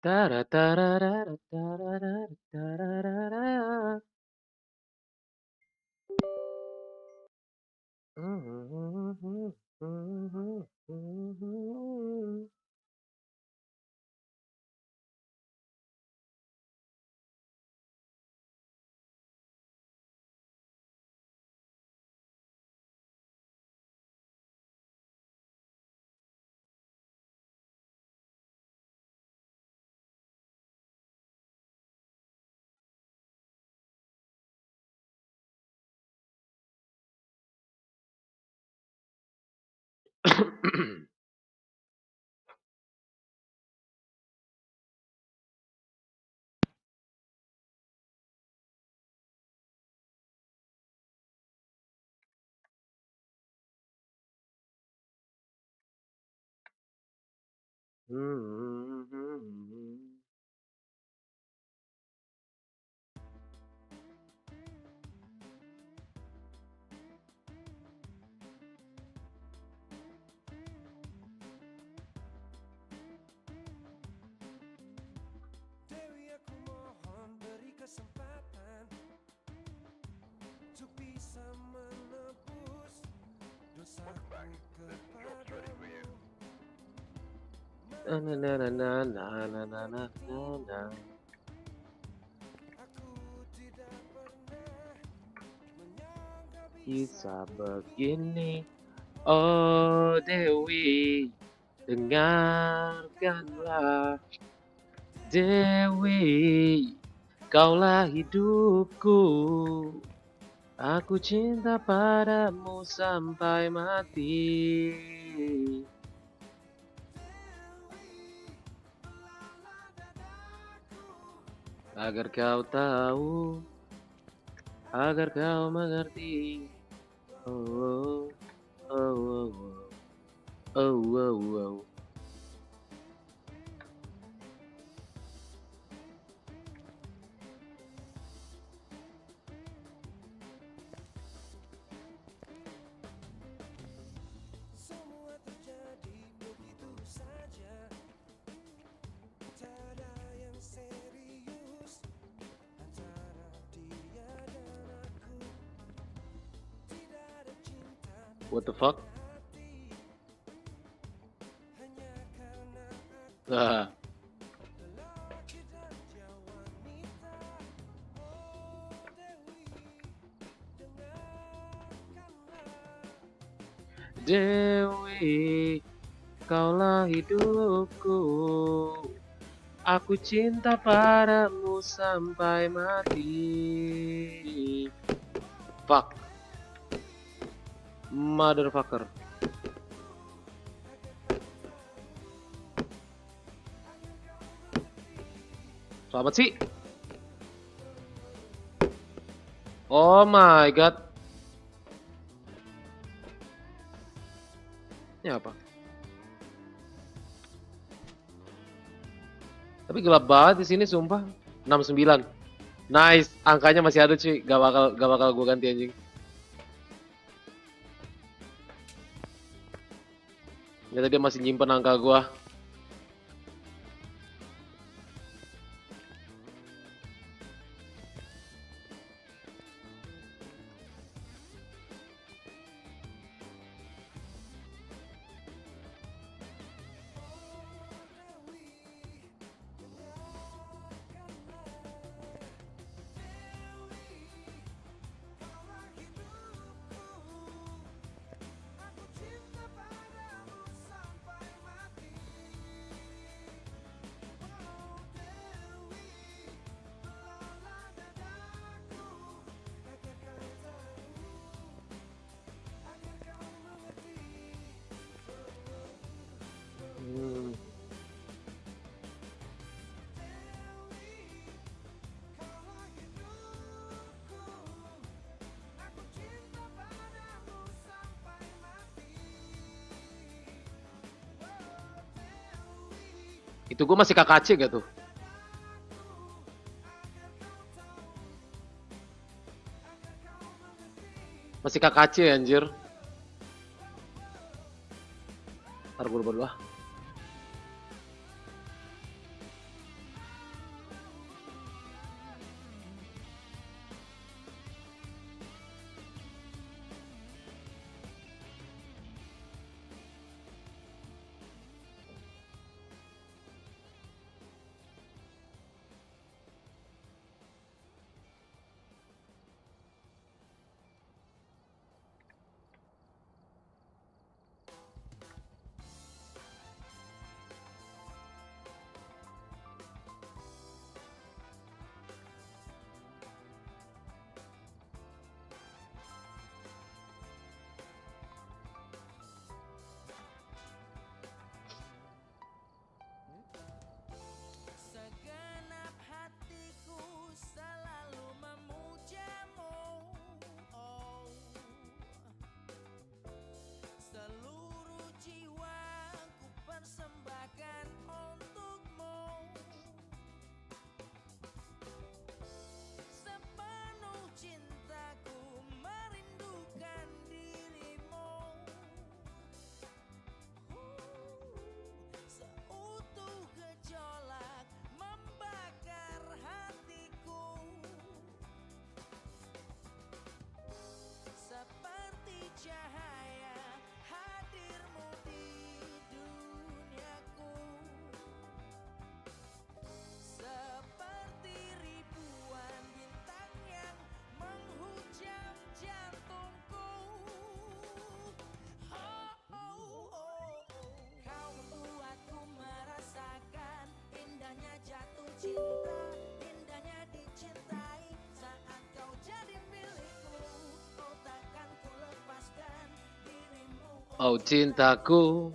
Tara tararara tararara tararara. Dewi, aku mohon beri kesempatan untuk bisa menebus dosaku kepadamu. Na na na na na na na na na. Aku tidak pernah menyangka Bisa begini, oh Dewi, dengarkanlah. Dewi, kaulah hidupku. Aku cinta padamu sampai mati. Agar kau tahu, agar kau mengerti. Oh, oh, oh, oh, oh, oh, oh. semua terjadi begitu saja. Tak ada yang serius antara dia dan aku. Tidak ada cinta What the fuck? hanya karena aku Ah. lelaki dan dia wanita. Oh Dewi, dengarkanlah. Dewi, kaulah hidupku. Aku cinta padamu sampai mati. Fuck. Motherfucker. Selamat sih. Oh my god. Ini apa? Tapi gelap banget di sini sumpah. 69. Nice, angkanya masih ada cuy. Gak bakal gue ganti anjing. Ternyata dia masih nyimpen angka gue. Itu gue masih KKC gak tuh? Masih KKC anjir. Ntar gue lah. Oh cintaku.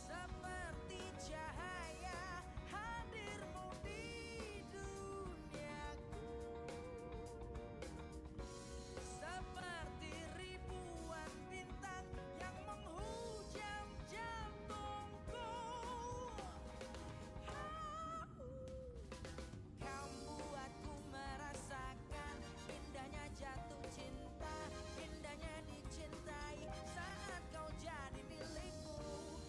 Seperti cahaya hadirmu di duniaku, seperti ribuan bintang yang menghujam jantungku. Kau buatku merasakan indahnya jatuh cinta, indahnya dicintai saat kau jadi milikku.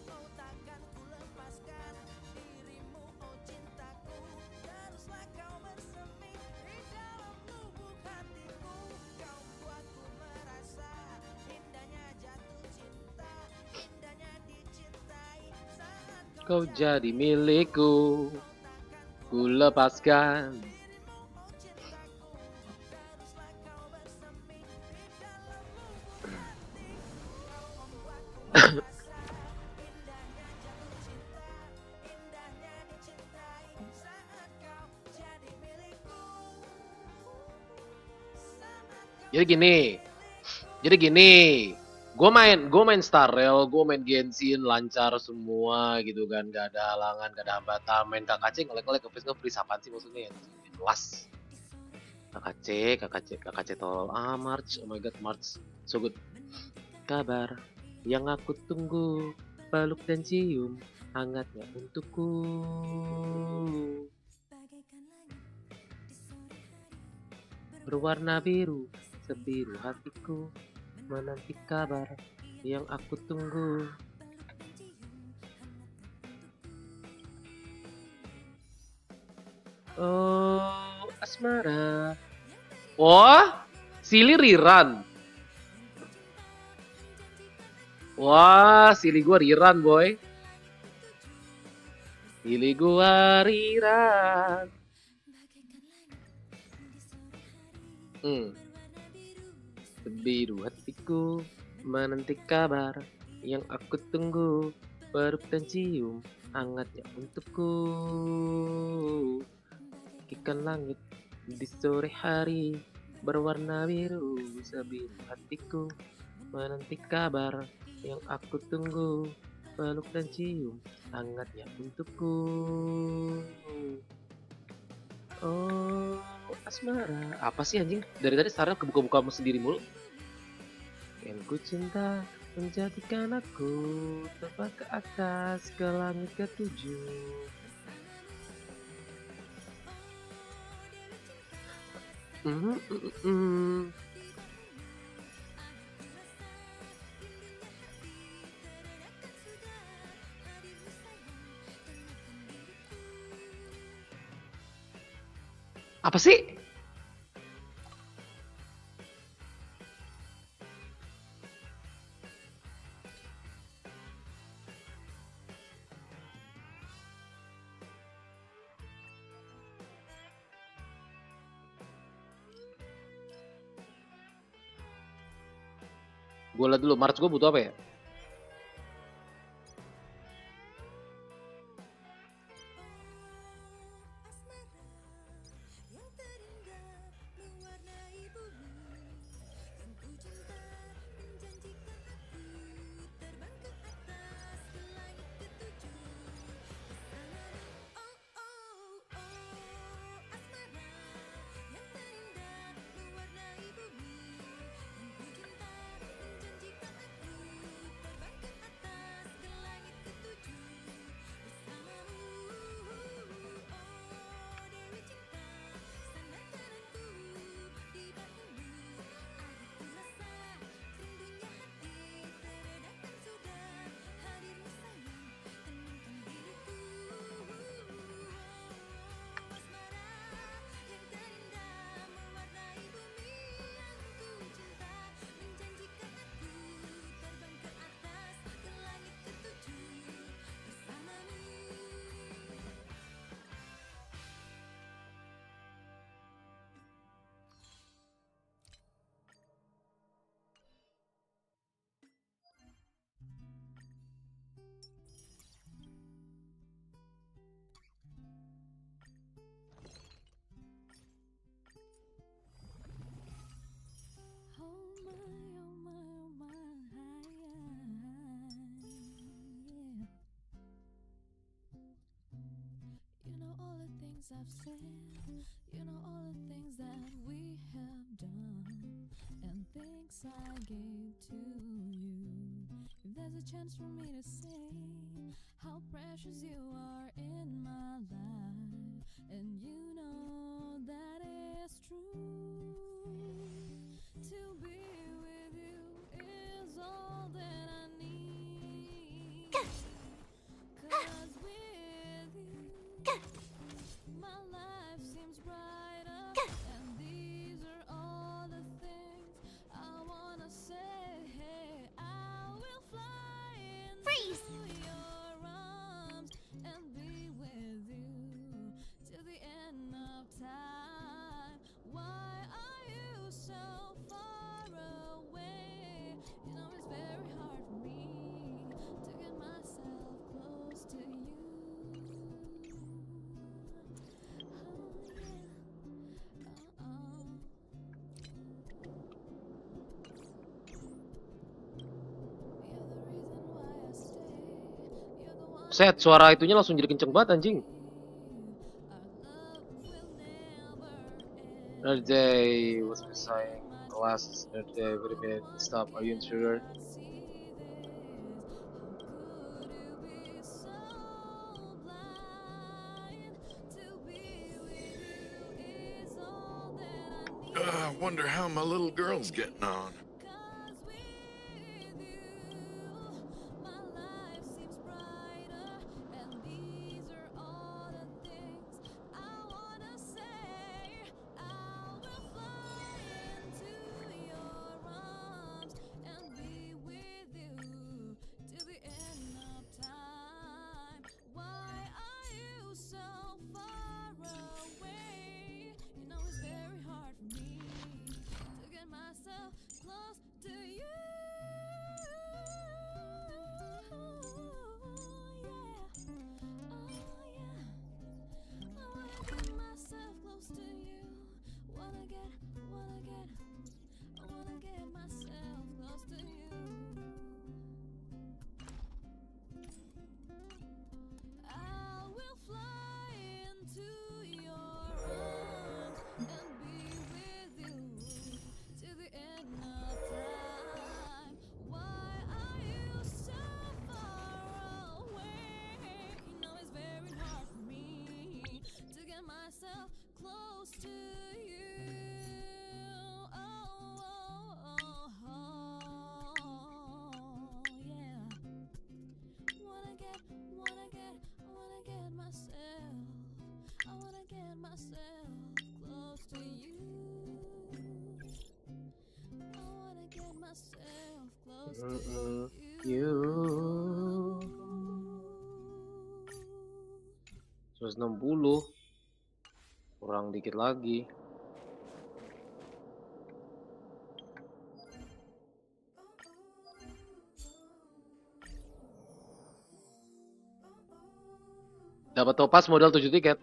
Oh takkan ku lepaskan dirimu, oh cintaku. Teruslah kau bersemi di dalam lubuk hatiku. Kau buatku merasa indahnya jatuh cinta, indahnya dicintai saat Kau jadi milikku. Ku lepaskan. Jadi gini, gue main Star Rail, gue main Genshin lancar semua gitu kan, gak ada halangan, gak ada hambatan. Main KKC ngelek-ngelek nge-freeze apaan sih maksudnya ya? Jelas. KKC tolol. March, oh my god, March, so good. Kabar yang aku tunggu, peluk dan cium hangatnya untukku. Berwarna biru, sebiru hatiku, menanti kabar yang aku tunggu. Oh, asmara. Wah, Silly Riran. Wah, Silly gua Riran, boy. Silly gua Riran. Sebiru hatiku, menanti kabar yang aku tunggu, peluk dan cium hangatnya untukku. Ikan langit di sore hari berwarna biru, sebiru hatiku, menanti kabar yang aku tunggu, peluk dan cium hangatnya untukku. Oh, asmara. Apa sih anjing? Dari tadi Sarah kebuka-buka sendiri mulu. Yang ku cinta menjadikan aku terbang ke atas ke langit ketujuh. Apa sih? Gue liat dulu, March gue butuh apa ya? I've said, you know all the things that we have done, and things I gave to you. If there's a chance for me to say how precious you are in my life, and you know that is true. To be with you is all that I need. 'Cause with you my life seems brighter, and these are all the things I wanna say. I will fly into your arms and be with you till the end of time. Why are you so far away? You know it's very hard for me to get myself close to you. Set, suara itunya langsung jadi kenceng banget anjing. Another day was missing. Class, another day, every minute. Stop, are you intruder? Wonder how my little girl's getting on. You 160, kurang dikit lagi. Dapat topas modal 7 tiket.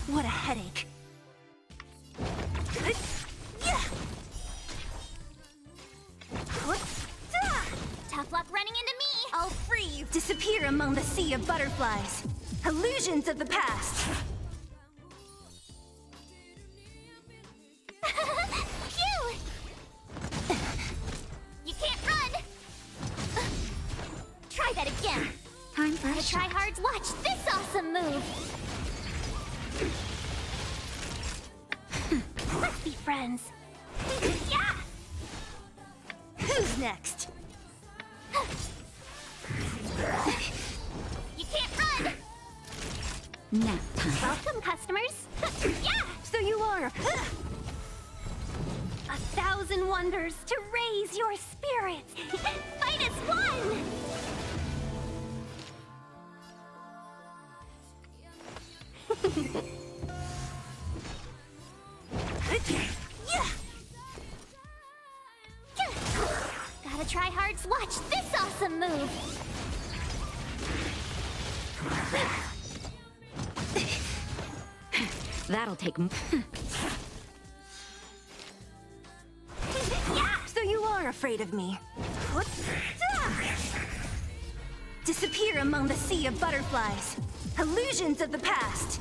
What a headache. Tough luck running into me. I'll free you. Disappear among the sea of butterflies. Illusions of the past. Phew! You can't run. Try that again. Time for a try hards. Watch this awesome move. Let's be friends. Yeah. Who's next? You can't run! Nap time. Welcome, customers! Yeah! So you are a thousand wonders to raise your spirits! Fight as one! Gotta try hard to watch this awesome move! That'll take. So you are afraid of me. Disappear among the sea of butterflies. Illusions of the past.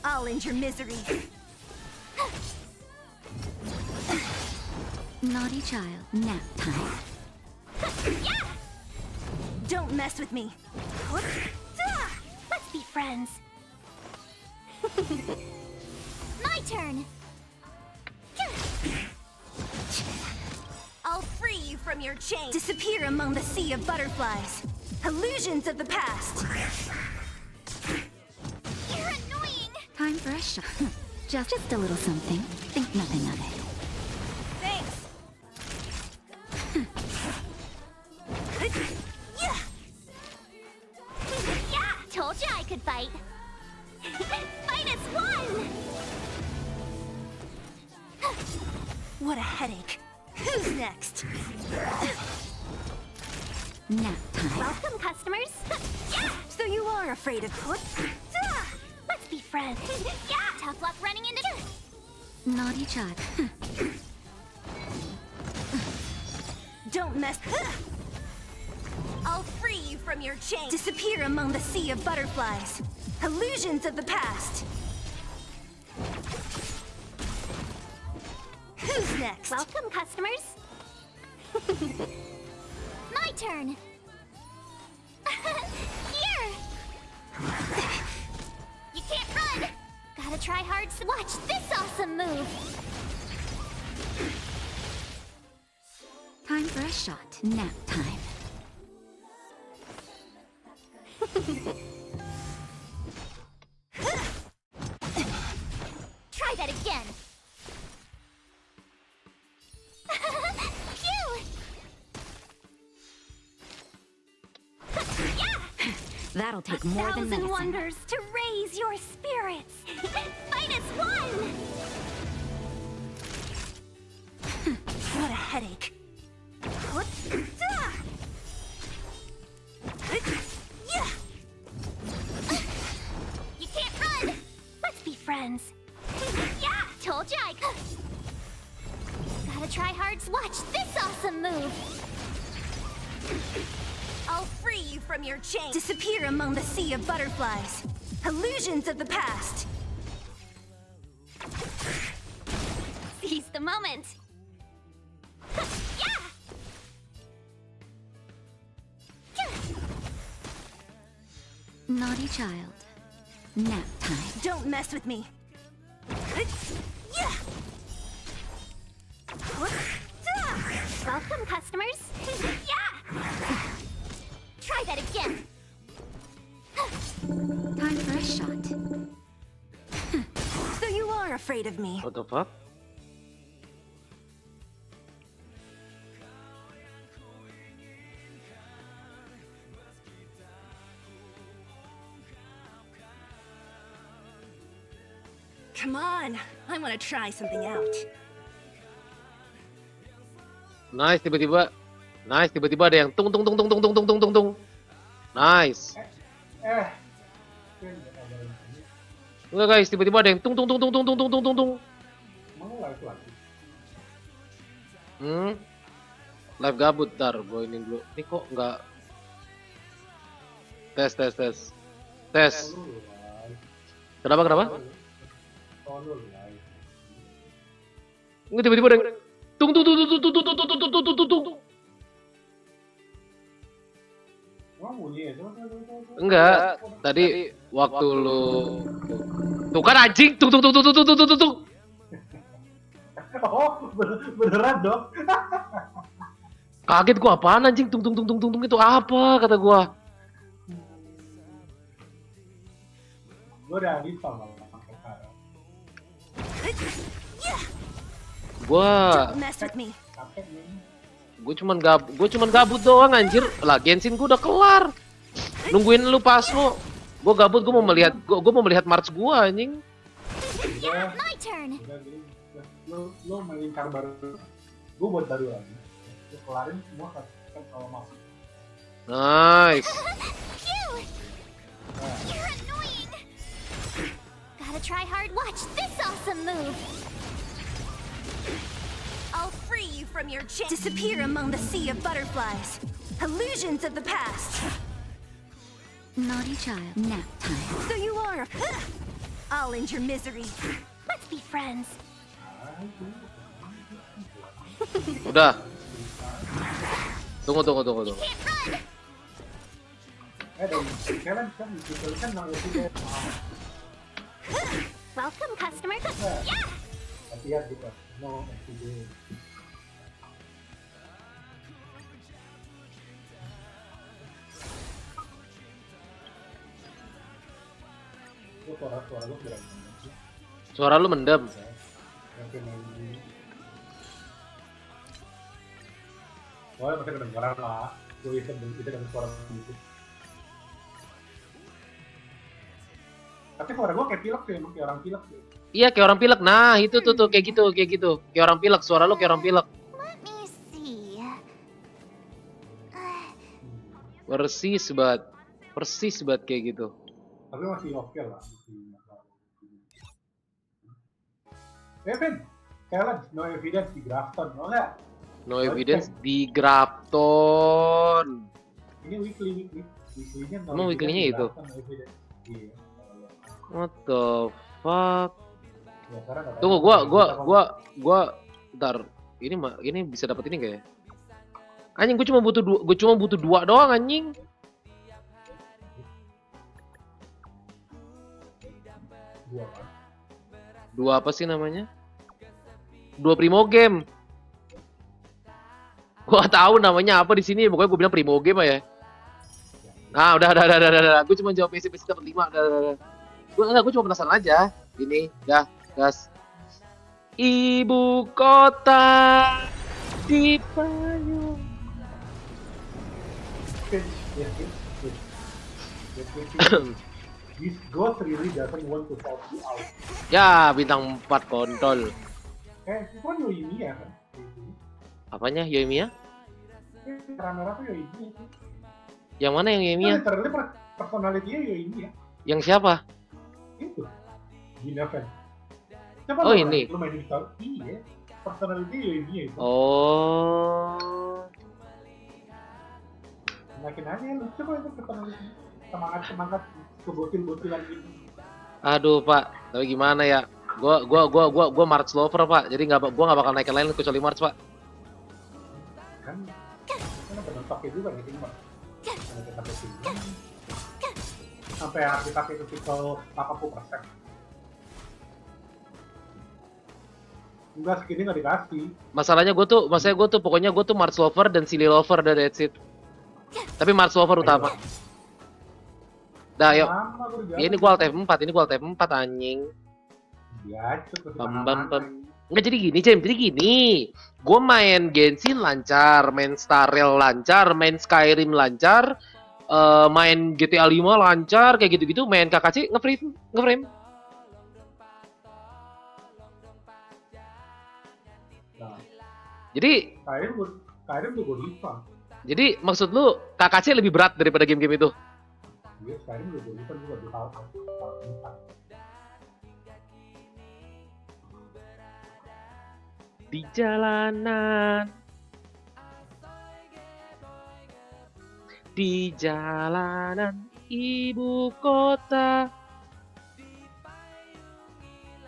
I'll end your misery. Naughty child. Nap time. Don't mess with me. Let's be friends. My turn. I'll free you from your chain. Disappear among the sea of butterflies. Illusions of the past. You're annoying. Time for a shot. Just a little something. Think nothing of it. Thanks. Yeah, told you I could fight. Fight as one. What a headache. Who's next? Nap time. Welcome, customers. Yeah. So you are afraid of Let's be friends. Yeah. Tough luck running into. Naughty child. Don't mess. I'll free you from your chain. Disappear among the sea of butterflies. Illusions of the past. Who's next? Welcome, customers. My turn. Here. You can't run. Gotta try hard to watch this awesome move. Time for a shot. Nap time. Try that again. Phew! That'll take more than Thousand medicine. wonders to raise your spirits. Fight as one. What a headache. You can't run. Let's be friends. Yeah, told you I could. Gotta try hard to watch this awesome move. I'll free you from your chain. Disappear among the sea of butterflies. Illusions of the past. Seize the moment. Yeah! Naughty child. Nap time. Don't mess with me. Yeah! Welcome, customers. Yeah! Try that again. Time for a shot. So you are afraid of me. What the fuck? Come on, I want to try something out. Nice, tiba-tiba ada yang tung tung tung tung tung tung tung tung tung tung. Nice. Enggak guys, tiba-tiba ada yang tung tung tung tung tung tung tung tung tung tung. Live gabut, ntar gue ini dulu. Ini kok nggak tes. Kenapa? Enggak, tiba-tiba ada yang tung tung tung tung tung tung tung tung tung tung tung tung. Enggak, tadi waktu lu tuh kan anjing tung tung tung tung tung tung tung tung. Oh, beneran dong. Kaget gua, apaan anjing, tung tung tung tung tung tung itu apa kata gua. Gue udah install malah sampai sekarang. Gua Don't mess with me. Capek nih. gua cuman gabut doang anjir. Lah Genshin gua udah kelar. Nungguin lu pas lu. Gua gabut, gua mau melihat March gua anjing. Udah, My turn. udah gini. Lu main kar baru. Gue buat baru lagi. Lu kelarin semua kan kalau masuk. Nice. Phew! You're annoying. Gotta try hard. Watch this awesome move. I'll free you from your chain. Disappear among the sea of butterflies. Illusions of the past. Naughty child. Nap time. So you are. I'll end your misery. Let's be friends. Udah. Tunggu. Can't run. Dan kalian kan gitu kan langsung dia. Welcome, customer. Yeah. Yeah. Hati-hati gitu. No, FTD. Suara lu kurang. Suara lu mendem. Yang main ini. Oh, ya, pasti kedengeran lah. Gue bisa dengan suara gitu. Tapi suara gue kayak pilek sih, emang kayak orang pilek sih. Iya kayak orang pilek. Nah itu tuh kayak gitu. Kayak orang pilek. Suara lu kayak orang pilek. Let me see. Persis banget kayak gitu. Tapi masih oke lah. Vin, kalian no evidence di Grafton, no nggak? No evidence di Grafton. Ini weekly-nya. Emang weekly-nya itu? Iya. What the fuck? Ya, sekarang nggak Tunggu, tahu. gua ntar ini bisa dapat ini kayak. Anjing, gua cuma butuh dua doang anjing. Dua kan? Dua apa sih namanya? Dua primo game. Gua tahu namanya apa di sini, pokoknya gua bilang primo game ya. Nah, udah. Gua cuma jawab PC dapat 5. Gua cuma penasaran aja. Ini, dah, gas. Ibu kota di payung. This ghost really doesn't want to help you out. Ya, bintang 4 kontol. Itu kan Yoimiya kan? Apanya, Yoimiya? Merah-merah tuh Yoimiya sih. Yang mana yang Itu Yoimiya? literally personality-nya Yoimiya. Yang siapa? Itu. Gina fan. Coba Oh, lu ini. Lu main di Star. Iya. Personality Yoimiya itu. Oh. Makin aja lucu kok itu personality. Semangat kebocil-bocilan gitu. Aduh, Pak. Tapi gimana ya? Gua March lover, Pak. Jadi gua nggak bakal naikin lain kecuali March, Pak. Kan ada mentoknya juga gitu, Pak. Kalau kita betul. Sampai kita itu tipikal 80%. Enggak, segini nggak dikasih. Masalahnya gue tuh pokoknya gue tuh March lover dan Silly lover, dan that's it. Tapi March lover utama. Dah, yuk. Lama gua udah Ini gua alt F4 anjing. Biasa, Bam. Enggak, jadi gini. Gue main Genshin lancar, main Star Rail lancar, main Skyrim lancar, main GTA 5 lancar, kayak gitu-gitu, main Kasih ngeframe. Nah, Jadi Skyrim juga refund. Jadi maksud lu Kasih lebih berat daripada game-game itu? Iya, Skyrim juga refund juga di tahun. Di jalanan, ibu kota.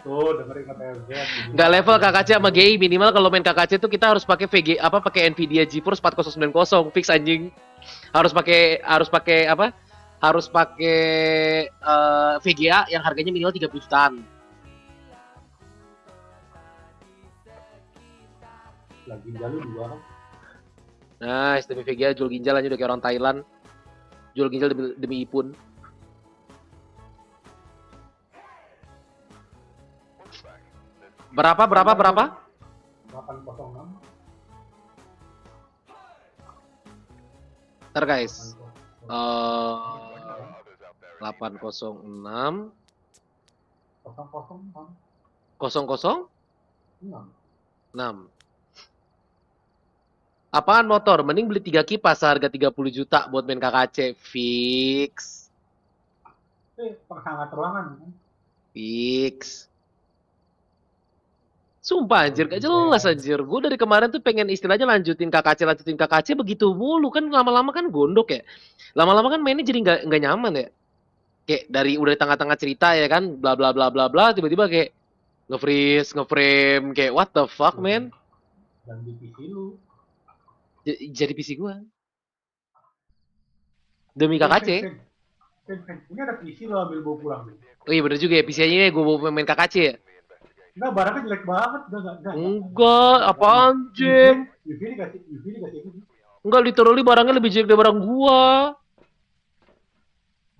Tuh, dengerin kata LZ. Nggak level KKC sama GI, minimal kalau main KKC tuh kita harus pakai pakai Nvidia GeForce 4090 fix anjing. Harus pakai VGA yang harganya minimal 30 jutaan. Lagi jalur 2 kan. Nice, demi VGA jual ginjal aja udah kayak orang Thailand. Jual ginjal demi ipun. Berapa? 806. Ntar guys. 806 006. 6. Apaan motor? Mending beli 3 kipas seharga 30 juta buat main KKC. Fix. Penghangat ruangan kan? Fix. Sumpah anjir, gak jelas anjir. Gue dari kemarin tuh pengen istilahnya lanjutin KKC begitu mulu kan lama-lama kan gondok ya. Lama-lama kan mainnya jadi nggak nyaman ya. Kayak dari udah di tengah-tengah cerita ya kan, bla bla bla bla bla, tiba-tiba kayak nge-freeze, nge-frame, kayak what the fuck man. Dan di PC lu. Jadi PC gua. Demi KKC. Ini ada PC lo ambil bawa pulang. Oh iya bener juga ya, PC-nya gue bawa main KKC ya. Enggak, barangnya jelek banget. Enggak, apaan Jack? UV dikasih ini. Enggak, literally barangnya lebih jelek dari barang gua.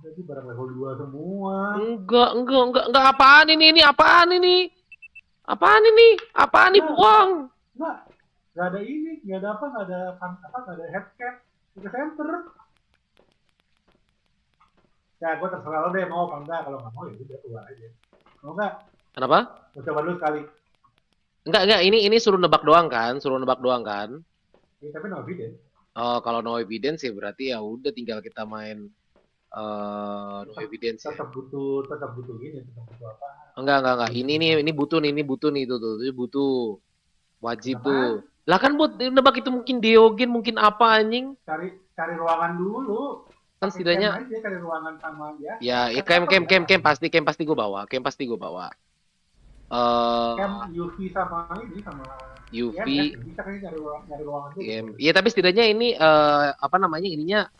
Jadi barang level 2 semua. Enggak, apaan ini? Apaan ini? Apaan nih buang? Enggak ada ini, enggak ada apa, enggak ada headcap, enggak center. Ya, gue terserah lo deh mau apa enggak. Kalau nggak mau ya udah keluar aja. Mau enggak? Kenapa? Mau coba dulu sekali. Enggak, ini suruh nebak doang kan? Ya, tapi no evidence. Oh, kalau no evidence ya berarti ya udah tinggal kita main no evidence ya. Tetap butuh gini, tetap butuh apa? Enggak. Ini butuh nih itu butuh. Wajib tuh. Lah kan buat nebak itu mungkin Diogen, mungkin apa anjing? Cari ruangan dulu. Kan setidaknya aja cari ruangan sama ya. Ya, camp pasti gue bawa. Camp UV sama UV. ya, bisa kan cari ruangan dulu. Iya, tapi setidaknya ini apa namanya ininya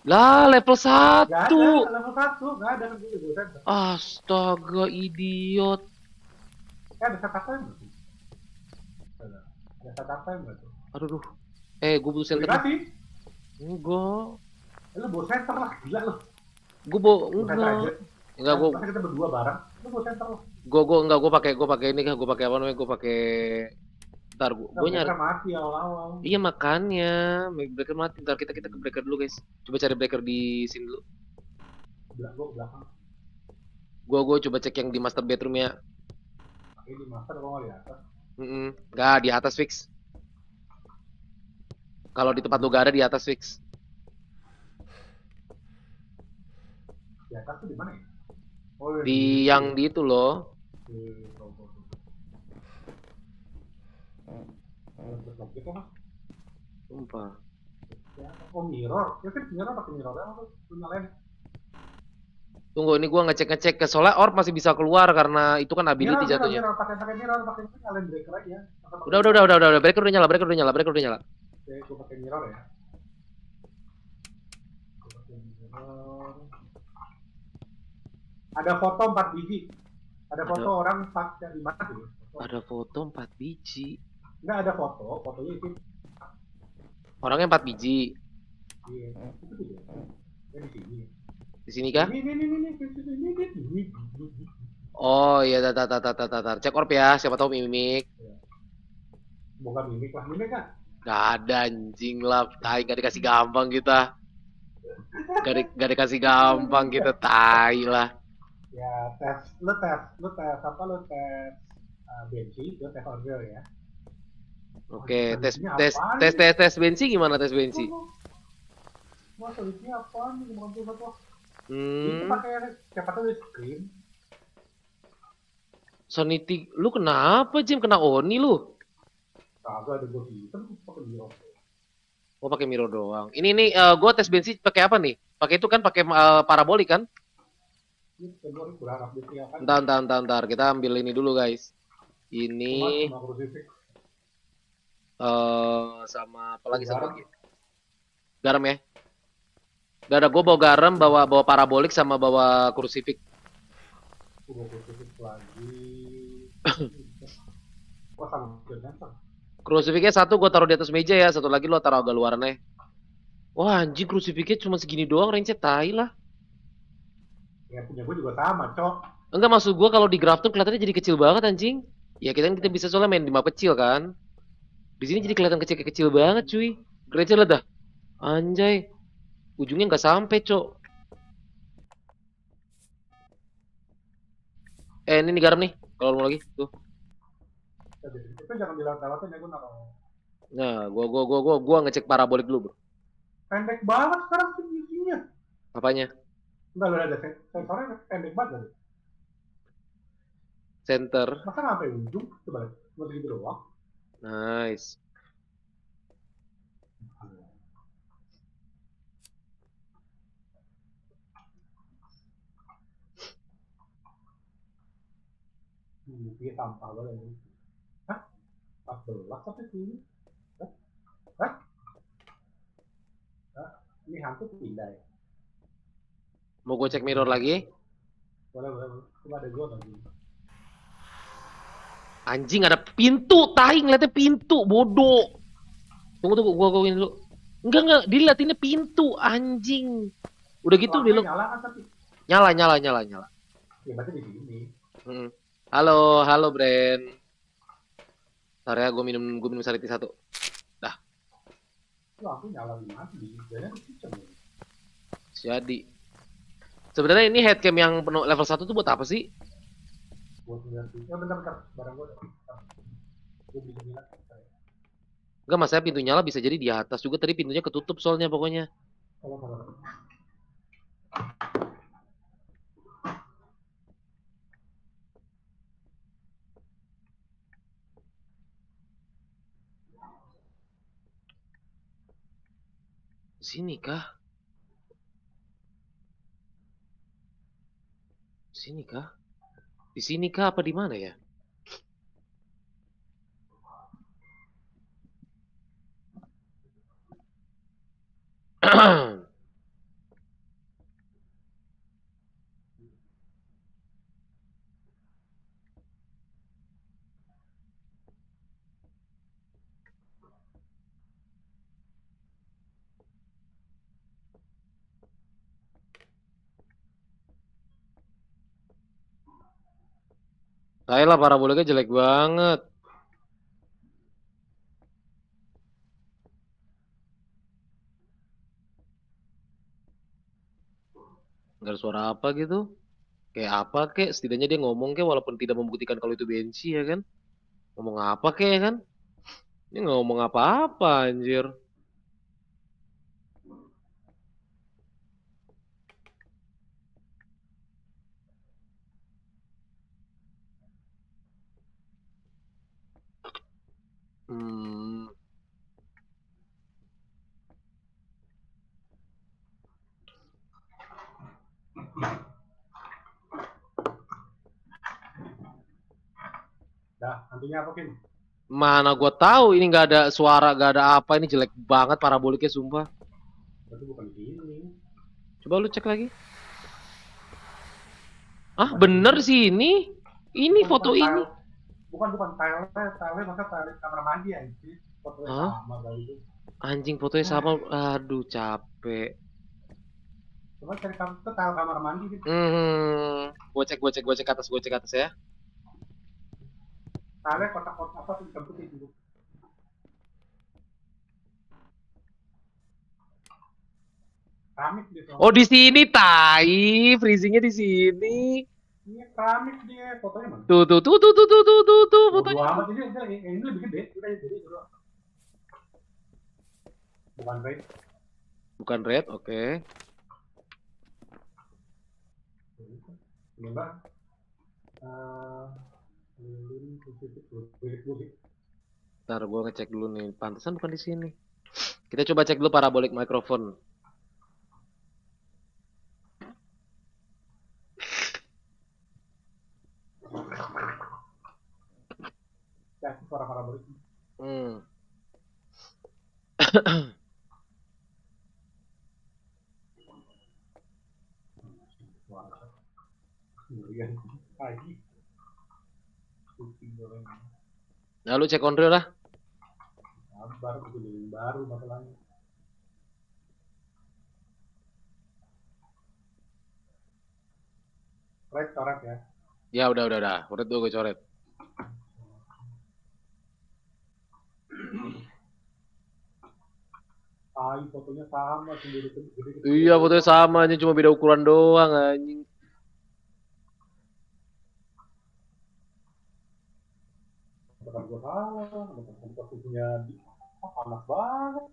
lah level 1. Gak ada level 1, gak ada kan gitu. Astaga, idiot. Ada setup-nya enggak tuh? Ada setup-nya enggak tuh? Aduh. Gue butuh center. Enggak. Lu bawa center lah, gila lu. Enggak. Masa kita berdua bareng, lu bawa center lah. Gue pakai ini kan, gue pakai apa namanya? Gue pakai ntar gue nyari. Mati awal-awal. Iya makanya, breaker mati. Ntar kita ke breaker dulu guys. Coba cari breaker di sini dulu. Gue belakang. Gue coba cek yang di master bedroom ya. Ini di master kalau nggak di atas. Nggak di atas fix. Kalau di tempat lu gak ada di atas fix. Di atas tuh di mana ya? Di yang di itu loh. Sumpah. Oh mirror, ya kan mirror pakai mirror apa tuh nyalain? Tunggu ini gua ngecek ke soalnya orb masih bisa keluar karena itu kan ability jatuhnya. Mirror, pakai mirror, nyalain breaker aja. Udah, breaker udah nyala. Oke, gua pakai mirror ya. Ada foto 4 biji. Ada foto orang pakai di mana tuh? Ada foto 4 biji. Enggak ada fotonya itu. Orangnya 4 biji. Iya, itu tuh. Ya di sini. Di sini kah? Ini. Oh iya, tar. Cek orb ya, siapa tahu mimik. Bukan mimik kan? Gak ada anjing lah, tai gak dikasih gampang kita. Gak dikasih gampang kita, tai lah. Ya lu tes benci, lu tes order ya. Oke, tes bensi gimana tes bensi? Mau solusinya apa nih? Itu pakai siapa tuh screen? Soniti, lu kenapa Jim? Kena Oni lu? Kagak ada gue hitam, pakai mirror. Oh pakai mirror doang. Ini gue tes bensi pakai apa nih? Pakai itu kan pakai parabolik kan? Bentar, kita ambil ini dulu guys. Ini sama apa lagi satu lagi? Garam ya? Gak ada, gue bawa garam, bawa parabolik sama bawa krusifik. Bawa krusifik lagi. Wah sama sensor. Crucifix-nya satu gue taruh di atas meja ya, satu lagi lo taruh agak luaran aja. Wah anjing crucifix-nya cuma segini doang, range tai lah. Ya punya gue juga sama, Cok. Enggak maksud gue kalau di Grafton kelihatannya jadi kecil banget anjing. Ya kita bisa soalnya main di map kecil kan. Di sini jadi kelihatan kecil-kecil banget cuy. Range lah dah. Anjay. Ujungnya nggak sampai cok. Ini nih garam nih. Kalau mau lagi tuh. Itu jangan dilewat-lewatin ya, gue naruh. Nah, gua ngecek parabolik dulu, Bro. Pendek banget sekarang tingginya. Apanya? Enggak ada sensornya pendek banget. Center. Masa nggak sampai ujung? Coba lihat. Cuma segitu doang. Nice. Dia sampah banget ini. Hah? 14 tapi sini. Hah? Hah? Hah? Ini hantu pindah ya? Mau gue cek mirror lagi? Boleh. Cuma ada gua lagi. Anjing ada pintu, tai ngeliatnya pintu, bodoh. Tunggu, gua ini dulu. Enggak, diliatinnya pintu, anjing. Udah gitu dia Nyala kan tapi. nyala. Ya berarti di sini. Halo Bren. Ntar ya, gue minum sariti satu. Dah. Lampu nyala di mana? Di sini kitchen. Jadi. Sebenarnya ini headcam yang penuh level 1 tuh buat apa sih? Buat ngeliat ya bentar barang gua. Gua bisa lihat. Enggak, masalah pintu nyala bisa jadi di atas juga, tadi pintunya ketutup soalnya pokoknya. Kalau Sini kah? Sini kah? Di sini kah apa di mana ya? Saya lah parabolanya jelek banget. Enggak ada suara apa gitu. Kayak apa kek, setidaknya dia ngomong kek walaupun tidak membuktikan kalau itu benci ya kan. Ngomong apa kek ya kan. Ini nggak ngomong apa-apa anjir. Hmm. dah, hantunya apa Kim? Mana gua tahu ini nggak ada suara, nggak ada apa, ini jelek banget paraboliknya sumpah. Berarti bukan di sini. Coba lu cek lagi. Ah, bener sih ini. Ini foto ini. Bukan tile masa tile kamar mandi ya sih. Fotonya Hah? sama kali itu. Anjing fotonya sama. Aduh, capek. Coba cari tile kamar mandi gitu. Gua cek ke atas ya. Tile kotak-kotak apa tuh hitam putih gitu. Keramik dia soalnya. Oh, di sini tai, freezingnya di sini. Ini keramik dia, fotonya mana? Tuh Bodo fotonya. amat ini lebih gede, udah jadi dulu. Bukan red. Bukan red, oke. Ini mbak. Lilin khusus. Ntar gua ngecek dulu nih. Pantesan bukan di sini. Kita coba cek dulu parabolic microphone. Ya, suara parabolik. Kemudian pagi. Nah, lu cek on real lah. baru itu jadi baru masalahnya. Coret ya. Ya udah. Udah tuh gue coret. Fotonya sama sendiri. Iya, fotonya sama aja, cuma beda ukuran doang anjing. Bukan gue salah, bukan punya panas banget.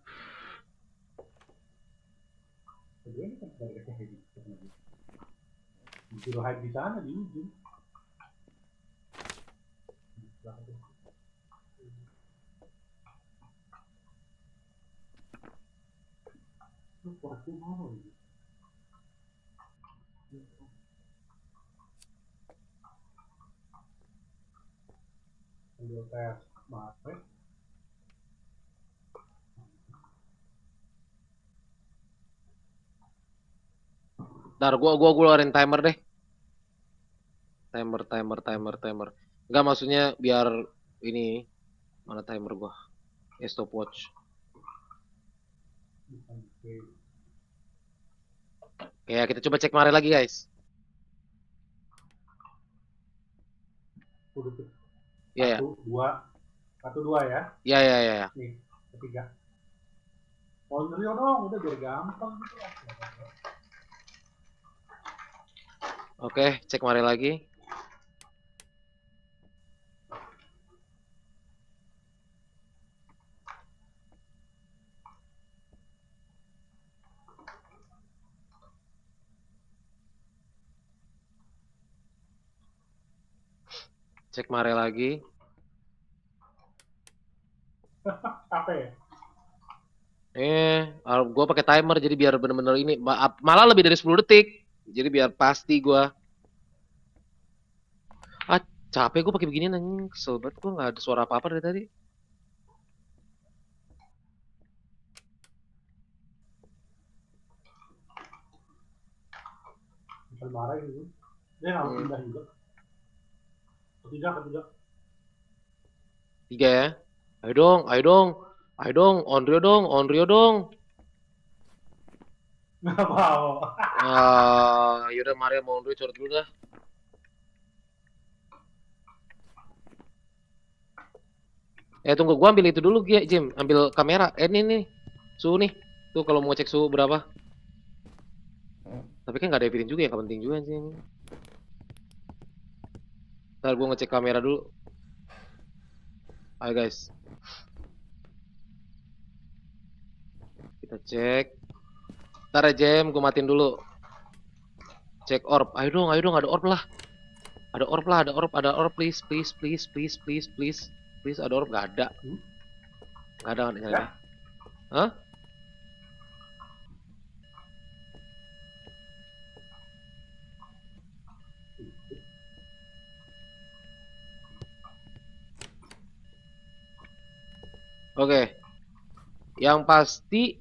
Kedua ini kan dari kayak gitu. Disuruh hide di sana di ujung. Lu koreksi mana ini? Ambil tes matre. Ntar gua keluarin timer deh. Timer. Enggak, maksudnya biar ini mana timer gua. Stopwatch. Ya, kita coba cek mare lagi, guys. Udah tuh. Iya, ya. 1, 2 ya. Ya. Nih, ketiga. Onryo dong, udah biar gampang gitu ya. Oke, cek mare lagi. Cek mare lagi. Apa ya? Gua pakai timer jadi biar bener-bener ini malah lebih dari 10 detik. Jadi biar pasti gua. Ah, capek gua pakai beginian anjing, kesel banget gua nggak ada suara apa-apa dari tadi. Bisa marah gitu. Dia nggak pindah juga. Ketiga. 3 ya. Ayo dong, Onryo dong. Nggak mau. Yaudah mari mau Onryo coret dulu dah. Tunggu, gua ambil itu dulu, Jim. Ambil kamera. Ini nih. Suhu nih. Tuh kalau mau cek suhu berapa. Tapi kan nggak ada evidence juga ya, nggak penting juga sih. Ntar gua ngecek kamera dulu. Ayo guys. Kita cek. Ntar ya Jam, gua matiin dulu. Cek orb. Ayo dong, ada orb lah. Ada orb, please. Please, ada orb, nggak ada. Nggak ada. Hah? Oke. Yang pasti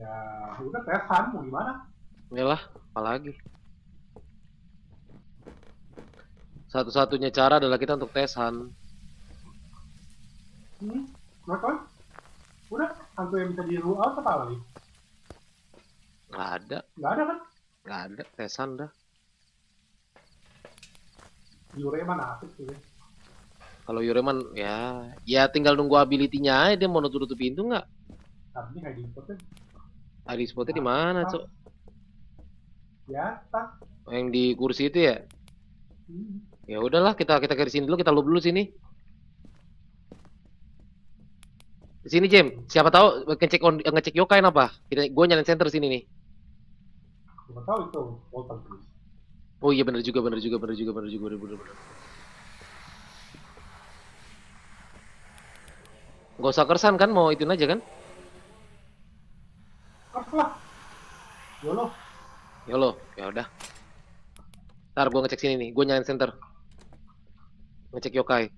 Ya, udah tesan mau gimana? Yalah, apalagi. Satu-satunya cara adalah kita untuk tesan. Nonton? Udah, hantu yang bisa di rule out apa lagi? Nggak ada kan? Nggak ada, tesan dah. Yure mana asik sih. Kalau Yureman ya tinggal nunggu ability-nya aja, dia mau nutup pintu nggak? Tapi hiding spotnya. Hiding spotnya di mana, Cok? Ya, tak. Yang di kursi itu ya? Ya udahlah, kita garisin dulu, kita loop dulu sini. Di sini, Jam. Siapa tahu ngecek yokai apa? Gue nyalain center sini nih. Siapa tahu itu Walter. Oh iya, bener juga. Gak usah kersan kan, mau ituin aja kan? Lah. Yolo, ya udah. Ntar gue ngecek sini nih, gue nyalain center. Ngecek yokai.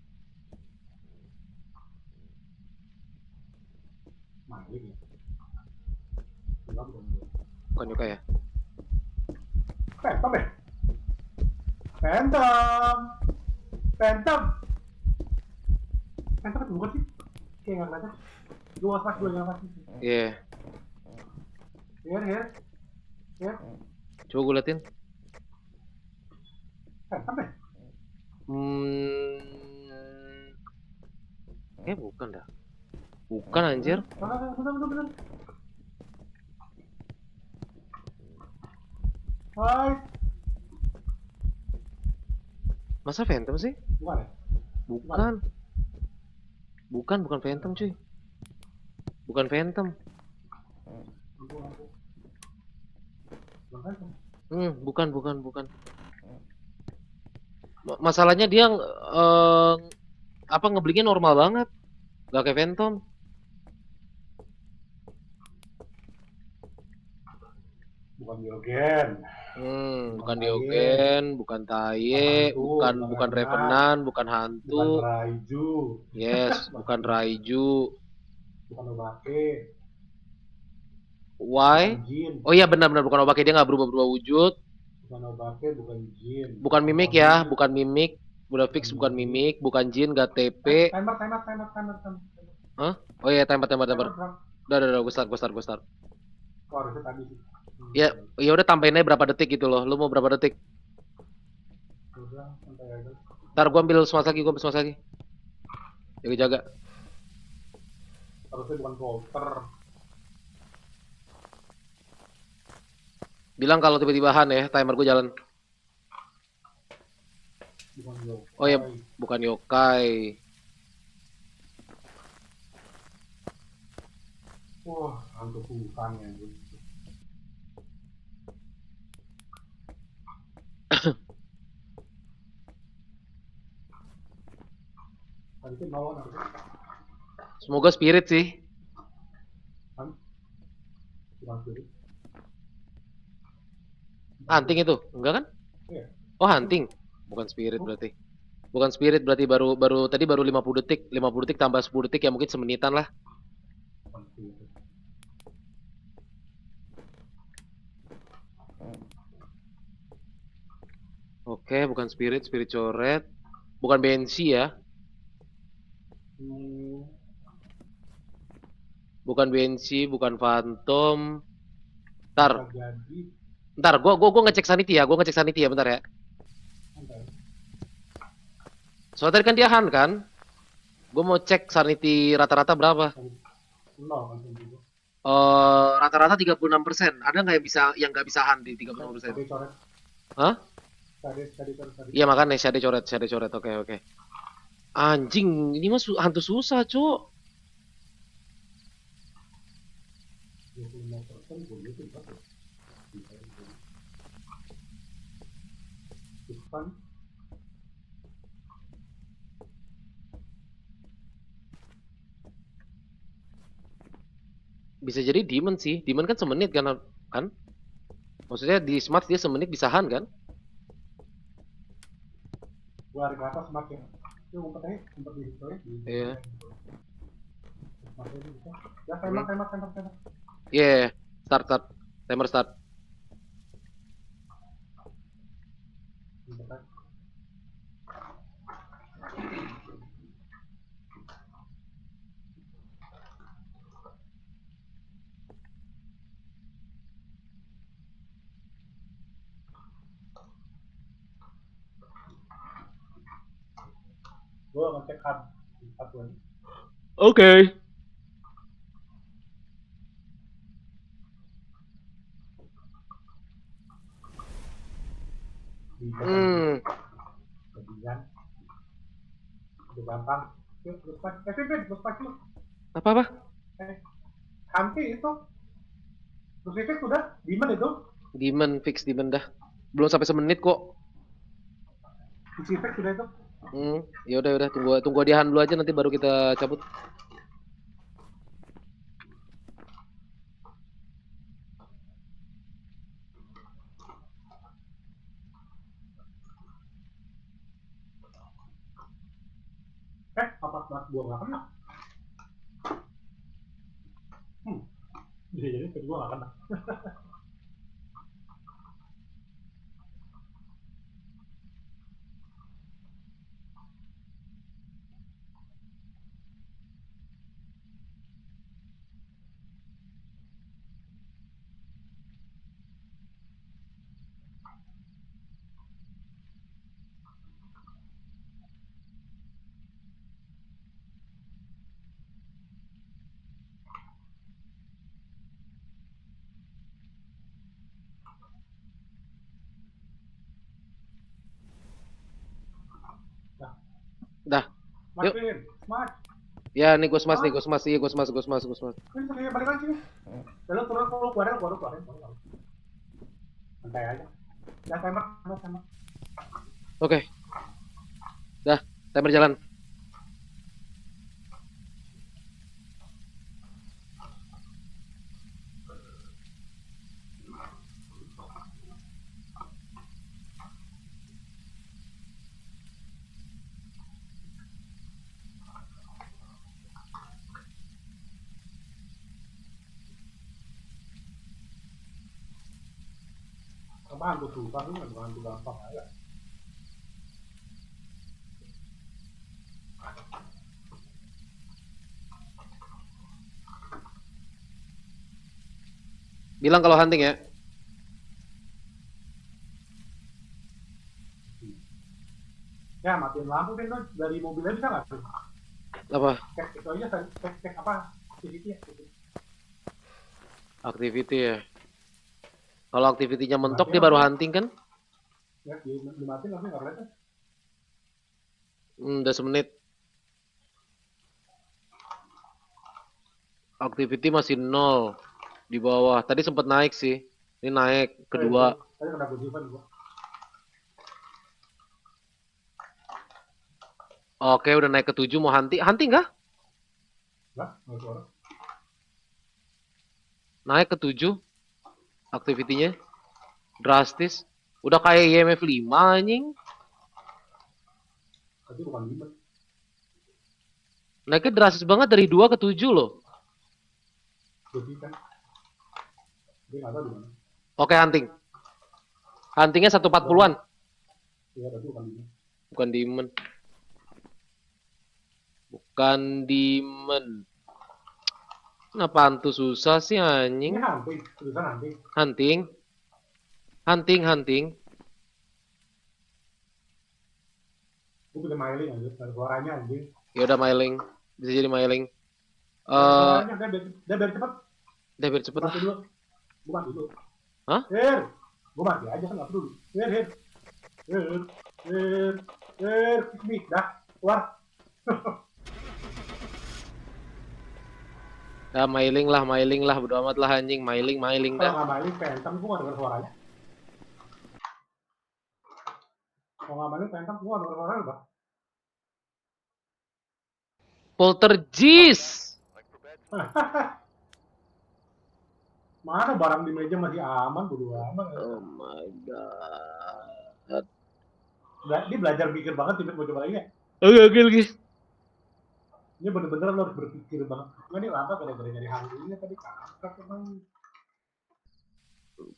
Maling ya? Bukan yokai ya? Phantom ya? Phantom. Phantom. Phantom itu bukan sih? Kayak nggak kelihatan. Dua pas, dua yang pasti. Iya. Here. Coba gue liatin. Phantom ya? Bukan dah. Bukan anjir. Bener. Hai. Masa Phantom sih? Bukan ya? Bukan Phantom cuy. Bukan Phantom. Bukan. Masalahnya dia ngeblingnya normal banget. Gak kayak Phantom. Bukan Diogen. Bukan Diogen, bukan Taye, bukan Revenant, bukan hantu. Bukan Raiju. Yes, bukan Raiju. Bukan Obake. Why? Bukan Jin. Oh iya benar bukan Obake, dia nggak berubah wujud. Bukan Obake, bukan Jin. Bukan mimik ya, bukan mimik. Udah fix bukan mimik, bukan Jin, nggak TP. Timer. Hah? Oh iya timer. Berapa? Udah, gue start. Oh, harusnya tadi sih. Ya udah tambahin aja berapa detik gitu loh. Lu mau berapa detik? Udah, santai aja. Ntar gue ambil smash lagi. Jaga. Harusnya bukan Volter. Bilang kalau tiba-tiba Han ya, timer gue jalan. Bukan Yokai. Oh ya, bukan yokai. Wah, hantu hutan ya. Tadi itu bawah harusnya. Semoga spirit sih. Bukan spirit. Hunting itu, enggak kan? Iya. Oh hunting, bukan spirit berarti. Bukan spirit berarti baru tadi baru 50 detik. 50 detik tambah 10 detik ya mungkin semenitan lah. Bukan spirit. Oke, bukan spirit coret. Bukan bensi ya. Bukan bensi, bukan phantom. Ntar, gue ngecek sanity ya, bentar ya. Soalnya tadi kan dia Han kan. Gue mau cek sanity rata-rata berapa. Rata-rata 36%. Ada nggak yang nggak bisa Han di 36%? Hah? Iya makanya shade coret. Oke. Anjing, ini mah hantu susah, Cuk. Bisa jadi demon sih. Demon kan semenit kan? Maksudnya di smart dia semenit bisa Han kan? Gua hari ke atas semakin. Itu umpetnya umpet di situ ya. Iya. Ya timer. Yeah. Start. Timer start. Gua ngecek hard satu lagi. Oke. Kemudian udah gampang. Yuk, terus pagi. Apa? Hanti itu. Terus itu sudah demon itu. Demon fix demon dah. Belum sampai semenit kok. Spec sudah itu. Ya udah tunggu dia Han dulu aja nanti baru kita cabut. Apa gua nggak kena? Jadi gua nggak kena. Makin, smash. Ya, nih gue smash nih, gue smash. Iya, gue smash. Ini pakai balik lagi nih. Lalu turun keluarin. Santai aja. Dah timer. Oke. Dah, timer jalan. Apaan tuh susah nih, bukan tuh gampang aja. Bilang kalau hunting ya. Ya matiin lampu Vin, dari mobilnya bisa nggak tuh? Apa? Cek itu aja, cek apa? Activity ya. Activity ya. Kalau aktivitinya mentok dia baru hunting kan? Ya, dimatiin tapi nggak kelihatan. Udah semenit. Activity masih 0 di bawah. Tadi sempat naik sih. Ini naik kedua. Tadi kena gojifan gua. Oke, udah naik ke 7 mau hunting. Hunting kah? Lah, nggak suara. Naik ke 7 aktivitinya. Drastis. Udah kayak IMF 5 anjing. Tapi bukan limit. Naiknya drastis banget dari 2 ke 7 loh. Gojifan. Dia nggak tahu di mana. Oke, hunting. Huntingnya 140-an. Iya, tapi bukan limit. Bukan demon. Bukan demon. Kenapa hantu susah sih anjing? Ini hunting, tulisan hunting. Hunting. Gue pilih mailing aja, dari suaranya anjing. Ya udah mailing. Bisa jadi mailing. Suaranya, dia biar cepet. Udah biar cepet lah. Mati dulu. Gue mati dulu. Hah? Gue mati aja kan, nggak peduli. Nih, dah, keluar. Dah mailing lah, bodo amat lah anjing, mailing Kalau dah. nggak mailing, phantom, gue nggak denger suaranya. Kalau nggak mailing, phantom, gue nggak denger suaranya, Bang. Poltergeist. Mana barang di meja masih aman, bodo amat. Oh my god. Dia belajar pikir banget, tiba mau coba lagi ya. Oke. Ini bener-bener lo harus berpikir banget. Cuma ini lama gara-gara nyari hantunya tadi kakak emang.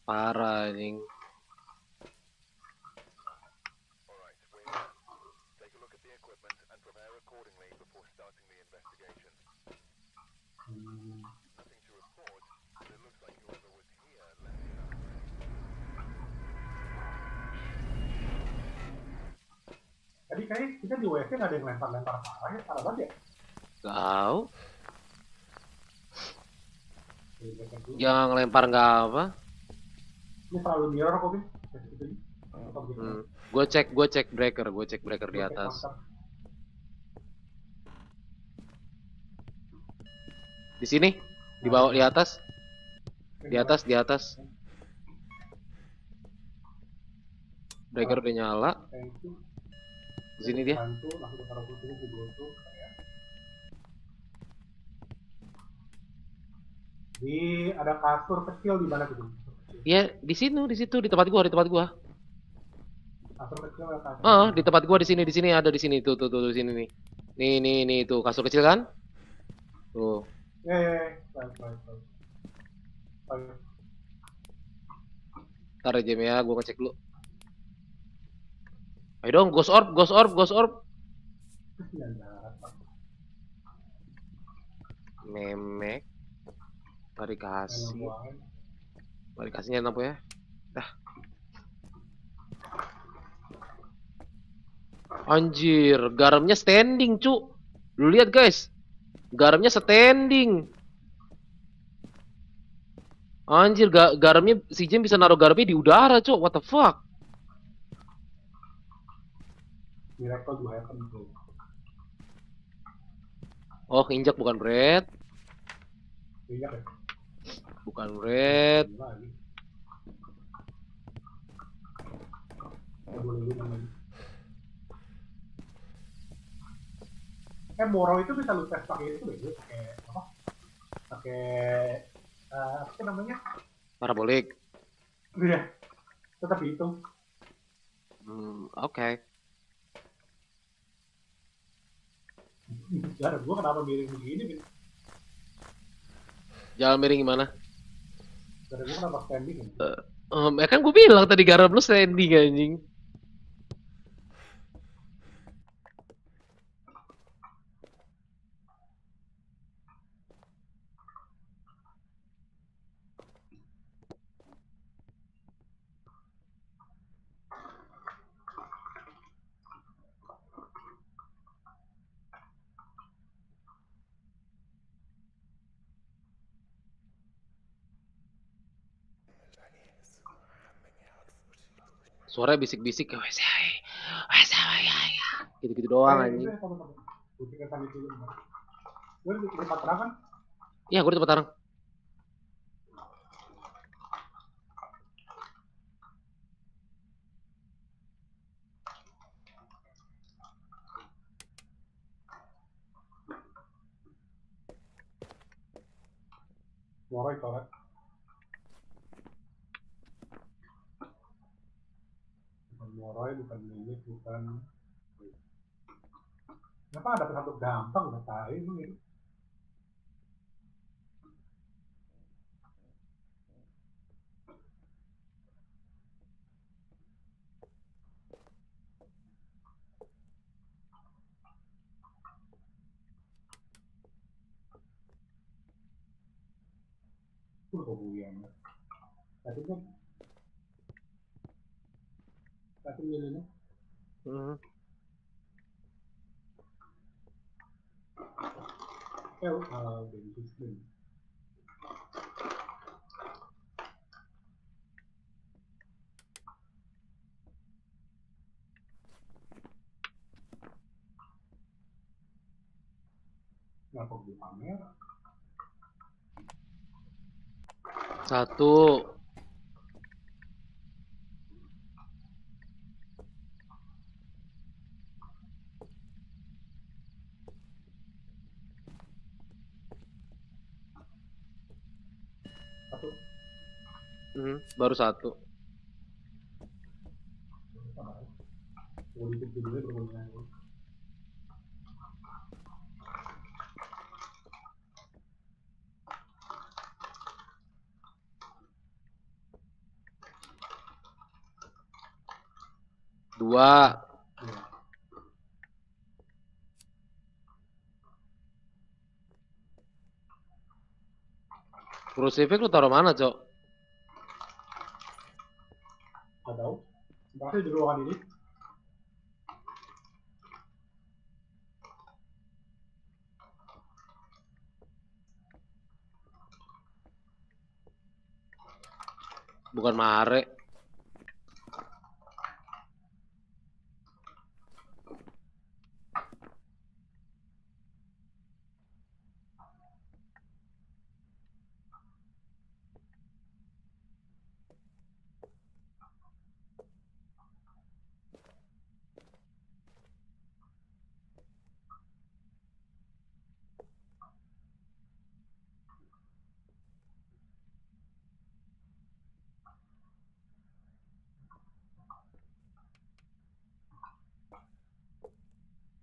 Parah anjing. Tadi kayak kita di WC nggak ada yang lempar-lempar parah ya, parah banget ya. Tahu. Ini Jangan ngelempar nggak apa. selalu mirror kok, Vin. Gue cek breaker di atas. Di sini, di bawah, di atas. Breaker udah nyala. Di sini dia. Di ada kasur kecil di mana gitu? Iya, di situ, di tempat gua. Kasur kecil ada kasur. Di tempat gua di sini ada di sini tuh di sini nih. Nih tuh kasur kecil kan? Tuh. Baik. Ntar aja ya, gua ngecek dulu. Ayo dong, ghost orb. Memek. Tarik kasihnya apa ya? Dah. Anjir, garamnya standing, cu. Lu lihat, guys. Garamnya standing. Anjir, garamnya si Jem bisa naruh garamnya di udara, cu. What the fuck? Miracle do happen bro. Oh, injak bukan bread. Injak ya? Bukan bread. Lagi. Nggak boleh lu namanya. Moro itu bisa lu tes pakai itu deh, pakai apa? Pakai apa namanya? Parabolik. Iya, tetap hitung. Oke. Jarang gua kenapa miring begini, Bin? Jalan miring gimana? Jarang gua kenapa standing ini? Ya kan gue bilang tadi garam lu standing anjing. Suaranya bisik-bisik kayak gitu-gitu doang anjing. Gue pikir tadi itu benar. Gue di tempat terang kan? Iya, gue di tempat tarang. Morai coret. Bukan morai, bukan menit, bukan. Kenapa ada satu gampang udah tahu ini? Kebuyan. Tapi kan, tapi ini. Udah disistem. Kenapa gue pamer? Satu. Satu. Baru satu. Politik dulu berhubungan. Dua. Crucifix lu taruh mana, Cok? Gak tahu. Berarti di ruangan ini. Bukan mare.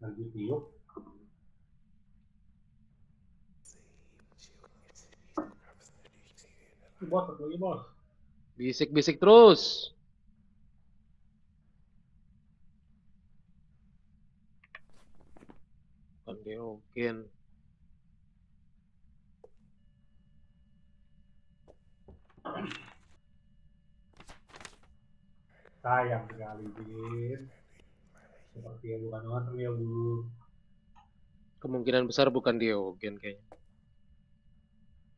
Lagi tiup. Bos, satu lagi bos. Bisik-bisik terus. Kan mungkin. Sayang sekali, Bin. Seperti yang bukan Unreal dulu. Kemungkinan besar bukan Diogen kayaknya.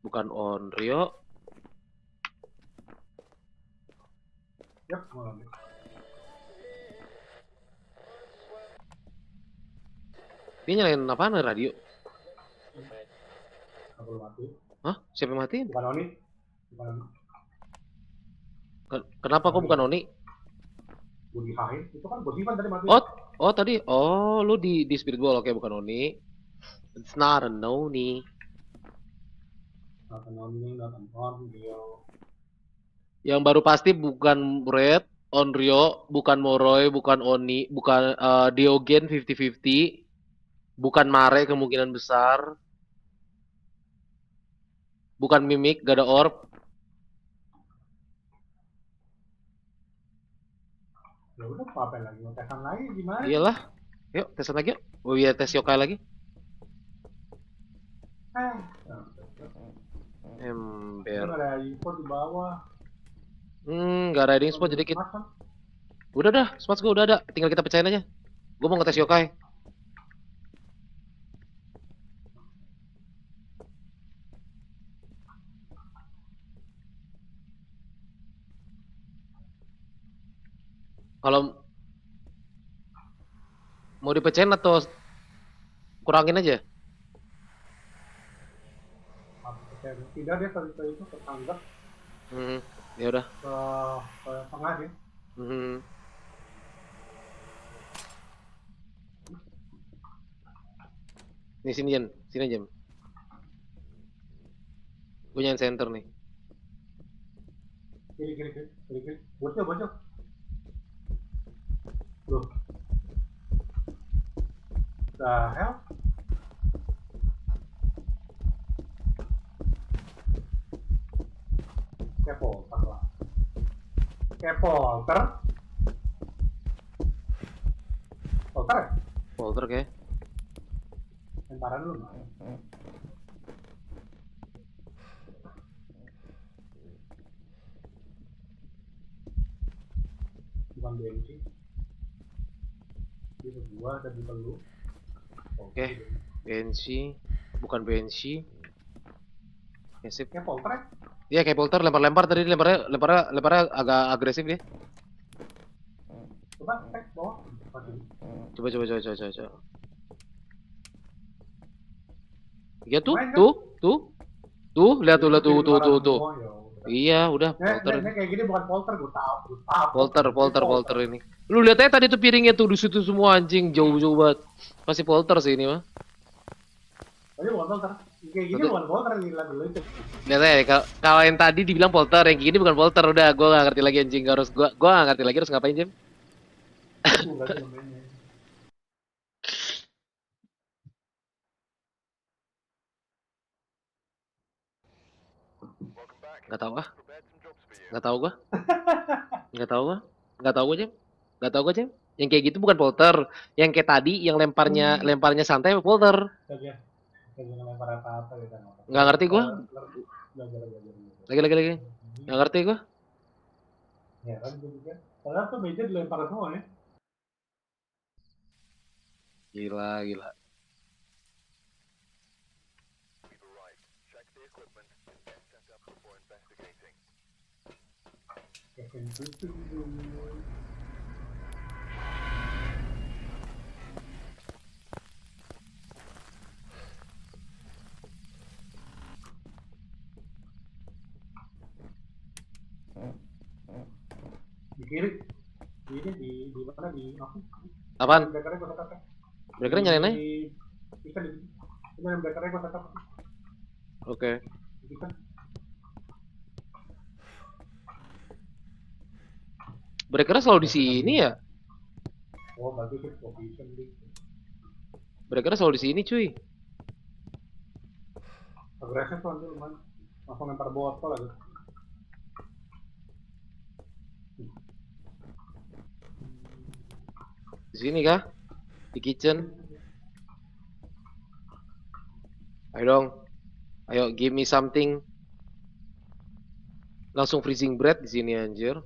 Bukan Onryo. Yap, malam. Dia nyalain apaan radio? Aku belum mati. Hah? Siapa yang matiin? Bukan Oni. Bukan Oni. Kenapa kok bukan Oni? Gue dihain. Itu kan Bosivan tadi mati. Oh tadi. Oh, lu di spirit ball. Oke, bukan Oni. It's not a Oni. Not an Oni, not an On, dia. Yang baru pasti bukan Red, Onryo, bukan Moroi, bukan Oni, bukan Diogen 50-50, bukan Mare kemungkinan besar, bukan Mimik, gak ada orb. Ya udah, apa lagi? Mau tesan lagi gimana? Iyalah, yuk tesan lagi yuk. Oh iya, tes yokai lagi. Ember. Nggak ada info di bawah. Gak ada hiding spot jadi kita. Mas, kan? Udah dah, spots gue udah ada. Tinggal kita pecahin aja. Gue mau ngetes yokai. Kalau mau dipecahin atau kurangin aja? Tidak, dia tadi itu tertanggap Ya udah. ke tengah sih. Nih sini Jen, sini Jen. Gue nyalain center nih. Kiri. Bocok. Loh. The hell? Kayak polter lah. Kayak polter. Polter ya? Polter kayak. Lemparan dulu. Bukan benci. Ini gua dan bukan lu. Oke. Benci, bukan benci. Ya sip. Kayak polter ya? Iya kayak polter lempar-lempar tadi lemparnya agak agresif dia. Coba cek bawah. Coba. Iya tuh, Main kan? tuh, lihat tuh. Oh, ya udah. Iya, udah polter. Ini kayak gini bukan polter, gue tahu. Polter ini. Lu lihat aja tadi tuh piringnya tuh di situ semua anjing jauh banget. Pasti polter sih ini mah. Tapi bukan polter. Kayak gini bukan polter, gila dulu itu. Lihat aja kalau yang tadi dibilang polter, yang gini bukan polter. Udah, gua gak ngerti lagi anjing. Gua gak ngerti lagi harus ngapain, Jam. Gak tahu ah. Gak tahu gua. Gak tahu gua, Jam. Yang kayak gitu bukan polter. Yang kayak tadi yang lemparnya santai polter. Ngelempar apa-apa gitu. Nggak ngerti gua. Belajar. Lagi. Nggak ngerti gua. Ya kan gue juga. Padahal tuh meja dilempar semua ya. Gila. Di kiri. Ini di mana di apa? Apaan? Breakernya gue tetap. Breakernya nyalain aja. Ikan di sini. Ini yang breakernya gue tetap. Oke. Ikan. Breakernya selalu di sini ya? Oh, berarti itu position di. Breakernya selalu di sini, cuy. Agresif tuh nanti lumayan. Langsung lempar botol aja. Di sini kah? Di kitchen. Ayo dong. Ayo give me something. Langsung freezing bread di sini anjir.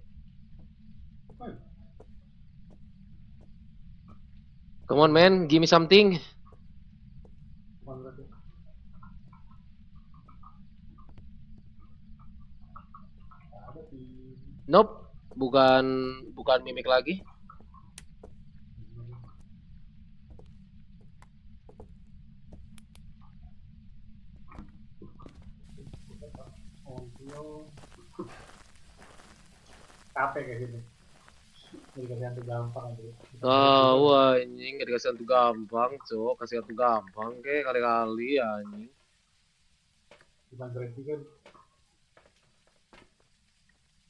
Come on man, give me something. Nope, bukan mimik lagi. Lo capek kayak gini. Jadi kasihan tuh gampang aja. Tahu anjing, gak dikasih hantu gampang, cok. Kasih hantu gampang kayak kali-kali anjing. Bukan berarti kan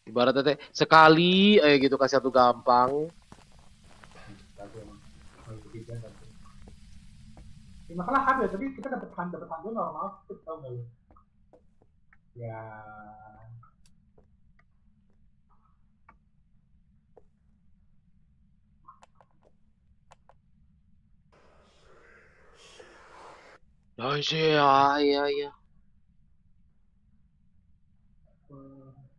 Ibaratnya teh sekali gitu kasih hantu gampang. tapi emang kalau ketiga kan. Ya, masalah hard ya, tapi kita dapat hantu normal, kita tahu nggak lu? Ya, Oh iya, iya, iya. eh,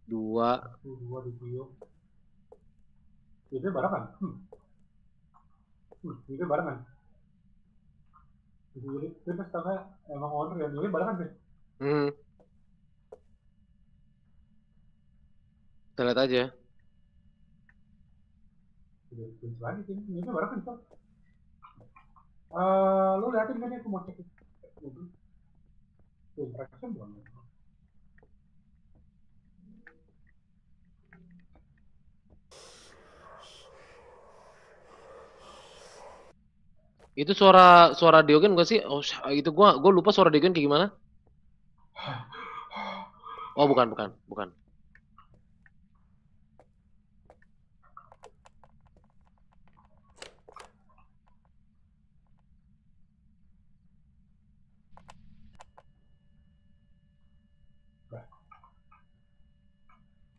Dua. satu dua ditiup. Itu barengan. Itu barengan. Jadi kita setengah emang owner yang ini barengan sih. Hmm, kita lihat aja. Udah kunci lagi sih, ini barengan tuh. Lu liatin kan aku mau cek mobil. Tuh, interaction belum. Itu suara Diogen bukan sih? Oh, itu gua lupa suara Diogen kayak gimana. Oh, bukan, bukan, bukan.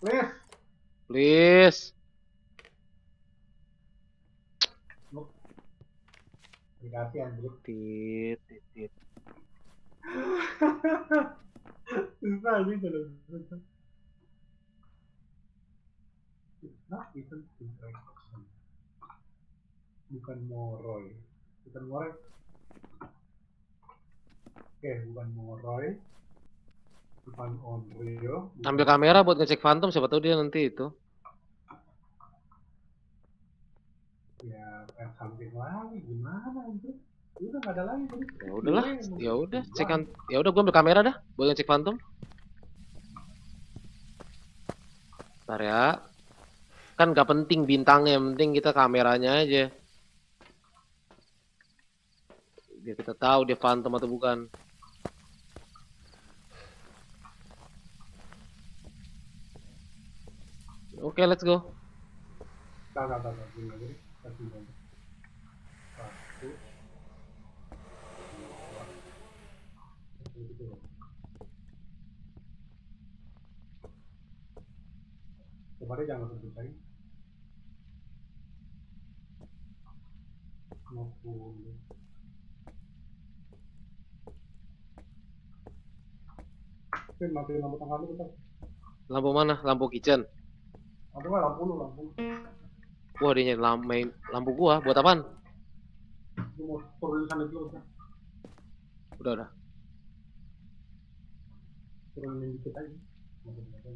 Please. Please. Dikasih Android. Tit, tit, tit. Susah aja kalau susah. Nah, itu interaction. Bukan Moroy. Bukan Moroy. Oke, bukan Moroy. Bukan Onryo. Ambil kamera buat ngecek Phantom, siapa tahu dia nanti itu. Ya, kayak something lagi gimana itu? Udah nggak ada lagi tadi. Ya udahlah, ya udah cekan. Ya udah gua ambil kamera dah buat ngecek Phantom. Bentar ya. Kan gak penting bintangnya, yang penting kita kameranya aja. Biar kita tahu dia Phantom atau bukan. Oke, let's go. Tak. Gini aja deh. Kasih bantu. Satu. Dua. Gitu. Coba deh jangan langsung selesai. 50. Oke, matiin lampu tengah dulu bentar. Lampu mana? Lampu kitchen. Lampu nggak? Lampu. Wah, dia nyari main lampu gua. Buat apaan? Lu mau turunin sana dulu kan? Udah. Turunin dikit aja. Matiin aja.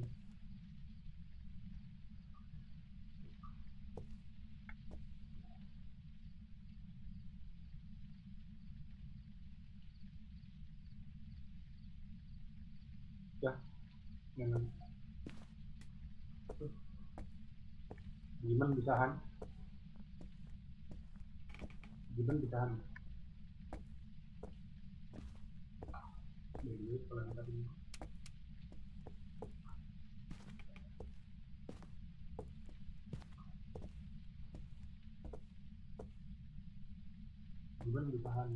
Ya, jangan. Gimana bisahan? Jadi kalau yang tadi gimana bisahan?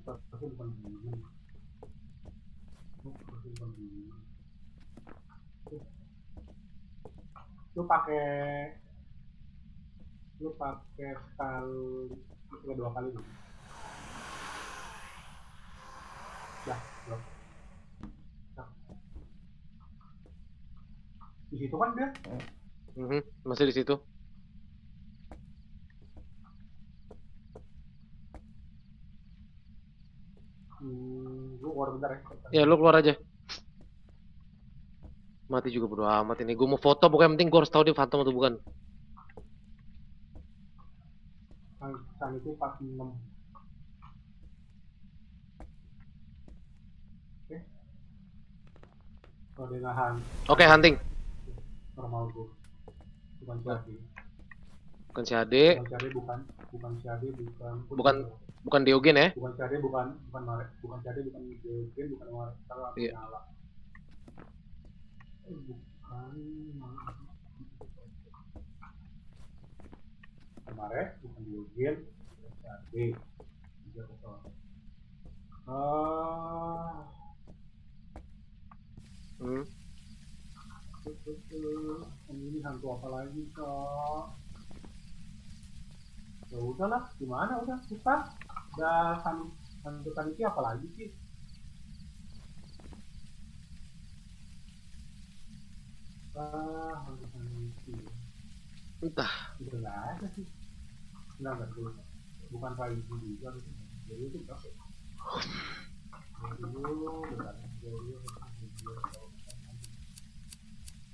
Pasti bukan gimana. Pasti bukan gimana. Lu pakai sekali dua kali nih. Ya, blok. Di situ kan dia Masih di situ. Gue keluar bentar ya. Ya lu keluar aja. Mati juga bodo amat ini. Gue mau foto pokoknya penting gue harus tahu dia phantom atau bukan. Sang itu 46. Oke. Kalau dia nahan Oke, hunting. normal gue. Bukan CAD. Bukan si Ade, Bukan CAD, bukan CAD, bukan Diogen ya. bukan CAD, bukan Marek, bukan CAD, bukan Diogen, bukan Marek. Kalau aku Iya. nyala. Bukan Marek, bukan Diogen, bukan CAD. Tiga kosong. Hmm. Ini hantu apa lagi kok? Ya udahlah, gimana udah susah. Udah hantu kaniki apa lagi sih? Hantu kaniki. Entah. Udah nggak ada sih. Nggak dulu. Bukan Rai juga. Jadi itu berapa?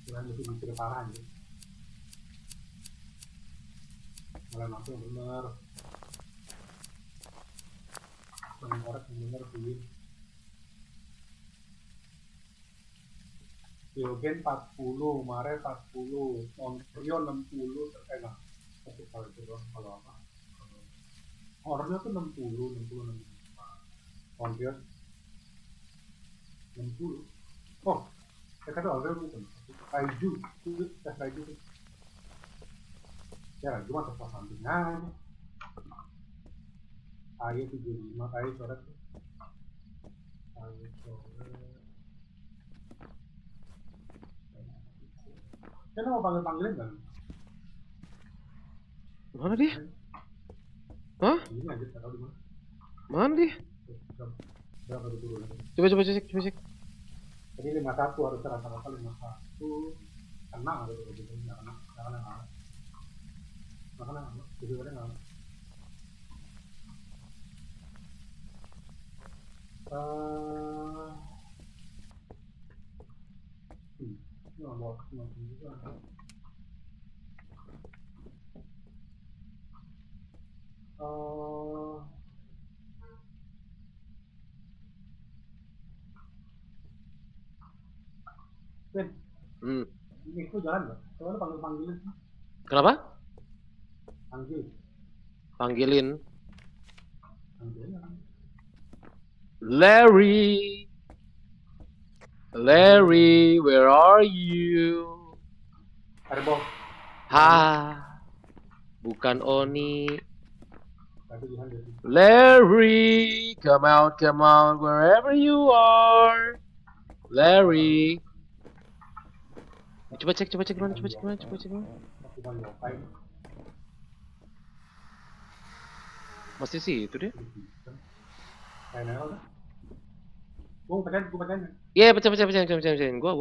Kalian mesti mikir parah aja. Kalian langsung yang bener. Yang korek yang bener sih. Diogen 40, Mare 40, Onryo 60, nah. Tapi kalau itu doang, kalau apa? Onryo tuh 60, 65. Onryo 60. Oh, saya kata Onryo bukan. Kaiju, itu tes kaiju tuh. Ya, cuma tes samping aja. Ayo 75, ayo coret tuh. Ayo coret. Saya mau panggil-panggilin kan? Mana dia? Hah? Ini aja, saya tahu di mana. Mana dia? Berapa itu turun? Coba cek. Jadi 51 harus rata-rata 51. Kena ada tuh gitu, nggak kena. Jadi udah nggak. Ini mau juga. Ben, ini itu jalan nggak? Soalnya panggilin. Kenapa? Panggilin. Larry, where are you? Airball. Bukan Oni. Tapi Jihan jadi. Larry, come out, wherever you are. Larry. Coba cek mana. Bukan yokai. Masih sih itu dia. Kayak nel kan? Gue pecahin. Iya, pecahin. Gua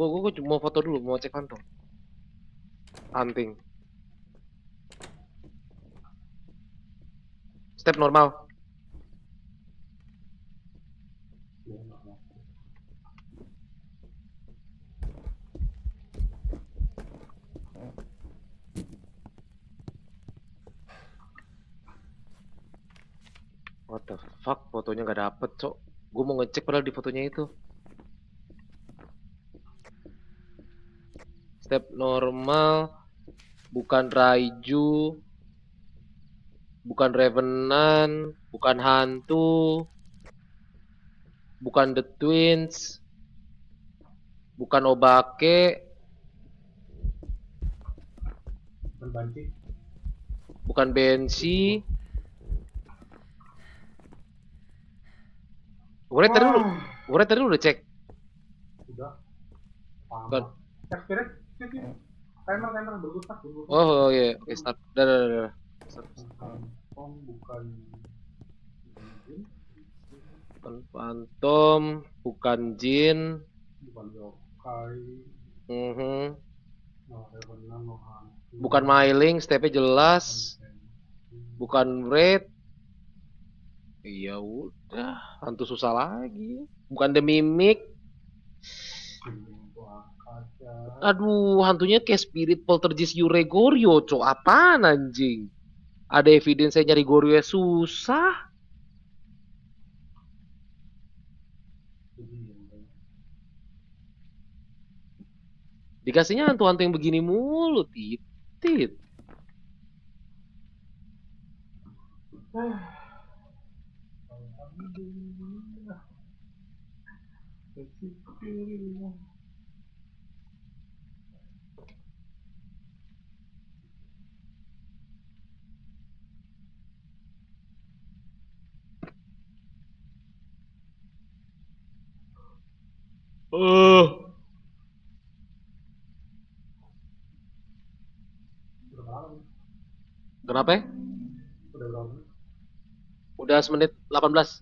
mau foto dulu, mau cek kantong. Hunting. Step normal. What the fuck, fotonya nggak dapet, cok. Gue mau ngecek padahal di fotonya itu. Step normal, bukan Raiju, bukan Revenant, bukan hantu, bukan The Twins, bukan Obake, bukan Bensi. Gue tadi udah cek. Udah. Bukan. Cek spirit. Timer bergusak. Oh iya, oke start. Dah. Bukan Phantom, bukan Jin, bukan yokai. Bukan Myling, stepnya jelas. Bukan Red. Iya udah, hantu susah lagi. Bukan demi mimik. Aduh, hantunya kayak spirit poltergeist Yuregorio, cok. Apaan anjing? Ada evidence saya nyari Gorio susah. Dikasihnya hantu-hantu yang begini mulu, titit. Oh, kenapa ya? Udah semenit 18.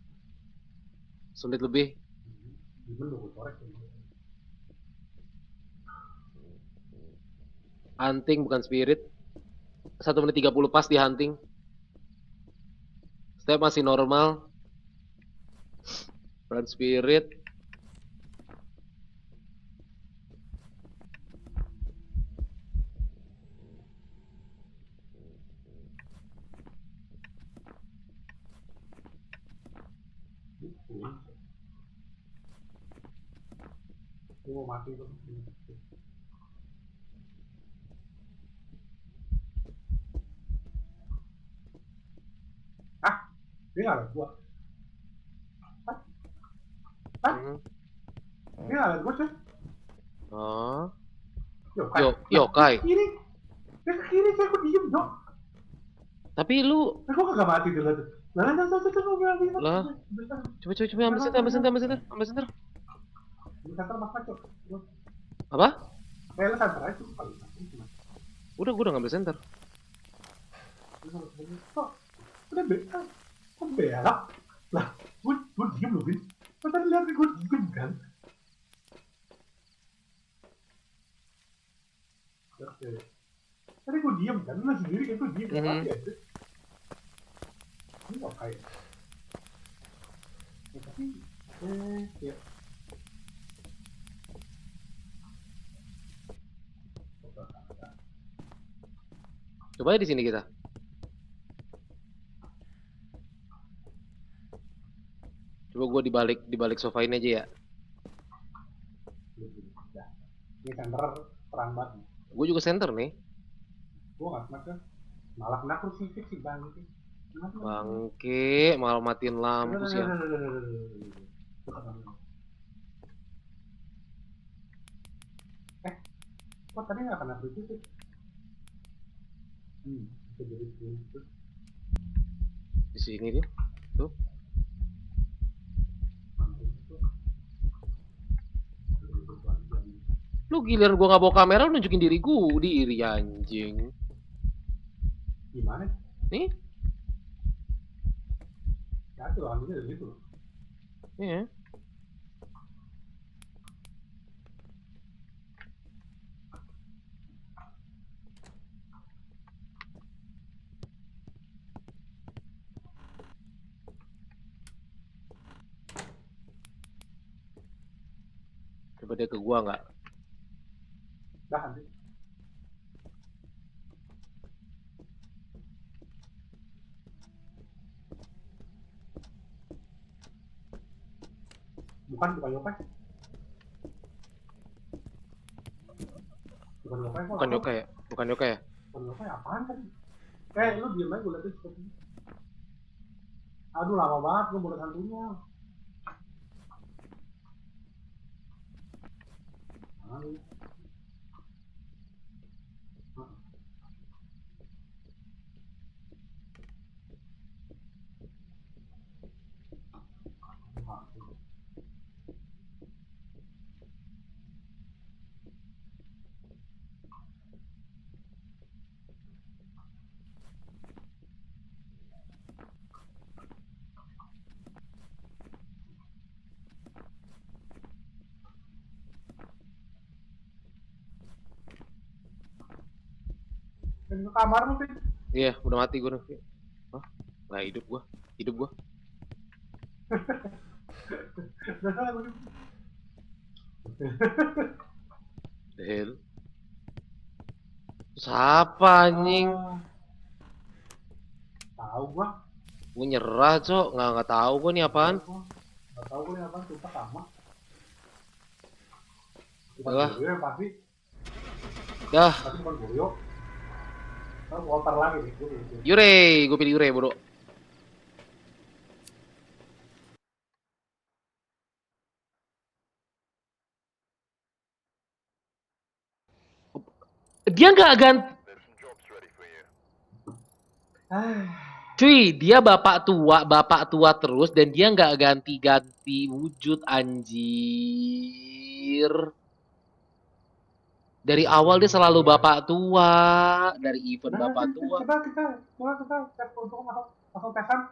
Semenit lebih. Hunting bukan spirit. 1 menit 30 pas di hunting. Step masih normal. Bukan spirit. Gua mati tuh. Ah, dia nggak liat gua. Mhm. Dia nggak liat gua cuy. Oh, Yokai. yokai. Ke kiri. Dia ke kiri cuy, gua diem dong. Tapi lu Gua kagak mati dulu tuh. Lah, lah. Coba ambil center. Ambil center mas Maco. Apa? Lu center aja tuh kali. Udah, gua udah ngambil center. Kok udah kok berak? Lah, gua diem loh, Bin. Kok tadi lihat gua diem kan? Oke. Tadi gua diem kan, lu sendiri kan gua diem. Mati aja. Ini kok kayak tapi ya. Coba ya di sini kita. Coba gua di balik sofa ini aja ya. Ini center terang banget. Gua juga center nih. Gua nggak kena kan, malah kena krucifix sih bang itu. Bangke, malah matiin lampu sih ya. Kok tadi nggak kena krucifix? Bisa jadi gitu. Di sini dia. Tuh. Lu giliran gua nggak bawa kamera, lu nunjukin diri anjing. Gimana? Nih, Ya tuh hantunya dari situ. iya. Coba dia ke gua nggak? Dah nanti. Bukan yokai. Bukan yokai kok. Bukan yokai ya? Bukan yokai ya? Bukan yokai apaan tadi? Lu diem aja, gue liatin seperti ini. Aduh lama banget gue buat hantunya. Aduh. Ke kamar lu, Pin. Iya, udah mati gua nih. Hah? Nggak hidup gua. Hidup gua. Udah salah gue. Del. Siapa anjing? Tahu gua. Gue nyerah, Cok. Nggak tahu gue nih apaan. Nggak tahu gua ini apaan, sumpah sama. Bukan Lah. Goyo yang pasti. Dah. Pasti bukan Goyo. Ntar Walter lagi nih. Yure, gue pilih Yure, bodoh. Dia nggak ganti. Cuy, dia bapak tua terus dan dia nggak ganti-ganti wujud anjir. Dari awal dia selalu bapak tua, dari event bapak tua. Kita tes untuk masuk tesan.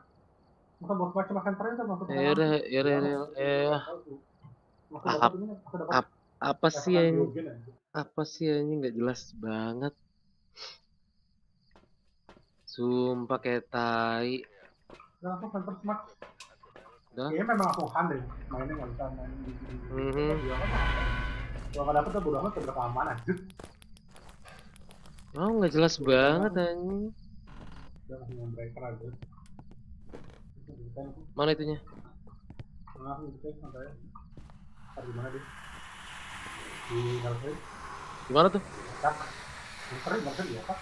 Masuk bos macam center itu masuk. Apa sih ini? Apa sih ini nggak jelas banget. Sumpah kayak tai. Langsung center smart. Dah. Kayaknya memang langsung hand deh. Mainnya nggak bisa main di kalau nggak dapet tuh bodo amat terberapa aman aja. Oh nggak jelas banget anjing. Udah langsung breaker aja. Mana itunya? Langsung kita sampai. Ntar gimana deh? Di Galvay. Gimana tuh? Tak. Ntar dia tak.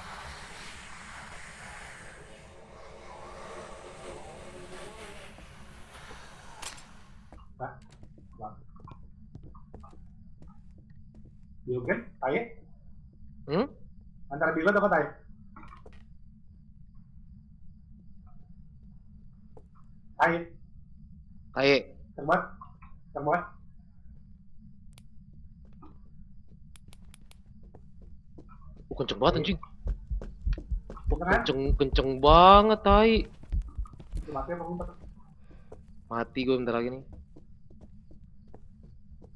Nah, Biogen, tai? Antara Biogen apa tai? Tai. Tai. Terbuat. Kenceng banget anjing. Kenceng banget tai. Mati apa ngumpet? Mati gue bentar lagi nih.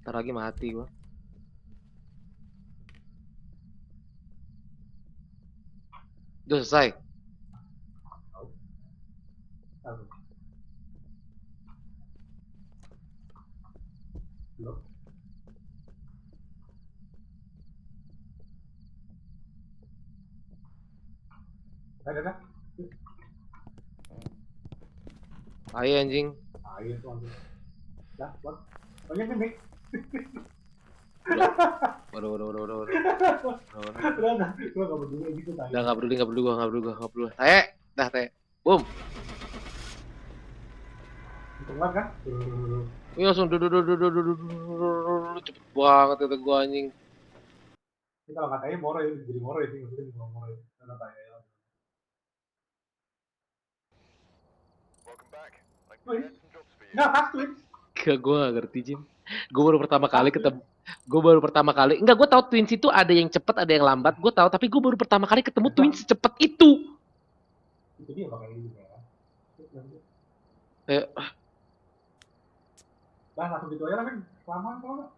Bentar lagi mati gue. Udah selesai. Belum. Dah. Tai anjing. Tai itu anjing. Dah, buat. Banyak nih. Waduh. Udah, gua nggak peduli gitu tai. Udah nggak peduli gua. Tai. Dah tai. Boom. Tengah kan? Wih langsung cepet banget kata gua anjing. Ini kalau nggak tai moro ya, jadi moro ya sih, maksudnya jadi moro ya. Karena tai ya. Nggak pas tuh. Gak, gue gak ngerti Jim. Gue baru pertama kali ketemu. Enggak, gue tahu twins itu ada yang cepet ada yang lambat. Gue tahu, tapi gue baru pertama kali ketemu twins secepat itu. Itu dia bakal ini juga ya. Nah, langsung gitu aja lah kan. Kelamaan kalau nggak.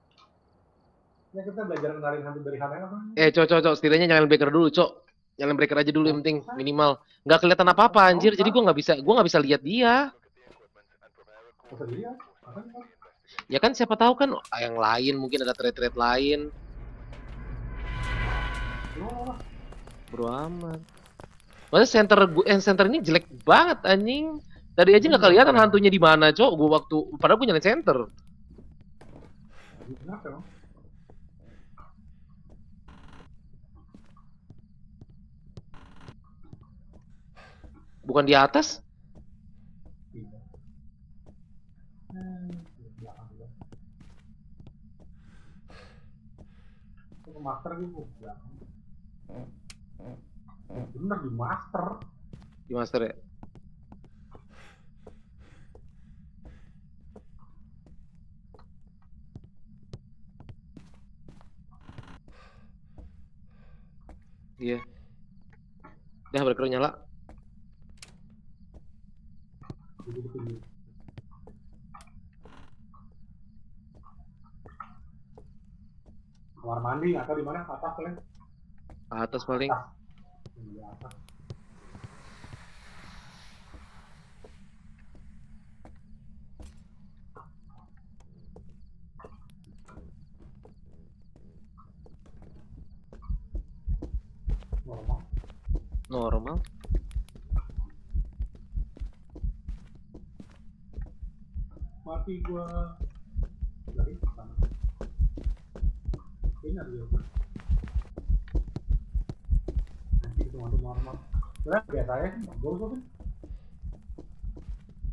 Ya kita belajar kenalin hantu dari hal apa? Cok, setidaknya nyalain breaker dulu, Cok. Nyalain breaker aja dulu yang penting, minimal. Nggak kelihatan apa-apa anjir, jadi gue nggak bisa lihat dia. Masa dia? Ya kan siapa tahu kan yang lain mungkin ada trade lain. Bro aman. Masa center ini jelek banget anjing. Tadi aja nggak kelihatan hantunya di mana, Cok. Padahal gue nyalain center. Bukan di atas? Master gitu. Bener di master. Di master ya? Iya. Dah breaker nyala. Kamar mandi atau di mana? Atas paling? Atas paling. Di atas. normal. Mati gua. Lagi mana? Kayaknya ada juga. Nanti itu normal. Soalnya biasa ya, gol gua kan.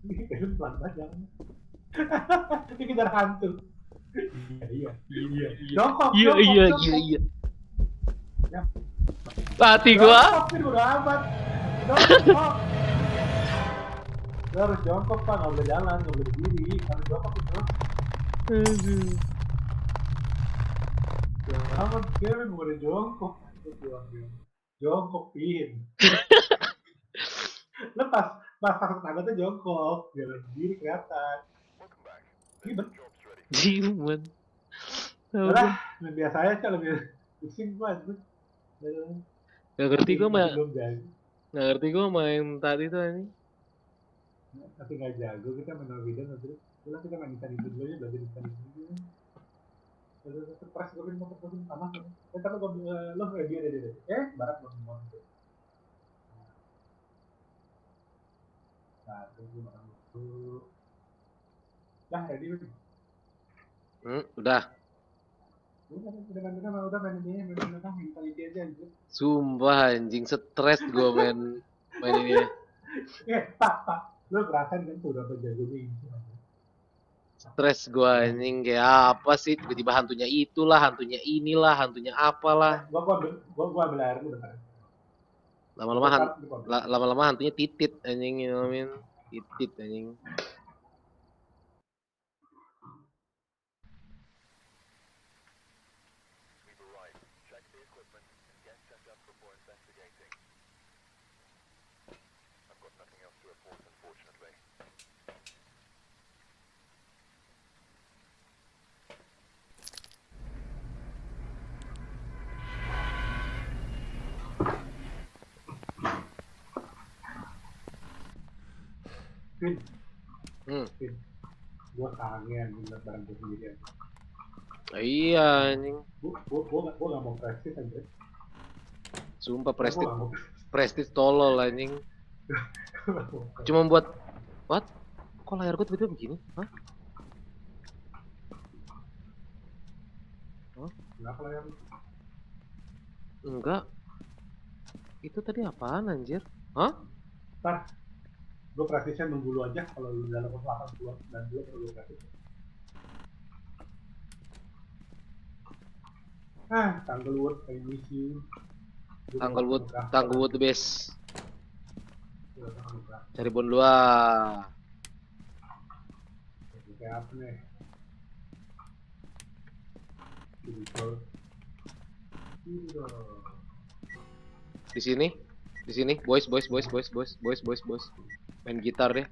Ini kayak pelan banget jalan. Ini kejar hantu. Iya. Jongkok. Iya. Ya. Mati gua. Jongkok sih udah amat. Jongkok. Lu harus jongkok pak, nggak boleh jalan, nggak boleh berdiri, harus jongkok itu. Aduh. Jangan kira boleh jongkok. Jongkok pin. Lepas masuk tangga tuh jongkok, jalan berdiri kelihatan. Ribet. Jiman. Udah, lebih biasa aja sih, lebih pusing banget. Gak ngerti gua belum jadi. Gak ngerti gua main tadi tuh ini. Tapi nggak jago kita main Norwegian terus. Udah kita main ikan itu dulu ya, belajar ikan itu dulu. Terus press gue mau sama. Tapi lo ready deh. Barat belum mau. Nah, tunggu makan dulu. Dah ready udah. Udah. Udah main ini aja anjir. Sumpah anjing stres gua main ini. Pak. Lo ngerasain kan tuh udah jagonya ini. Stres gua anjing kayak apa sih tiba-tiba hantunya itulah, hantunya inilah, hantunya apalah. Gua ambil air dulu bentar. Lama-lama hantunya titit anjing, ngomongin titit anjing. Vin. Vin. Gua kangen ngeliat barang gua sendirian. Iya anjing. Gua gak mau prestis aja. Sumpah prestis tolol anjing. Cuma buat what? Kok layar gua tiba-tiba begini? Hah? Kenapa layar lu? Enggak. Itu tadi apaan anjir? Hah? Ntar gue praktisnya nunggu lu aja kalau lu dalam kesempatan gua dan gue perlu praktis. Tanggalwood, I miss you. Tanggalwood the best. Cari bon 2. Kayak apa nih? Di sini, boys. Main gitar deh.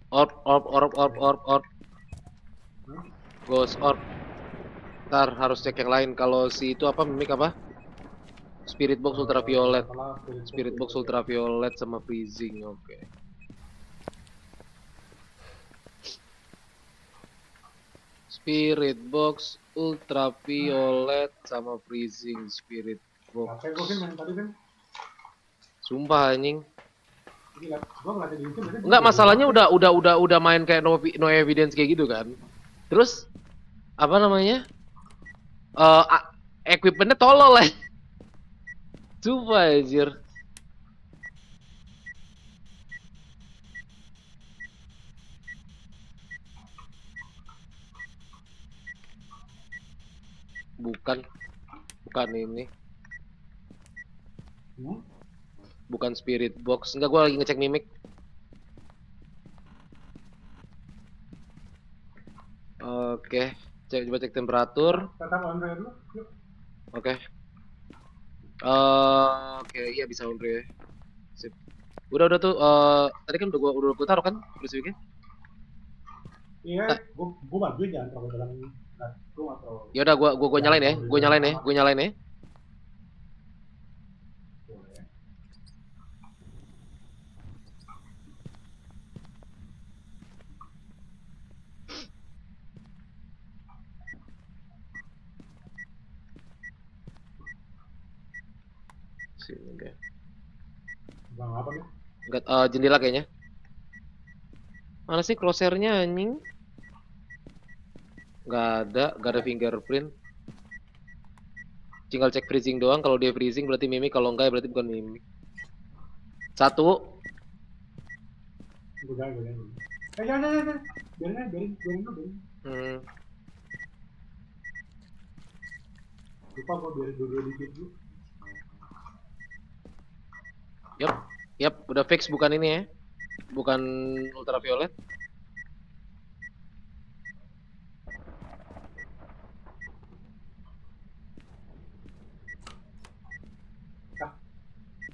Orb. Ghost orb. Ntar harus cek yang lain. Kalau si itu apa, mimik apa? Spirit box ultraviolet. Spirit box ultraviolet sama freezing, oke. Spirit box ultraviolet sama freezing spirit box. Sumpah anjing. Enggak, masalahnya udah main kayak no evidence kayak gitu kan. Terus apa namanya? Equipmentnya tolol lah. Sumpah anjir. Bukan ini. Bukan spirit box. Enggak, gua lagi ngecek mimik. Oke, coba cek temperatur. Oke. Oke, iya bisa Andre. Sip. Udah tuh. Tadi kan udah gua taruh kan spesifiknya? Iya, gua maju jangan terlalu dalam. Ya udah gua nyalain ya. Gua nyalain ya. Sini deh. Bang apa nih? Enggak, jendela kayaknya. Mana sih crosshair-nya anjing? Gak ada fingerprint. Tinggal cek freezing doang. Kalau dia freezing berarti mimik, kalau enggak ya berarti bukan mimik. 1. Udah. Jangan. Biarin. Lupa gua biarin dulu dikit dulu. Yap, udah fix bukan ini ya. Bukan ultraviolet.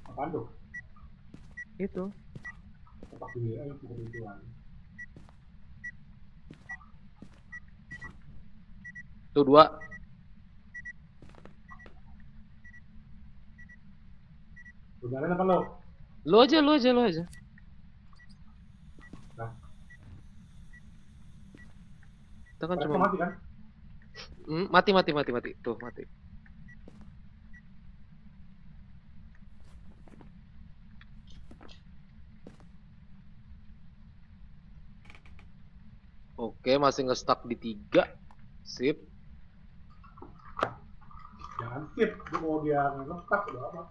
Apaan tuh? Itu. Tepak dulu ya, buka pintu lagi. Tuh 2. Udah apa lo? Lu aja. Nah, Kita kan mereka cuma mati kan? mati. Tuh, mati. Oke, masih nge-stuck di 3. Sip. Jangan skip, gua mau dia ngekat udah apa?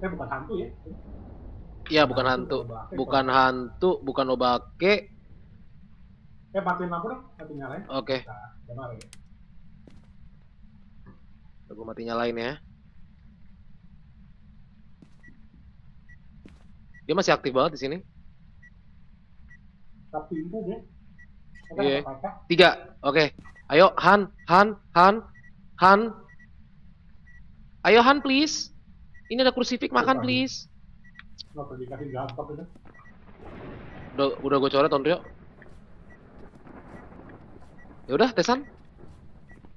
Bukan hantu ya? Iya, bukan hantu. Bukan hantu, bukan obake. Matiin lampu deh, mati nyalain. Oke. Nah, benar ya. Gue mati nyalain ya. Dia masih aktif banget di sini. Tapi pintu ya. Iya. 3. Oke. Ayo Han. Ayo Han please. Ini ada crucifix, makan please. Nggak perlu dikasih gampang itu. Udah gue coret Onryo. Ya udah tesan.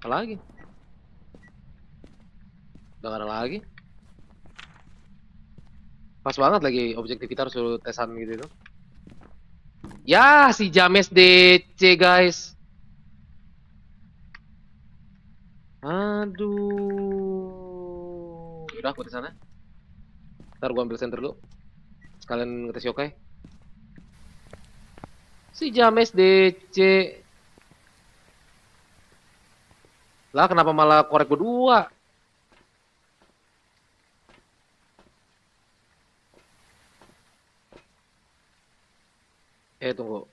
Apa lagi? Udah gak ada lagi. Pas banget lagi objektif kita harus suruh tesan gitu itu. Ya si James DC guys. Aduh. Udah aku kesana. Ntar gua ambil center dulu. Sekalian ngetes yokai. Si James DC. Lah kenapa malah korek berdua? Tunggu.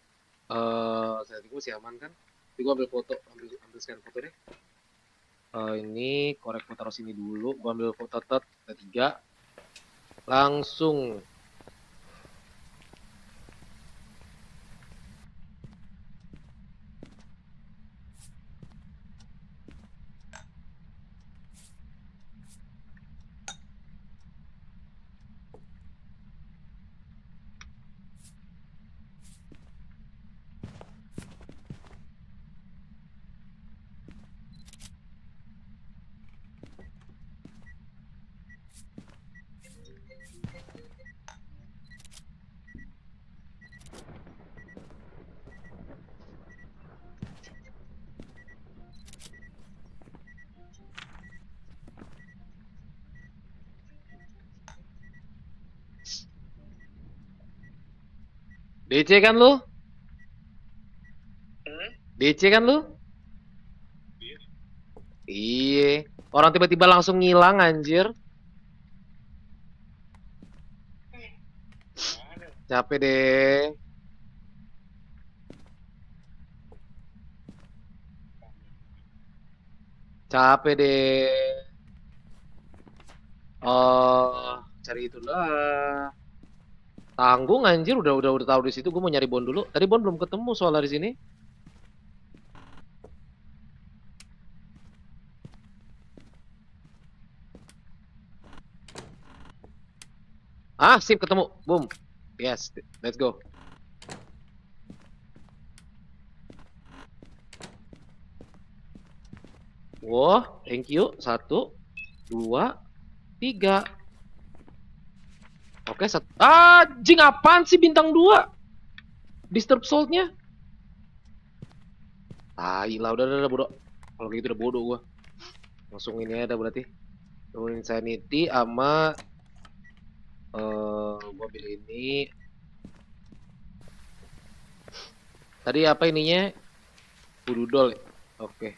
Saya gue masih aman kan? Jadi gue ambil foto, ambil scan foto deh. Ini korek gue taruh sini dulu. Gue ambil foto ketiga. Langsung. DC kan lu? DC kan lu? Iya. Orang tiba-tiba langsung ngilang anjir. Capek deh. Capek deh. Cari itu lah. Tanggung anjir, udah tahu di situ. Gue mau nyari Bon dulu. Tadi Bon belum ketemu soalnya di sini. Ah, sip ketemu. Boom. Yes, let's go. Wah, thank you. 1, 2, 3. Oke, jing apaan sih bintang 2? Disturb soul-nya. Tai lah, udah bodo. Kalau gitu udah bodoh gua. Langsung ini ada berarti. Nurunin sanity sama gua pilih ini. Tadi apa ininya? Bududol. Oke.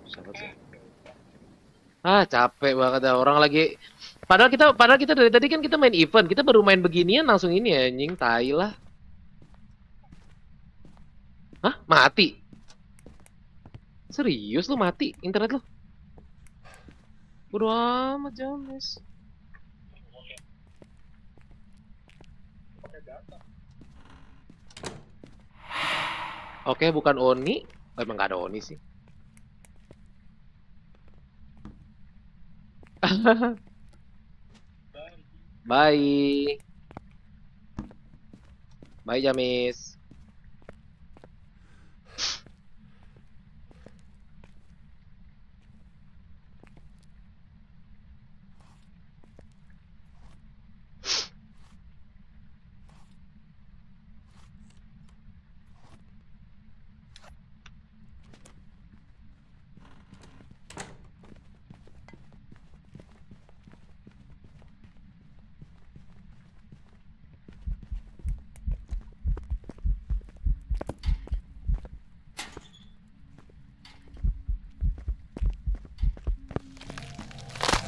Sahabat sih. Capek banget dah orang lagi. Padahal kita dari tadi kan kita main event, kita baru main beginian langsung ini ya, anjing, tai lah. Hah? Mati? Serius lu mati internet lu? Bodo amat Jones. Oke, bukan Oni. Oh, emang gak ada Oni sih. Bye. Bye Jamis.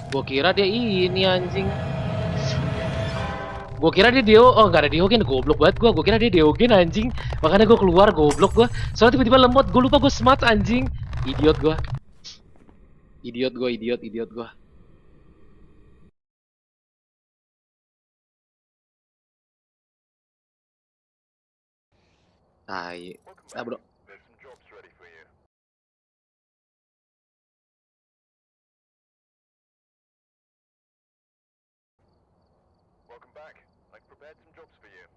Gua kira dia ini anjing. Gua kira dia nggak ada Diogen, goblok banget gua. Gua kira dia Diogen anjing. Makanya gua keluar goblok gua. Soalnya tiba-tiba lemot, gua lupa gua smart anjing. Idiot gua. Idiot gua. Tai. Bro. There's some jobs ready for you. Welcome back. I've prepared some jobs for you.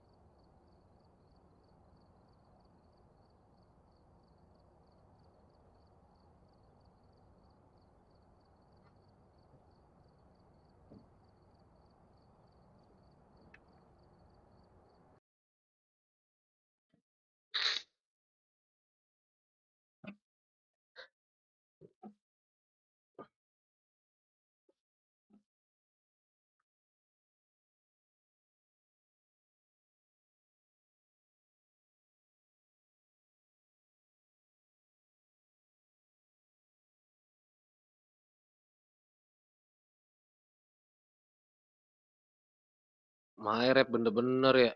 My rap bener-bener ya.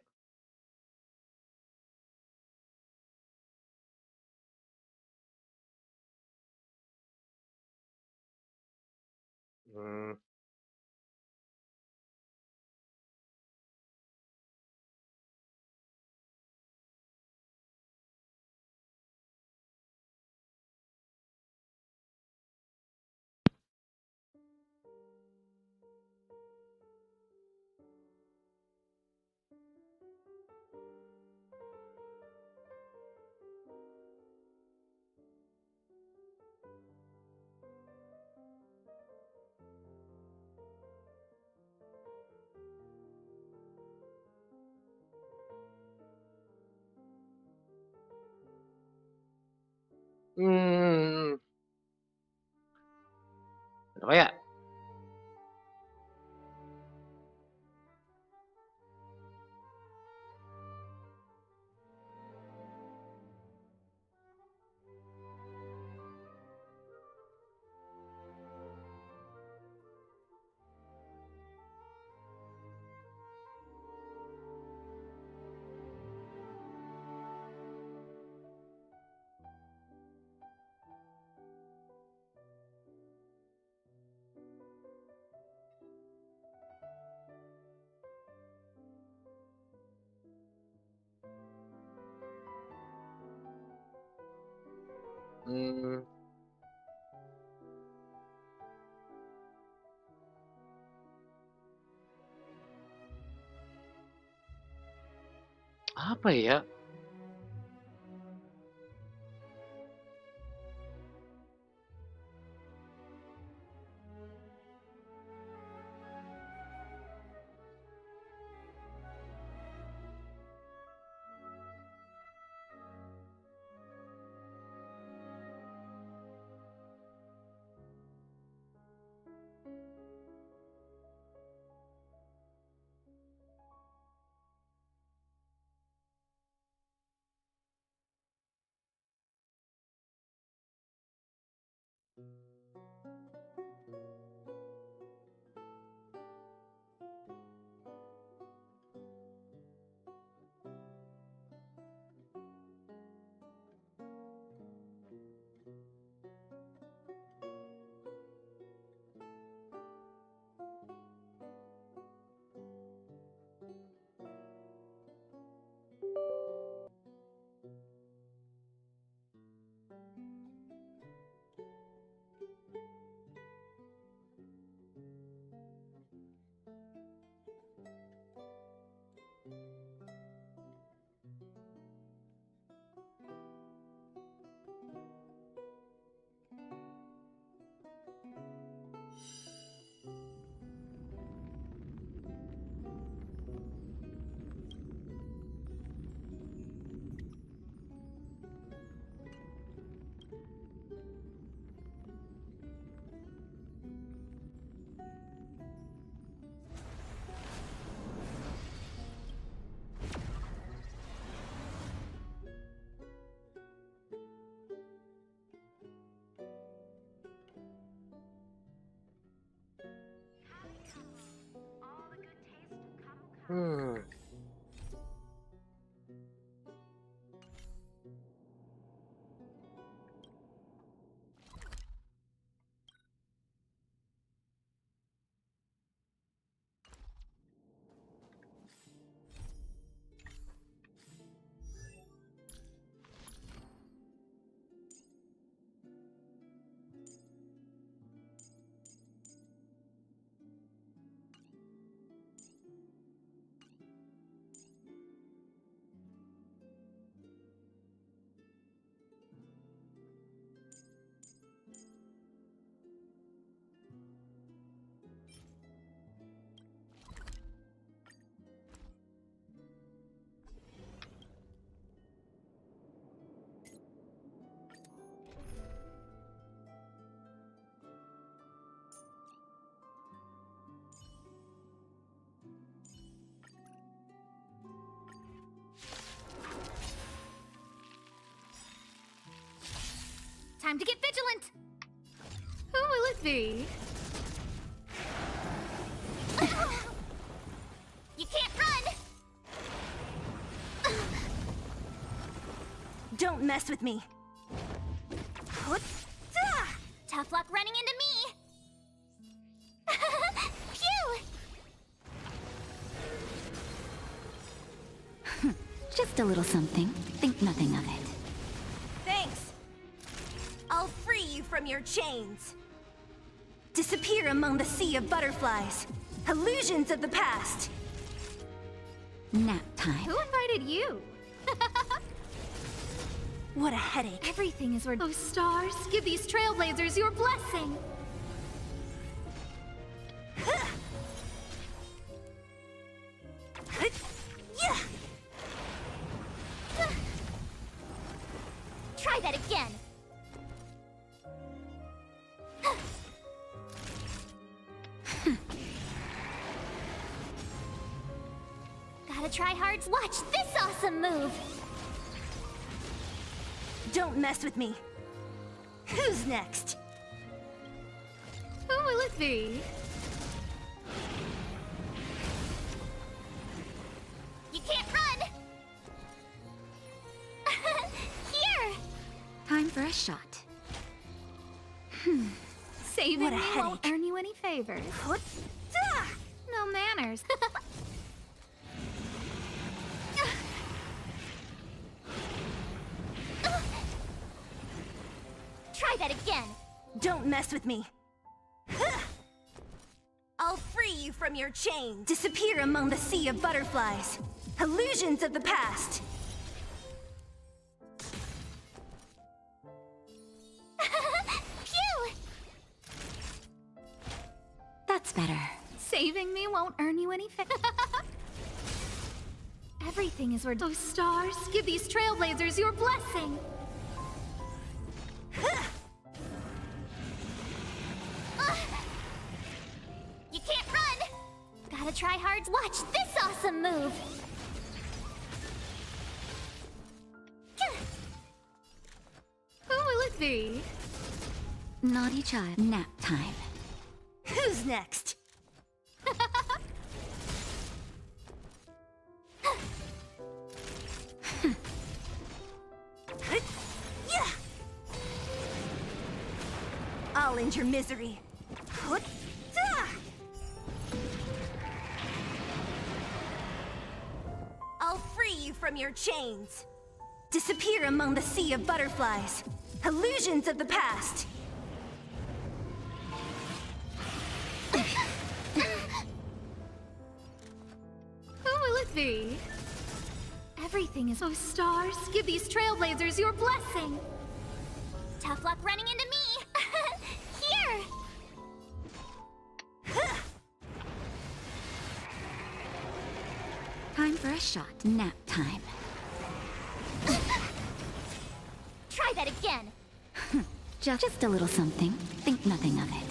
Hmm. Hmm. Apa ya? Hmm. Apa ya? Hmm. Time to get vigilant! Who will it be? You can't run! Don't mess with me. Tough luck running into me! Phew! Just a little something. Think nothing of it. Thanks. I'll free you from your chains. Disappear among the sea of butterflies. Illusions of the past. Nap time. Who invited you? What a headache. Everything is where those stars give these trailblazers your blessing. Try that again! Gotta try hard. Watch this awesome move! Don't mess with me. Who's next? Who will it be? You can't run! Here! Time for a shot. Saving What a me won't headache. earn you any favors. No manners. Try that again! Don't mess with me. I'll free you from your chains. Disappear among the sea of butterflies. Illusions of the past. Phew! That's better. Saving me won't earn you any favors. Everything is where those stars give these trailblazers your blessing. You can't run! Gotta try hard. Watch this awesome move! Who will it be? Naughty child. Nap time. Who's next? I'll end your misery. I'll free you from your chains. Disappear among the sea of butterflies. Illusions of the past. Who will it be? Everything is those stars give these trailblazers your blessing. Tough luck running into me! Here! Time for a shot. Nap time. Try that again! Just a little something. Think nothing of it.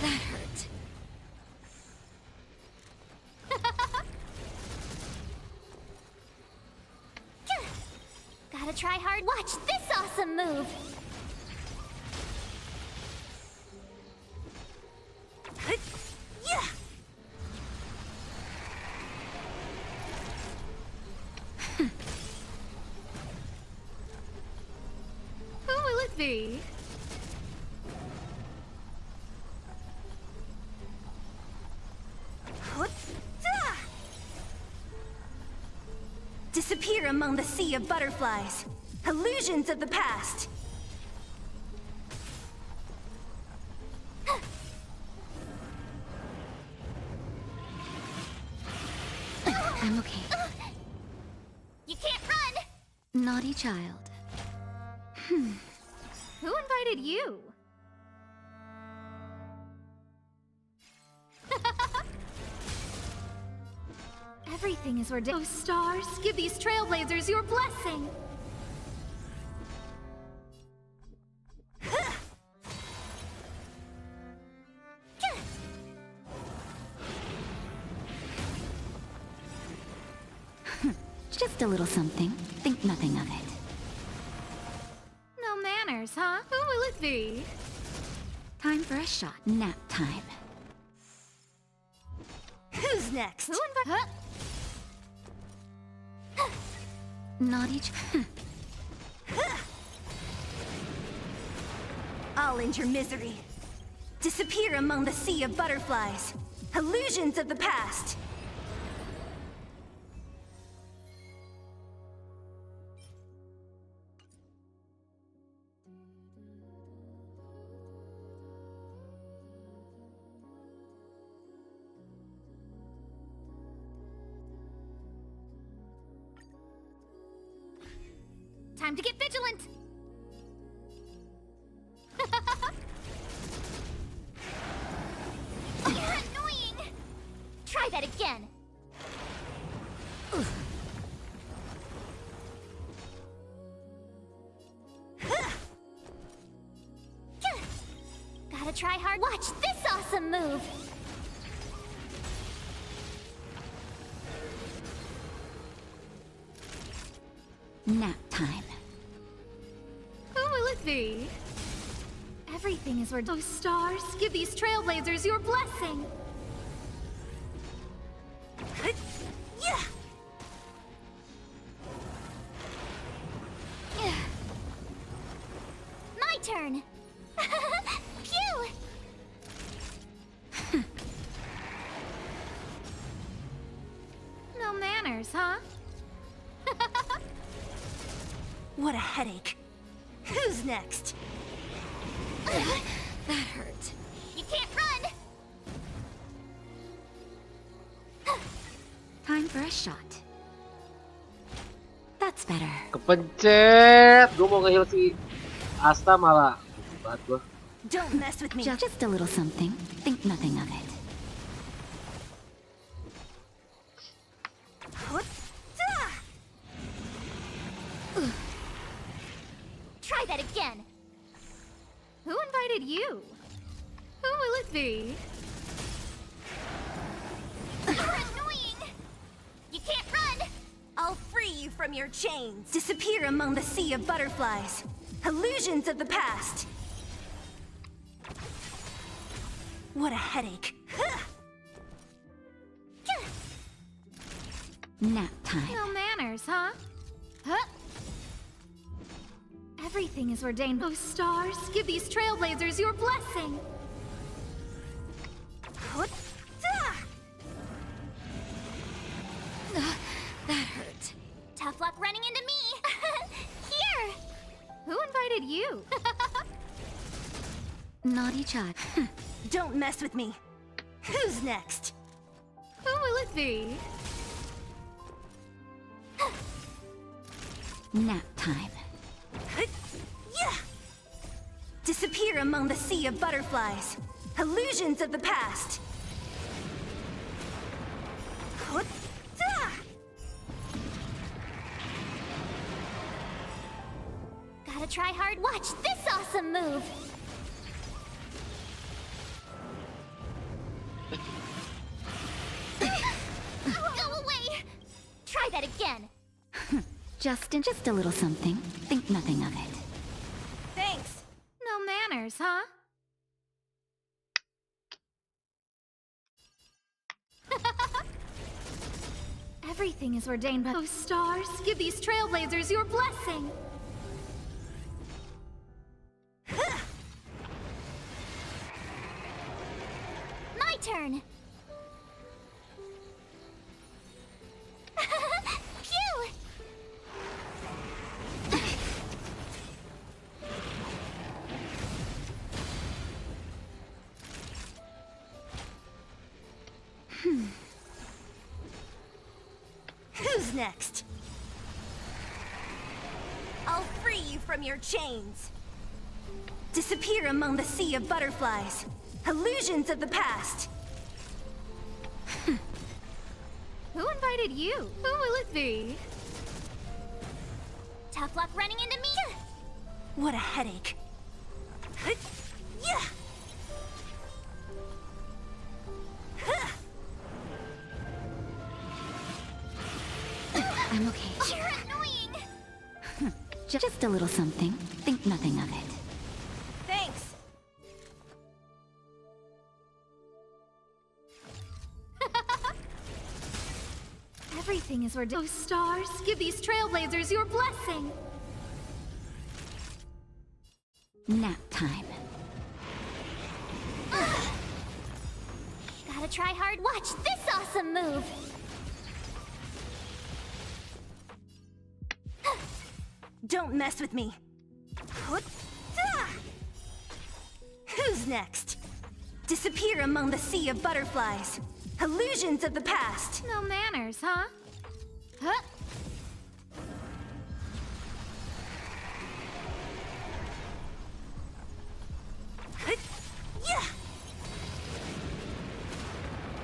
That hurt. Gotta try hard. Watch this awesome move! it be? Disappear among the sea of butterflies. Illusions of the past. I'm okay. You can't run! Naughty child. Who invited you? Everything is ordained. Oh, stars, give these trailblazers your blessing. Just a little something. Think nothing of it. No manners, huh? Who will it be? Time for a shot. Nap time. Who's next? Who invited? Naughty I'll end your misery. Disappear among the sea of butterflies. Illusions of the past. Time to get vigilant! You're annoying! Try that again! Gotta try hard. Watch this awesome move! nap time. Who will it be? Everything is ordained. Oh, stars, give these trailblazers your blessing. My turn! Phew! No manners, huh? What a headache. Who's next? That hurt. You can't run! Time for a shot. That's better. Kepencet. Gue mau nge-heal si Asta malah. Banget gue. Don't mess with me. Just a little something. Think nothing of it. Try that again! Who invited you? Who will it be? You're annoying! You can't run! I'll free you from your chains. Disappear among the sea of butterflies. Illusions of the past. What a headache. Nap time. No manners, huh? Huh? Everything is ordained. Oh, stars, give these trailblazers your blessing. That hurt. Tough luck running into me! Here! Who invited you? Naughty child. Don't mess with me. Who's next? Who will it be? Nap time. Disappear among the sea of butterflies. Illusions of the past. Gotta try hard. Watch this awesome move! Go away! Try that again! Just a little something. Think nothing of it. Thanks. No manners, huh? Everything is ordained by... Oh, stars, give these trailblazers your blessing. turn. Phew! Who's next? I'll free you from your chains. Disappear among the sea of butterflies. Illusions of the past. Who invited you? Who will it be? Tough luck running into me. What a headache. Yeah. I'm okay. You're annoying. Just a little something. Think nothing of it. Thanks. Everything is where those stars give these trailblazers your blessing. Nap time. Gotta try hard. Watch this awesome move. Don't mess with me. Who's next? Disappear among the sea of butterflies. Illusions of the past. No manners, huh? Huh? Yeah.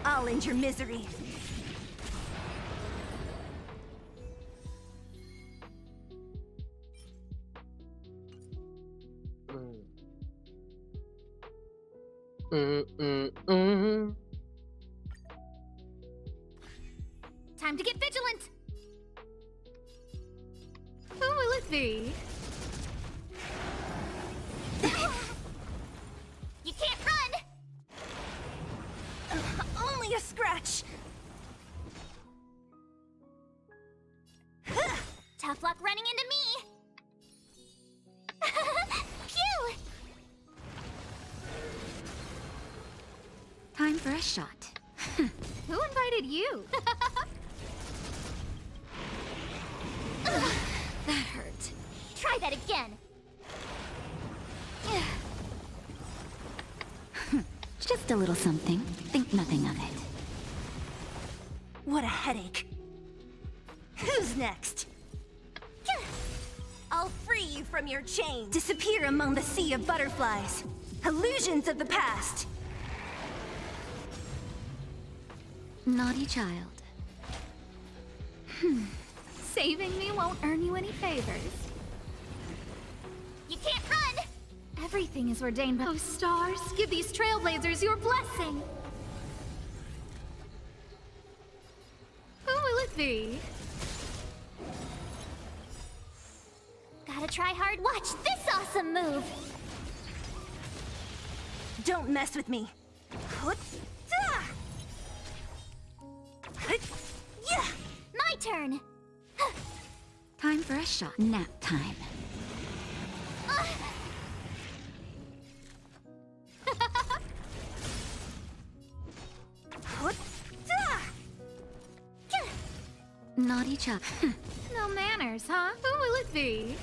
I'll end your misery. Time to get vigilant. Who will it be? You can't run. Only a scratch. Tough luck running into me. Phew! Time for a shot. Who invited you? That hurt. Try that again. Just a little something. Think nothing of it. What a headache. Who's next? I'll free you from your chains. Disappear among the sea of butterflies. Illusions of the past. Naughty child. Saving me won't earn you any favors. You can't run! Everything is ordained by those stars. Give these trailblazers your blessing. Who will it be? Gotta try hard. Watch this awesome move. Don't mess with me. Yeah. My turn. Time for a shot. Nap time. Naughty child. No manners, huh? Who will it be?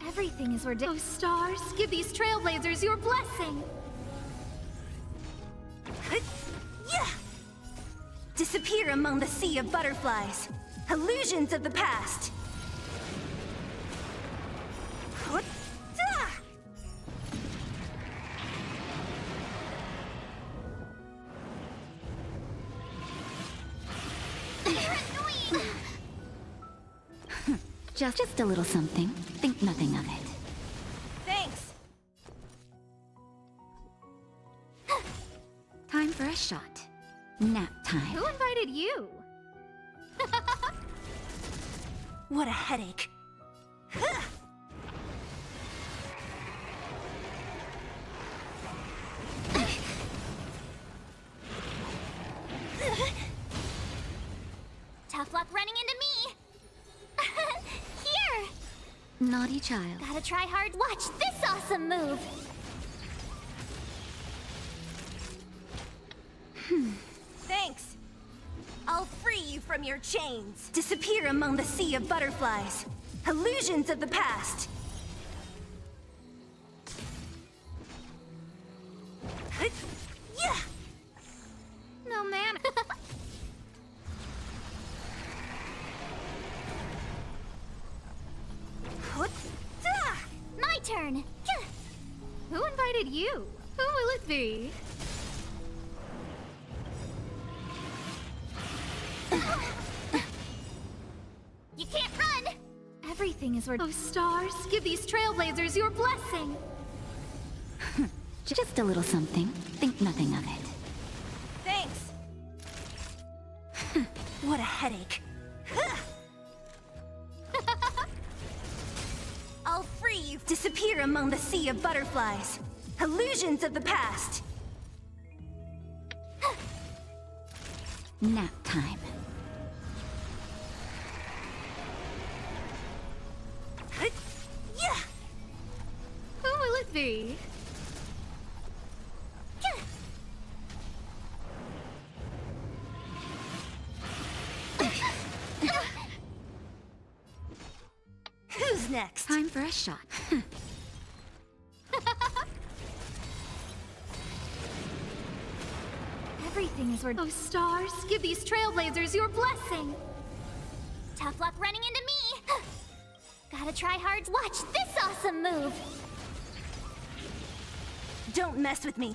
Everything is ordained. Those stars. Give these trailblazers your blessing. Yeah. Disappear among the sea of butterflies. Illusions of the past. You're annoying. Just a little something. Think nothing of it. Thanks. Time for a shot. Nap time. Who invited you? What a headache. Tough luck running into me. Here. Naughty child. Gotta try hard. Watch this awesome move. Thanks. I'll free you from your chains. Disappear among the sea of butterflies. Illusions of the past. Yeah. No man. My turn. Who invited you? Who will it be? You can't run. Everything is worth. Oh, stars, give these trailblazers your blessing. Just a little something. Think nothing of it. Thanks. What a headache. I'll free you. Disappear among the sea of butterflies. Illusions of the past. Nap time. Yeah. Who will it be? Who's next? Time for a shot. Everything is worth. Oh, stars, give these trailblazers your blessing. Tough luck running into me. Gotta try hard. Watch this awesome move. Don't mess with me.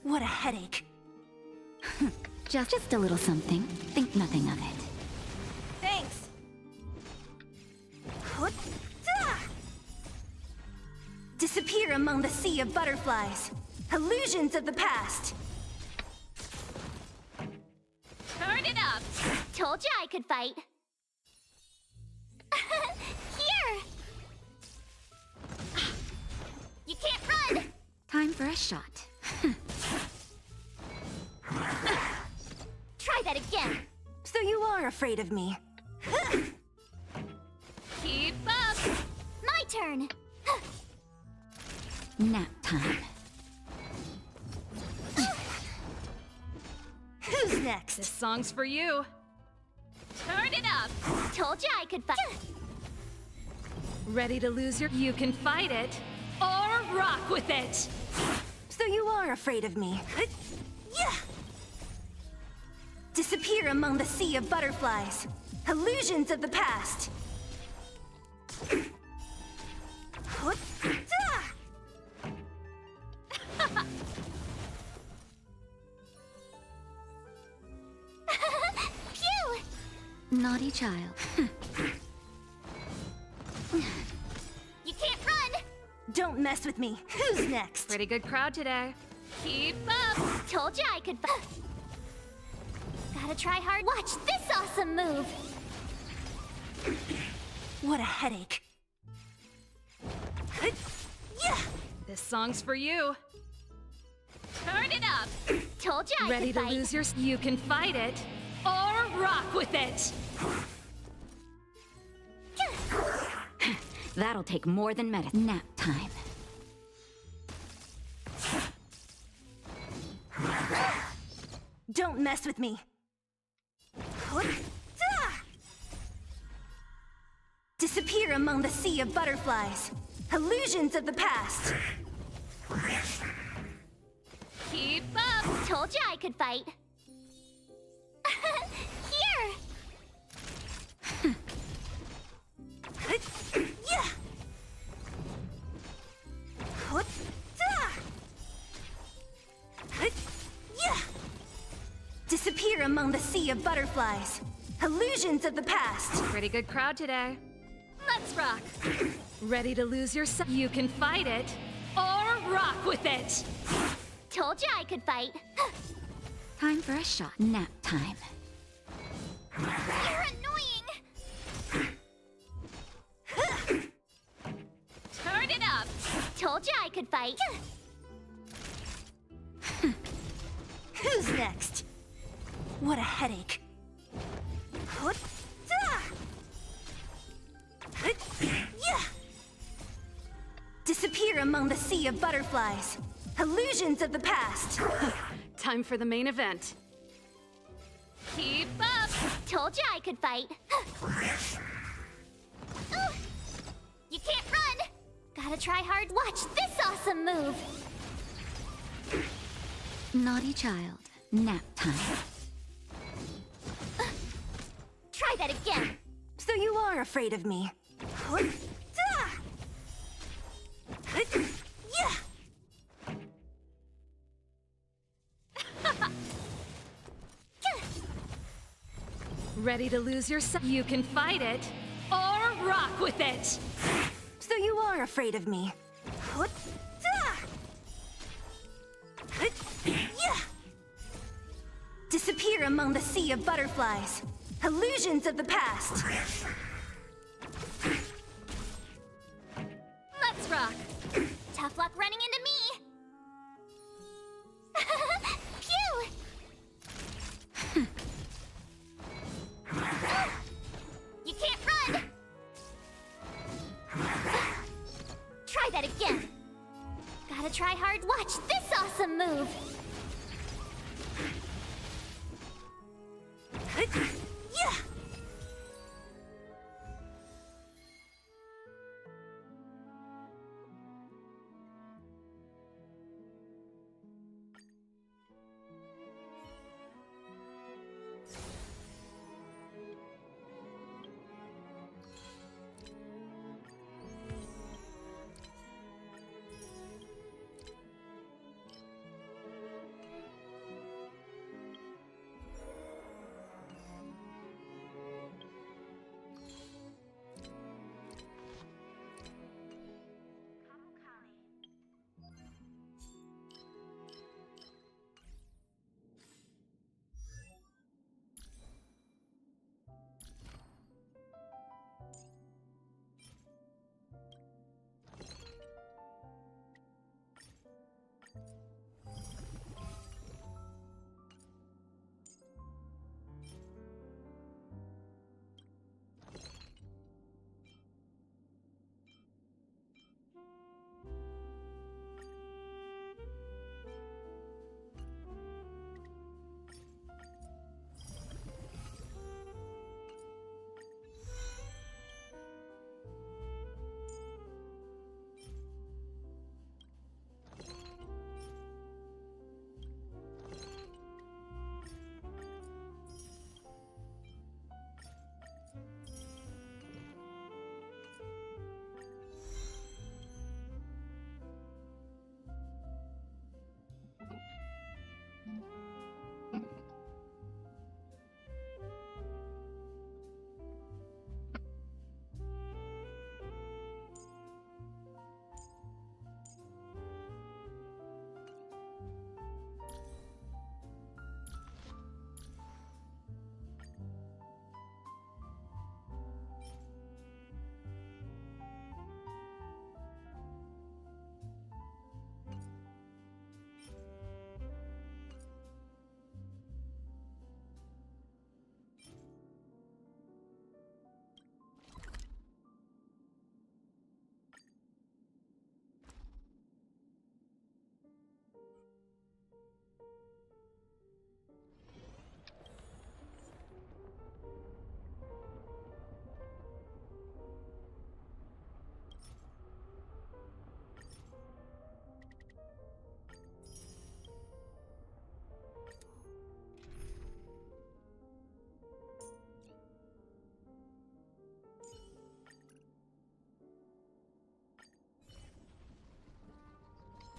What a headache. Just a little something. Think nothing of it. Thanks. Disappear among the sea of butterflies. Illusions of the past. Turn it up. Told you I could fight. Here. You can't run. Time for a shot. Try that again. So you are afraid of me. Keep up. My turn. Nap time. Who's next? This song's for you. Turn it up. Told you I could fight. Ready to lose your... You can fight it, or rock with it. So you are afraid of me. Yeah. Disappear among the sea of butterflies. Illusions of the past. Phew! Naughty child. You can't run. Don't mess with me. Who's next? Pretty good crowd today. Keep up. Told you I could fight. Gotta try hard. Watch this awesome move. What a headache. Yeah. This song's for you. Turn it up. Told you I Ready could to fight. lose your... You can fight it, or rock with it. That'll take more than medicine. Nap time. Don't mess with me. Disappear among the sea of butterflies. Illusions of the past. Keep up. Told you I could fight. Here. Yeah. Yeah. Disappear among the sea of butterflies. Illusions of the past. Pretty good crowd today. Let's rock. Ready to lose your... You can fight it, or rock with it. Told you I could fight. Time for a shot. Nap time. You're annoying. Turn it up. Told you I could fight. Who's next? What a headache. Yeah. Disappear among the sea of butterflies. Illusions of the past. Time for the main event. Keep up. Told you I could fight. Ooh. You can't run. Gotta try hard. Watch this awesome move. Naughty child. Nap time. Try that again. So you are afraid of me. Yeah. Ready to lose your... You can fight it, or rock with it. So you are afraid of me. Yeah. Disappear among the sea of butterflies. Illusions of the past. Let's rock. Tough luck running into me. Phew! You can't run. Try that again. Gotta try hard. Watch this awesome move. Yeah.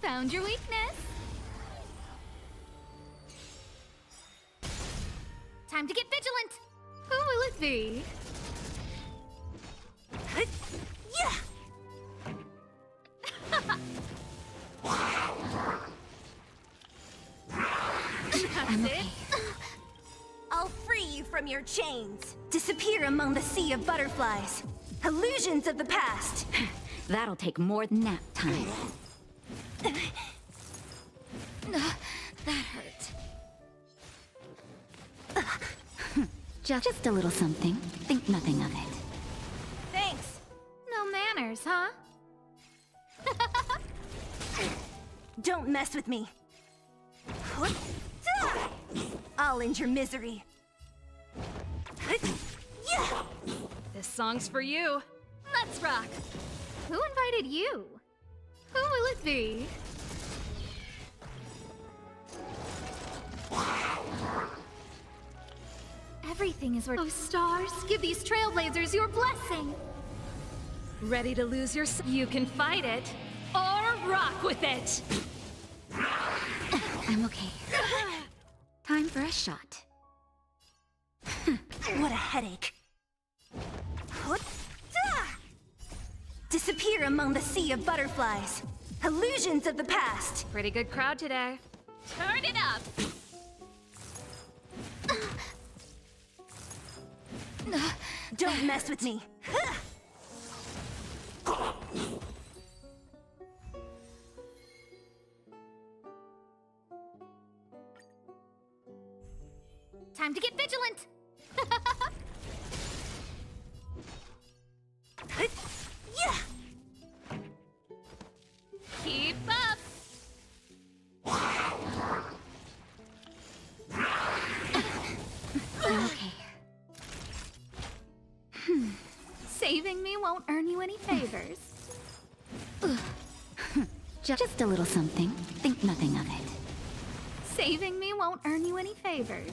Found your weakness. Time to get vigilant! Who will it be? Yeah! That's it. I'll free you from your chains. Disappear among the sea of butterflies. Illusions of the past. That'll take more than nap time. That hurt. Just a little something. Think nothing of it. Thanks. No manners, huh? Don't mess with me. I'll end your misery. This song's for you. Let's rock. Who invited you? Who will it be? Everything is worth. Oh, stars, give these trailblazers your blessing. Ready to lose your you can fight it or rock with it. I'm okay. Time for a shot. What a headache. Disappear among the sea of butterflies. Illusions of the past. Pretty good crowd today. Turn it up. Don't mess with me. Time to get vigilant! Yeah! Keep up. I'm okay. Saving me won't earn you any favors. Just a little something. Think nothing of it. Saving me won't earn you any favors.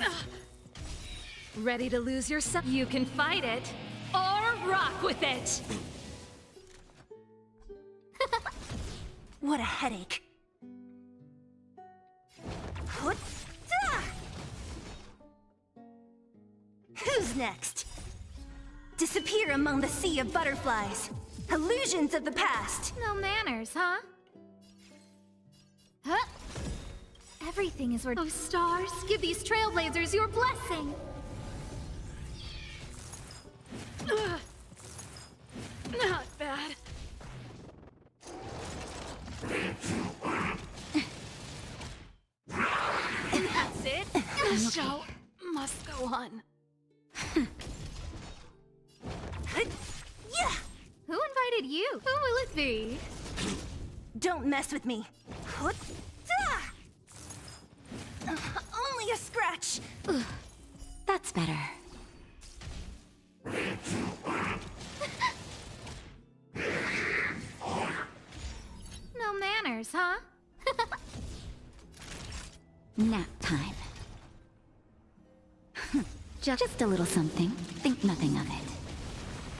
Ready to lose yourself? You can fight it or rock with it. What a headache. Who's next? Disappear among the sea of butterflies. Illusions of the past. No manners, huh? Huh? Everything is worth. Oh, stars, give these trailblazers your blessing. Not bad. That's it. The show must go on. Yeah! Who invited you? Who will it be? Don't mess with me. Only a scratch. That's better. No manners, huh? Nap time. Just a little something. Think nothing of it.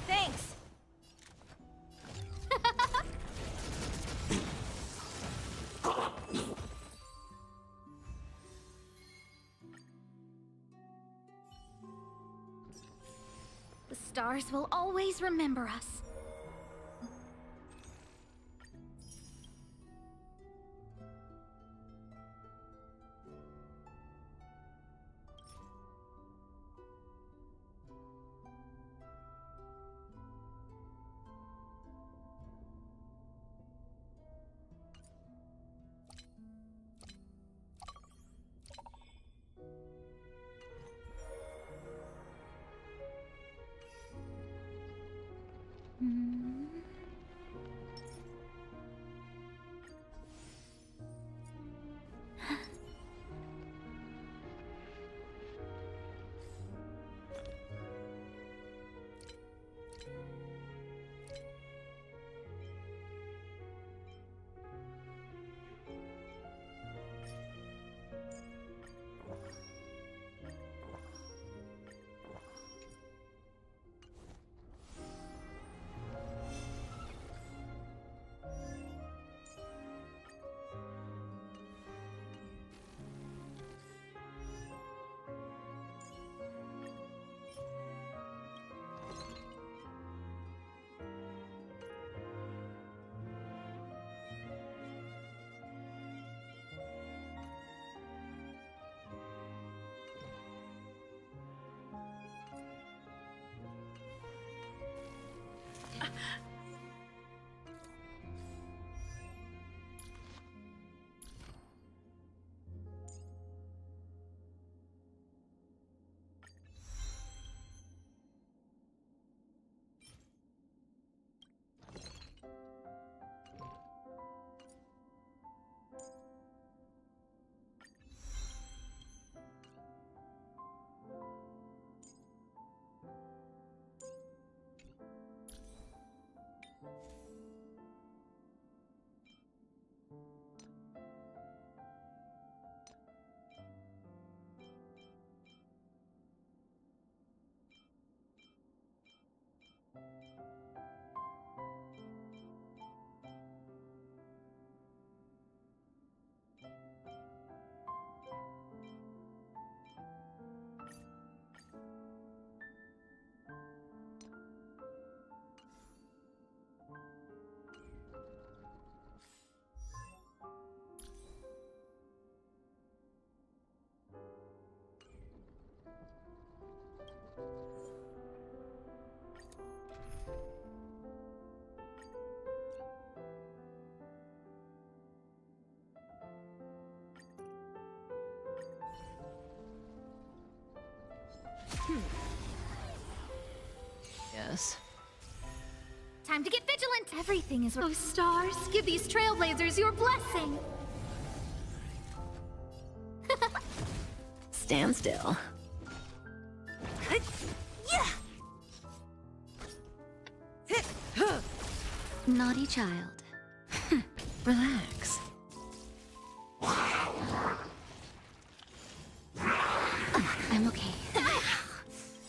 Thanks. The stars will always remember us. Yes. Time to get vigilant! Everything is... Oh, stars, give these trailblazers your blessing! Stand still. Naughty child. Relax. I'm okay.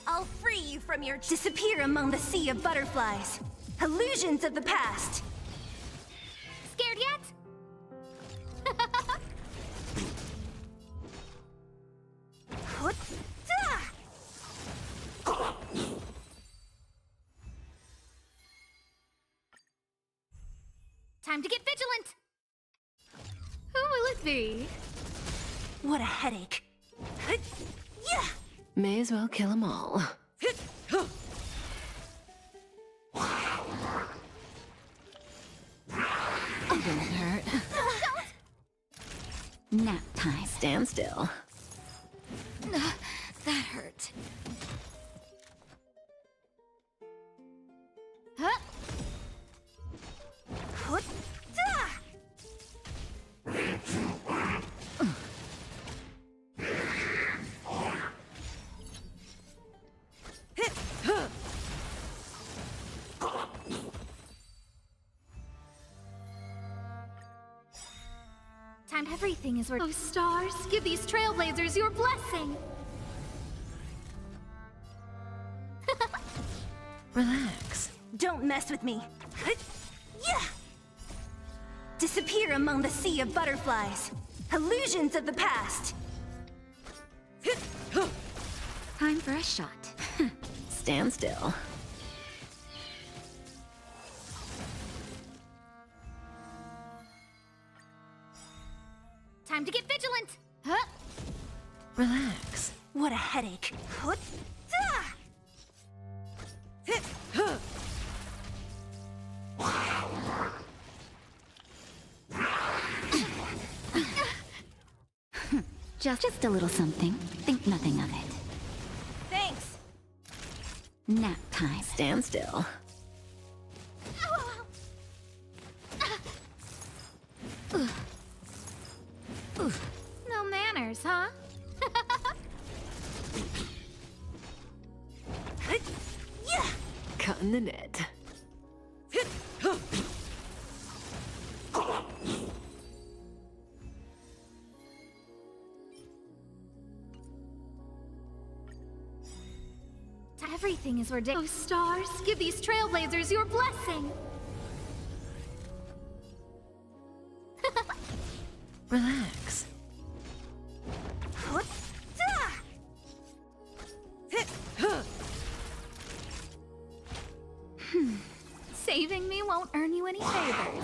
I'll free you from your... Disappear among the sea of butterflies. Illusions of the past. Scared yet? Time to get vigilant! Who will it be? What a headache. May as well kill them all. It didn't hurt. Nap time. Stand still. That hurt. Huh? Time everything is worth... Oh, stars, give these trailblazers your blessing! Relax. Don't mess with me. Disappear among the sea of butterflies. Illusions of the past. Time for a shot. Stand still. Time to get vigilant! Huh? Relax. What a headache. Just a little something. Think nothing of it. Thanks. Nap time. Stand still. No manners, huh? Cutting the net. Everything is ridiculous. Oh, stars, give these trailblazers your blessing! Relax. Saving me won't earn you any favors.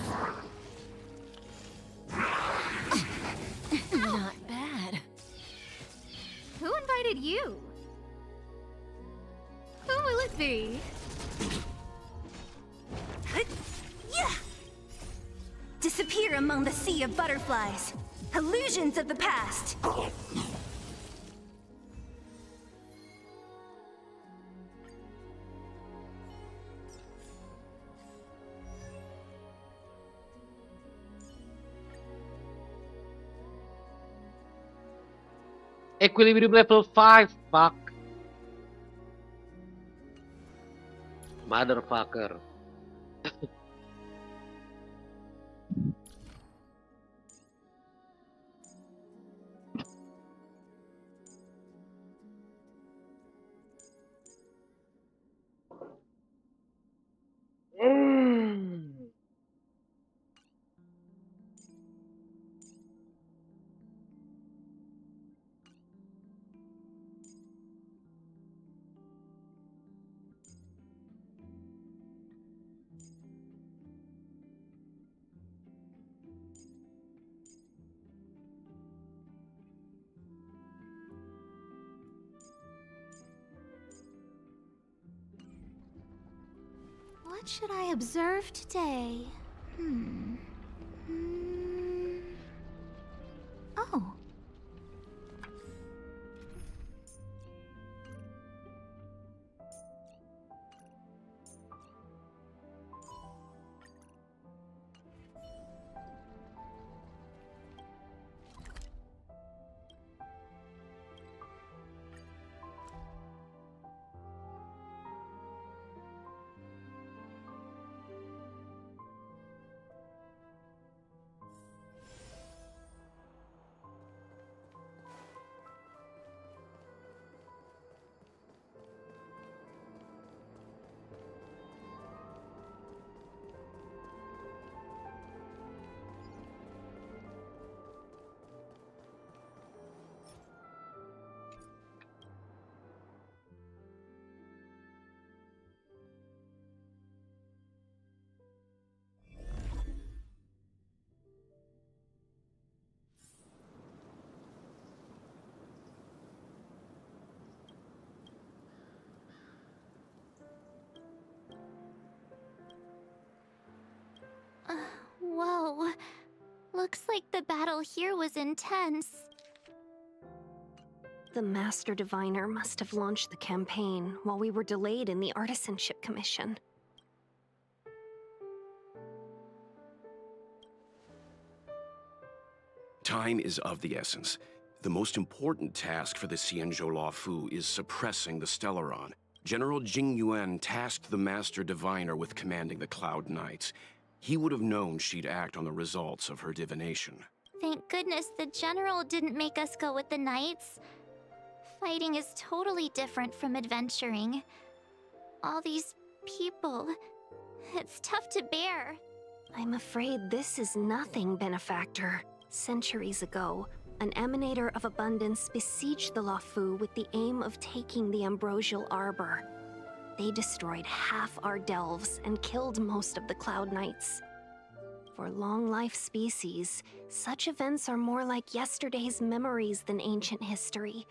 Not bad. Who invited you? Who will it be? Disappear among the sea of butterflies. Illusions of the past. Equilibrium level 5, fuck. Motherfucker. What should I observe today? Oh. Looks like the battle here was intense. The Master Diviner must have launched the campaign while we were delayed in the Artisanship Commission. Time is of the essence. The most important task for the Xianzhou Luofu is suppressing the Stellaron. General Jing Yuan tasked the Master Diviner with commanding the Cloud Knights. He would have known she'd act on the results of her divination. Thank goodness the general didn't make us go with the knights. Fighting is totally different from adventuring. All these people, it's tough to bear. I'm afraid this is nothing, Benefactor. Centuries ago, an emanator of abundance besieged the Luofu with the aim of taking the Ambrosial Arbor. They destroyed half our delves and killed most of the Cloud Knights. For long-life species, such events are more like yesterday's memories than ancient history.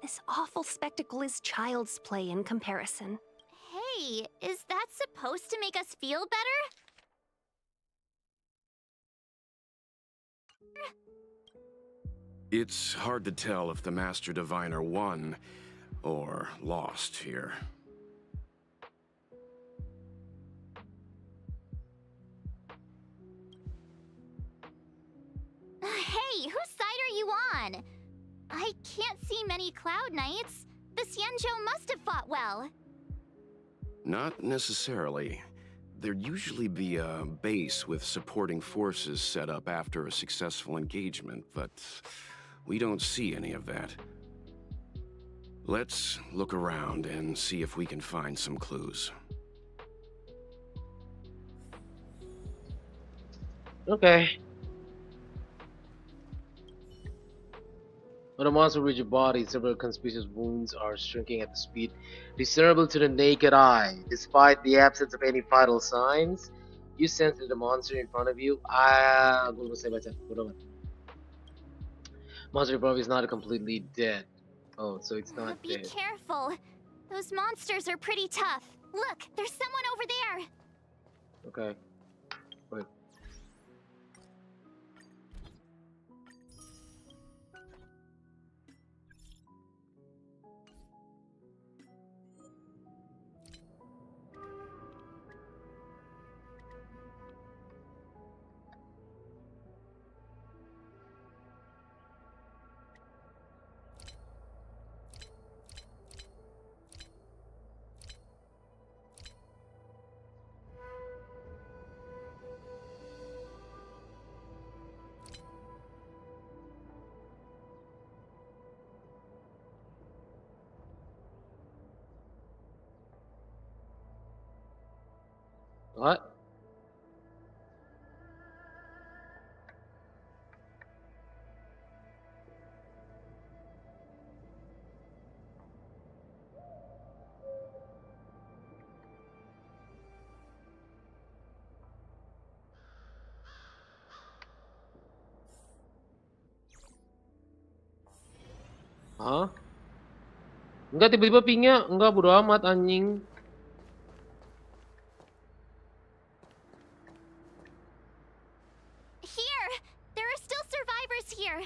This awful spectacle is child's play in comparison. Hey, is that supposed to make us feel better? It's hard to tell if the Master Diviner won or lost here. Hey, whose side are you on? I can't see many Cloud Knights. The Xianzhou must have fought well. Not necessarily. There'd usually be a base with supporting forces set up after a successful engagement, but we don't see any of that. Let's look around and see if we can find some clues. Okay. When a monster reaches your body, several conspicuous wounds are shrinking at the speed discernible to the naked eye. Despite the absence of any vital signs, you sense that the monster in front of you. Gue bisa baca. Bodo amat. Monster in front of you is not completely dead. Oh, so it's not Be dead. careful. Those monsters are pretty tough. Look, there's someone over there. Okay. Wait. What? Hah? Enggak, tiba-tiba pingnya. Enggak, bodo amat anjing. Here! There are still survivors here.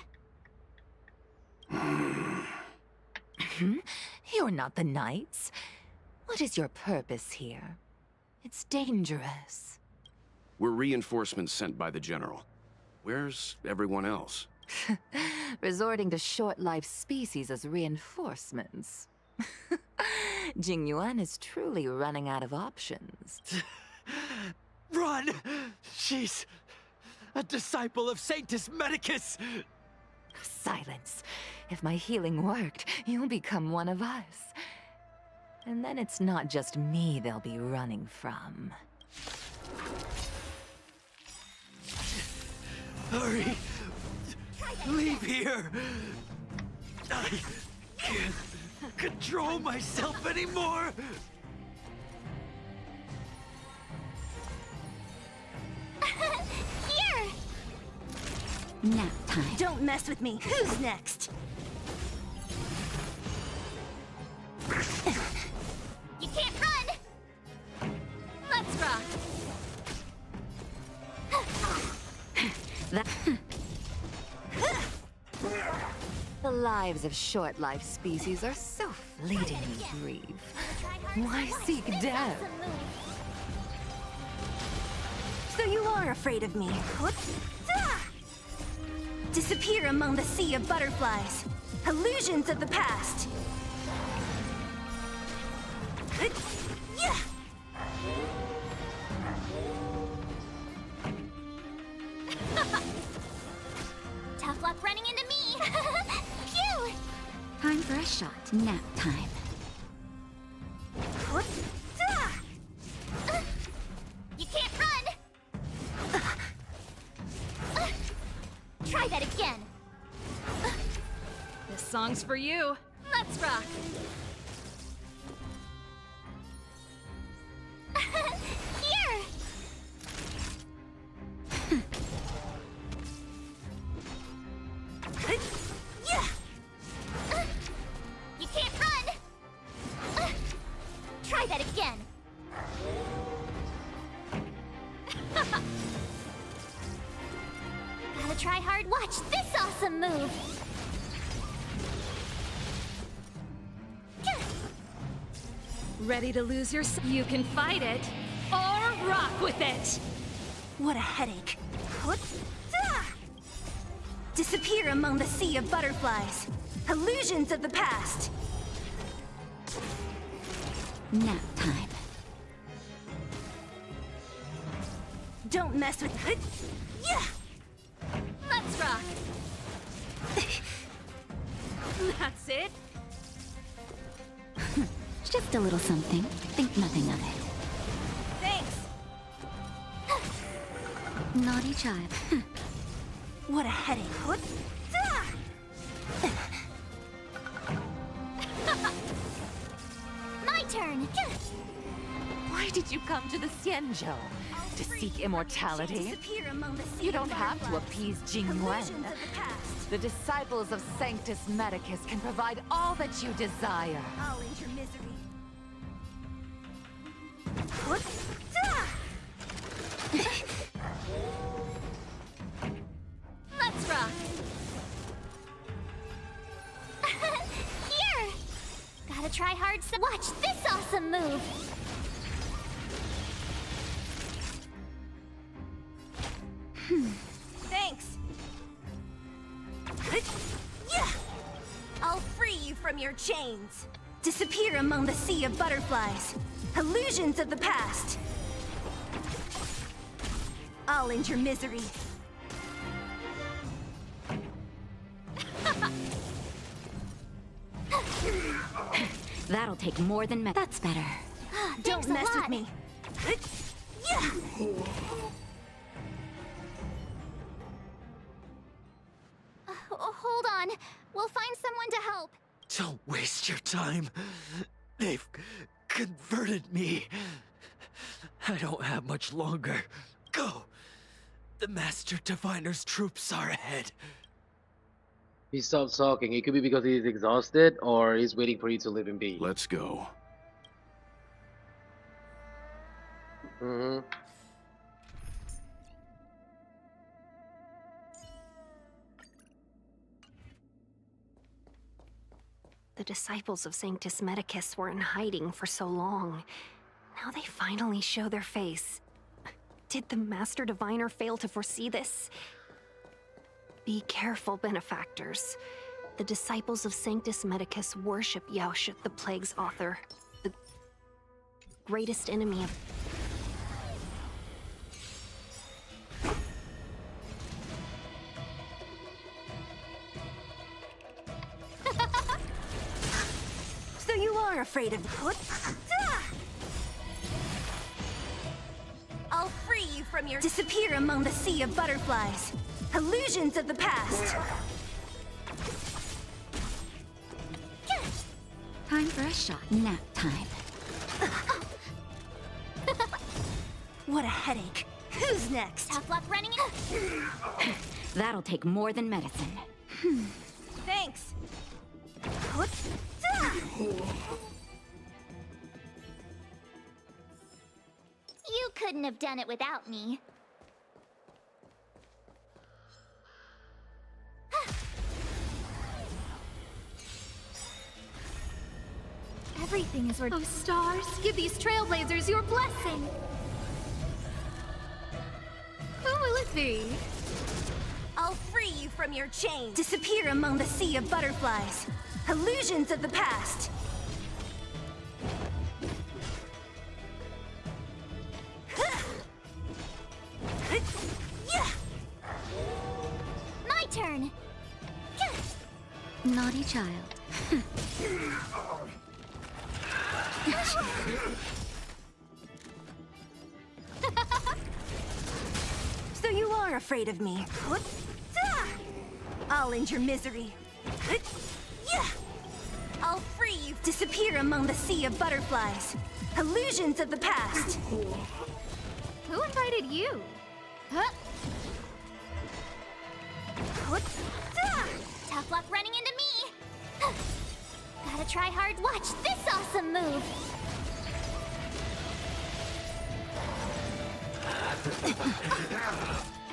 You're not the Knights. What is your purpose here? It's dangerous. We're reinforcements sent by the General. Where's everyone else? Resorting to short-lived species as reinforcements. Jing Yuan is truly running out of options. Run! She's a disciple of Sanctus Medicus! Silence. If my healing worked, you'll become one of us. And then it's not just me they'll be running from. Hurry! Leave here! I can't control myself anymore! Here! Nap time. Don't mess with me. Who's next? You can't run! Let's rock! That. The lives of short-lived species are so fleetingly brief. Why seek death? So you are afraid of me. What? Disappear among the sea of butterflies. Illusions of the past. Tough luck running into me. Phew! Time for a shot. Nap time. What? You can't run. Try that again. This song's for you. Let's rock. Here. You can't run. Try that again. Gotta try hard. Watch this awesome move. Ready to lose your You can fight it, or rock with it! What a headache. What? Disappear among the sea of butterflies. Illusions of the past. Nap time. Don't mess with it. Let's rock. That's it? Just a little something. Think nothing of it. Thanks. Naughty child. What a headache. What? My turn. Why did you come to the Xianzhou? To seek immortality? Disappear among the sea You of don't have to butterflies. appease Jing Illusions Yuan. of the past. The disciples of Sanctus Medicus can provide all that you desire. I'll end your misery. What? Let's rock. Here. Gotta try hard. So watch this awesome move. Thanks. I'll free you from your chains. Disappear among the sea of butterflies. Illusions of the past. I'll end your misery. That'll take more than That's better. Don't mess with me. Hold on. We'll find someone to help. Don't waste your time. They've converted me. I don't have much longer. Go. The Master Diviner's troops are ahead. He stopped talking. It could be because he's exhausted or he's waiting for you to leave him be. Let's go. Mm-hmm. The disciples of Sanctus Medicus were in hiding for so long. Now they finally show their face. Did the Master Diviner fail to foresee this? Be careful, benefactors. The disciples of Sanctus Medicus worship Yaoshut, the Plague's author, the greatest enemy of... So you are afraid of... What? I'll free you from your... Disappear among the sea of butterflies. Illusions of the past. Time for a shot. Nap time. What a headache. Who's next? Tough luck running in. That'll take more than medicine. Thanks. What? You couldn't have done it without me. Everything is where. Oh, stars, give these trailblazers your blessing. Who will it be? I'll free you from your chains. Disappear among the sea of butterflies. Illusions of the past. My turn. Naughty child. So you are afraid of me. I'll end your misery. I'll free you. Disappear among the sea of butterflies. Illusions of the past. Who invited you? Huh? Tough luck running into me. Gotta try hard. Watch this awesome move.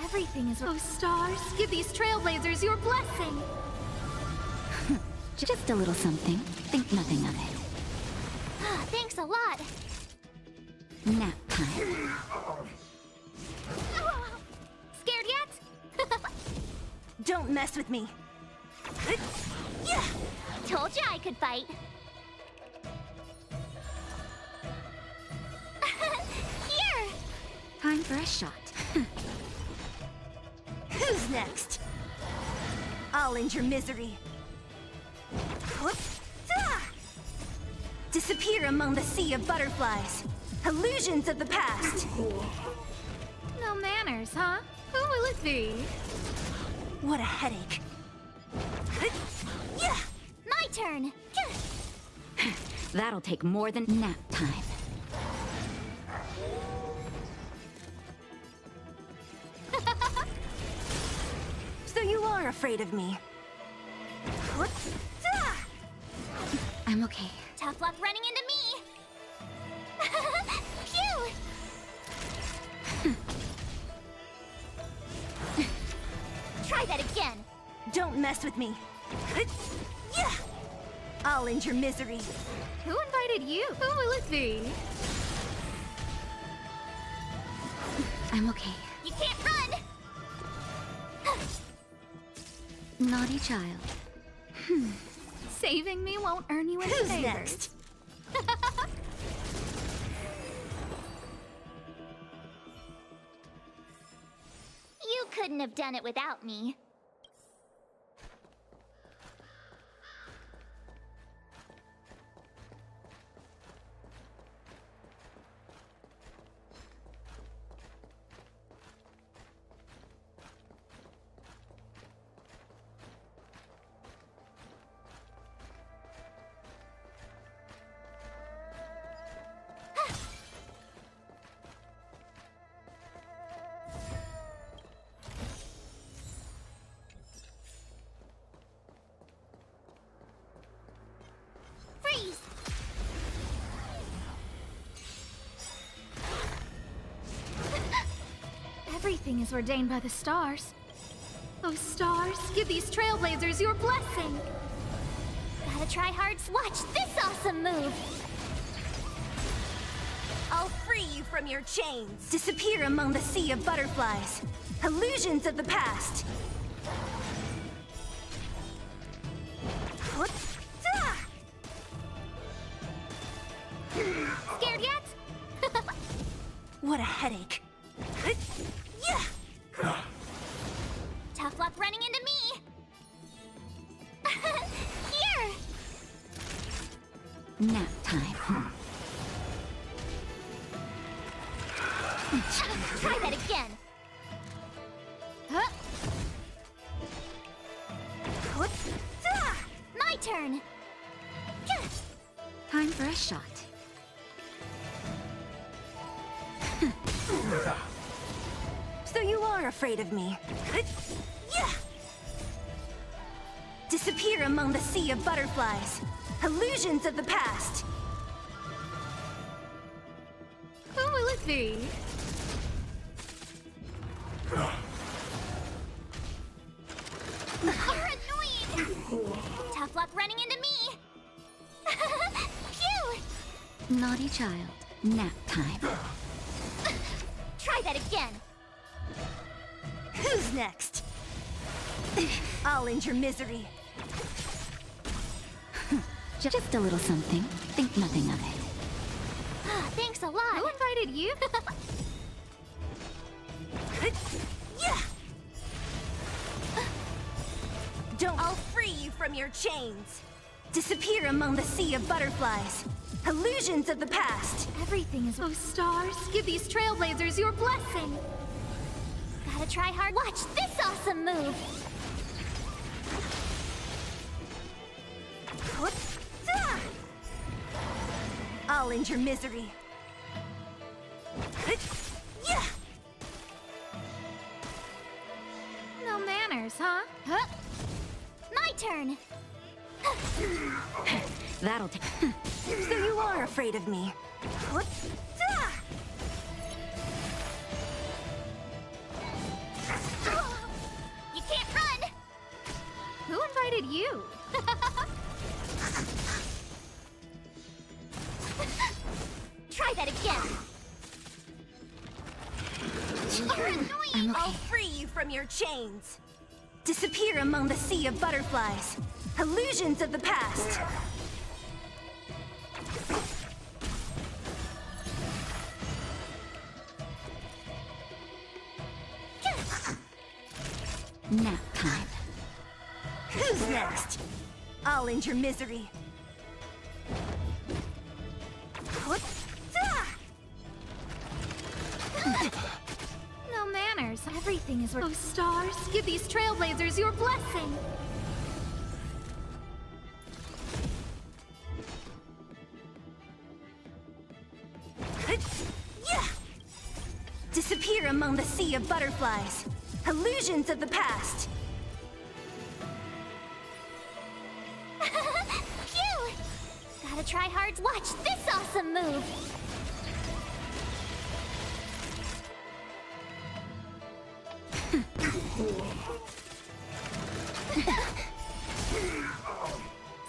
Everything is. Oh, stars, give these trailblazers your blessing. Just a little something. Think nothing of it. Thanks a lot. Nap time. Scared yet? Don't mess with me. Told you I could fight. Here! Time for a shot. Who's next? I'll end your misery. Disappear among the sea of butterflies. Illusions of the past. No manners, huh? Who will it be? What a headache. My turn. That'll take more than nap time. So you are afraid of me. I'm okay. Tough luck running into me. Phew! Try that again. Don't mess with me. I'll end your misery. Who invited you? Who will it be? I'm okay. You can't run. Naughty child. Saving me won't earn you any Who's favors. next? You couldn't have done it without me. Freeze! Everything is ordained by the stars. Oh, stars, give these trailblazers your blessing. Gotta try hard. Watch this awesome move. I'll free you from your chains. Disappear among the sea of butterflies. Illusions of the past. Scared yet? What a headache. Tough luck running into me. Here! Nap time. Try that again. Huh? My turn. Time for a shot. So you are afraid of me. Disappear among the sea of butterflies. Illusions of the past. Who will it be? You're annoying. Tough luck running into me. Phew! Naughty child. Nap time. Try that again. Who's next? I'll end your misery. Just a little something. Think nothing of it. Thanks a lot. Who invited you? I'll free you from your chains. Disappear among the sea of butterflies. Illusions of the past. Everything is... Oh, stars, give these trailblazers your blessing. Gotta try hard. Watch this awesome move. I'll end your misery. No manners, huh? My turn. That'll take. So you are afraid of me. You can't run. Who invited you? Try that again. You're annoying. I'll free you from your chains. Disappear among the sea of butterflies. Illusions of the past. Nap time. Who's next? I'll end your misery. No manners. Everything is... Oh, stars, give these trailblazers your blessing. Disappear among the sea of butterflies. Illusions of the past. Phew! Gotta try hard. Watch this awesome move.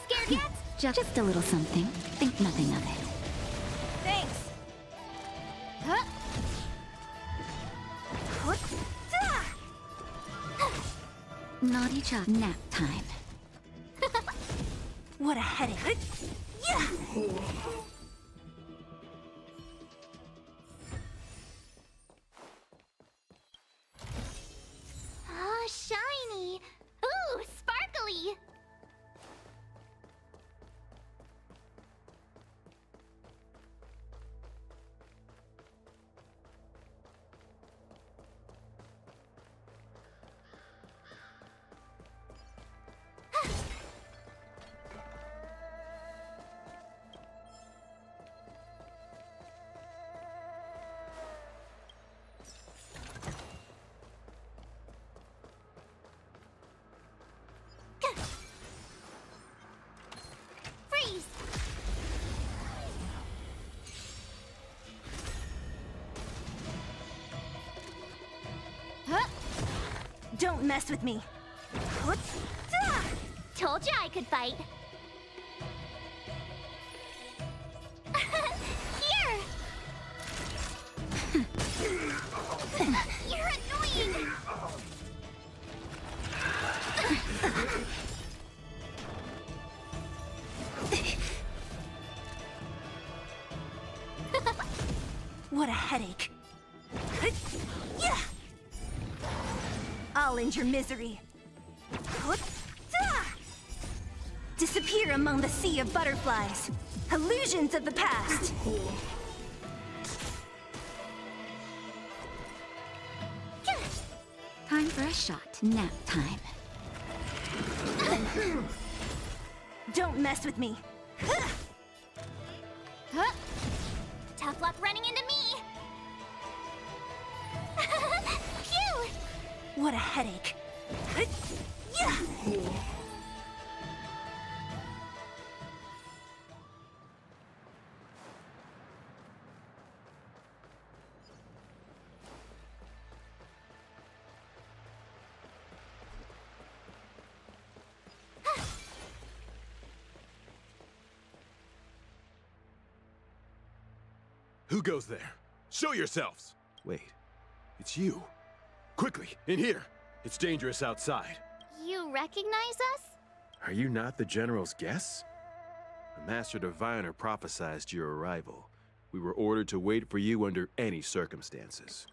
Scared yet? Just a little something. Think nothing of it. Thanks. Naughty child. Nap time. What a headache. Ah, shiny. Ooh, sparkly. Freeze! Don't mess with me. Told you I could fight. Here! You're annoying! What a headache. I'll end your misery. Disappear among the sea of butterflies. Illusions of the past. Time for a shot. Nap time. Don't mess with me. Tough luck running into me! Phew! What a headache. Who goes there? Show yourselves! Wait, it's you. Quickly, in here. It's dangerous outside. You recognize us? Are you not the General's guests? The Master Diviner prophesied your arrival. We were ordered to wait for you under any circumstances.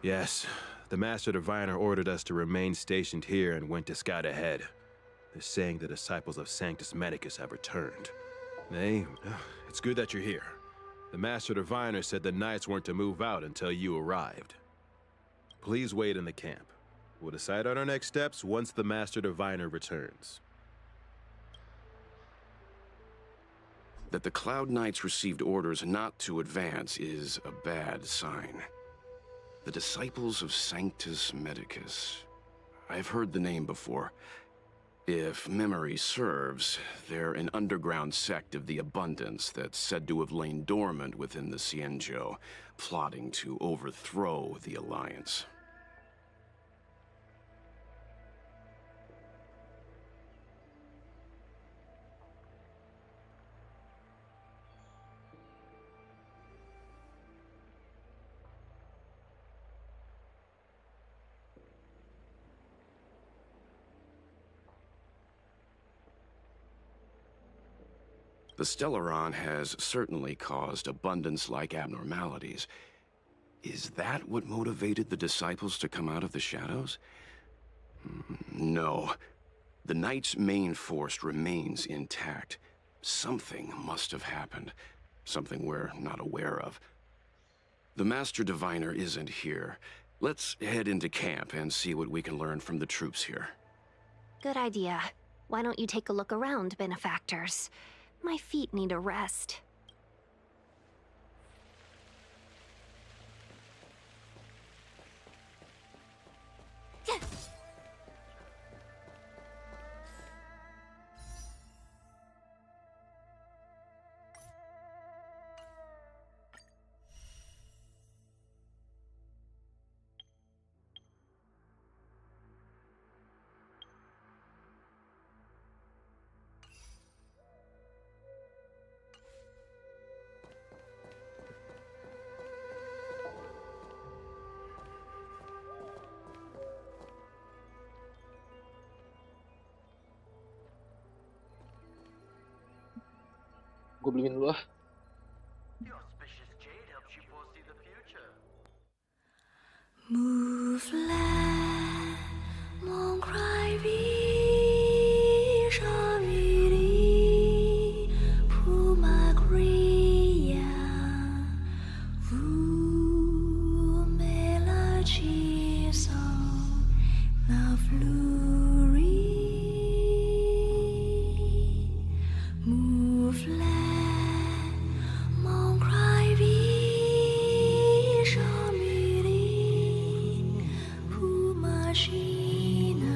Yes, the Master Diviner ordered us to remain stationed here and went to scout ahead. They're saying the disciples of Sanctus Medicus have returned. It's good that you're here. The Master Diviner said the Knights weren't to move out until you arrived. Please wait in the camp. We'll decide on our next steps once the Master Diviner returns. That the Cloud Knights received orders not to advance is a bad sign. The disciples of Sanctus Medicus. I've heard the name before. If memory serves, they're an underground sect of the Abundance that's said to have lain dormant within the Xianzhou, plotting to overthrow the Alliance. The Stellaron has certainly caused Abundance-like abnormalities. Is that what motivated the disciples to come out of the shadows? No. The Knight's main force remains intact. Something must have happened. Something we're not aware of. The Master Diviner isn't here. Let's head into camp and see what we can learn from the troops here. Good idea. Why don't you take a look around, benefactors? My feet need a rest. Gue beliin dulu ah. Move là mon cry pour ma grille vous mélodies sont la fleurie move là mon cry pour machine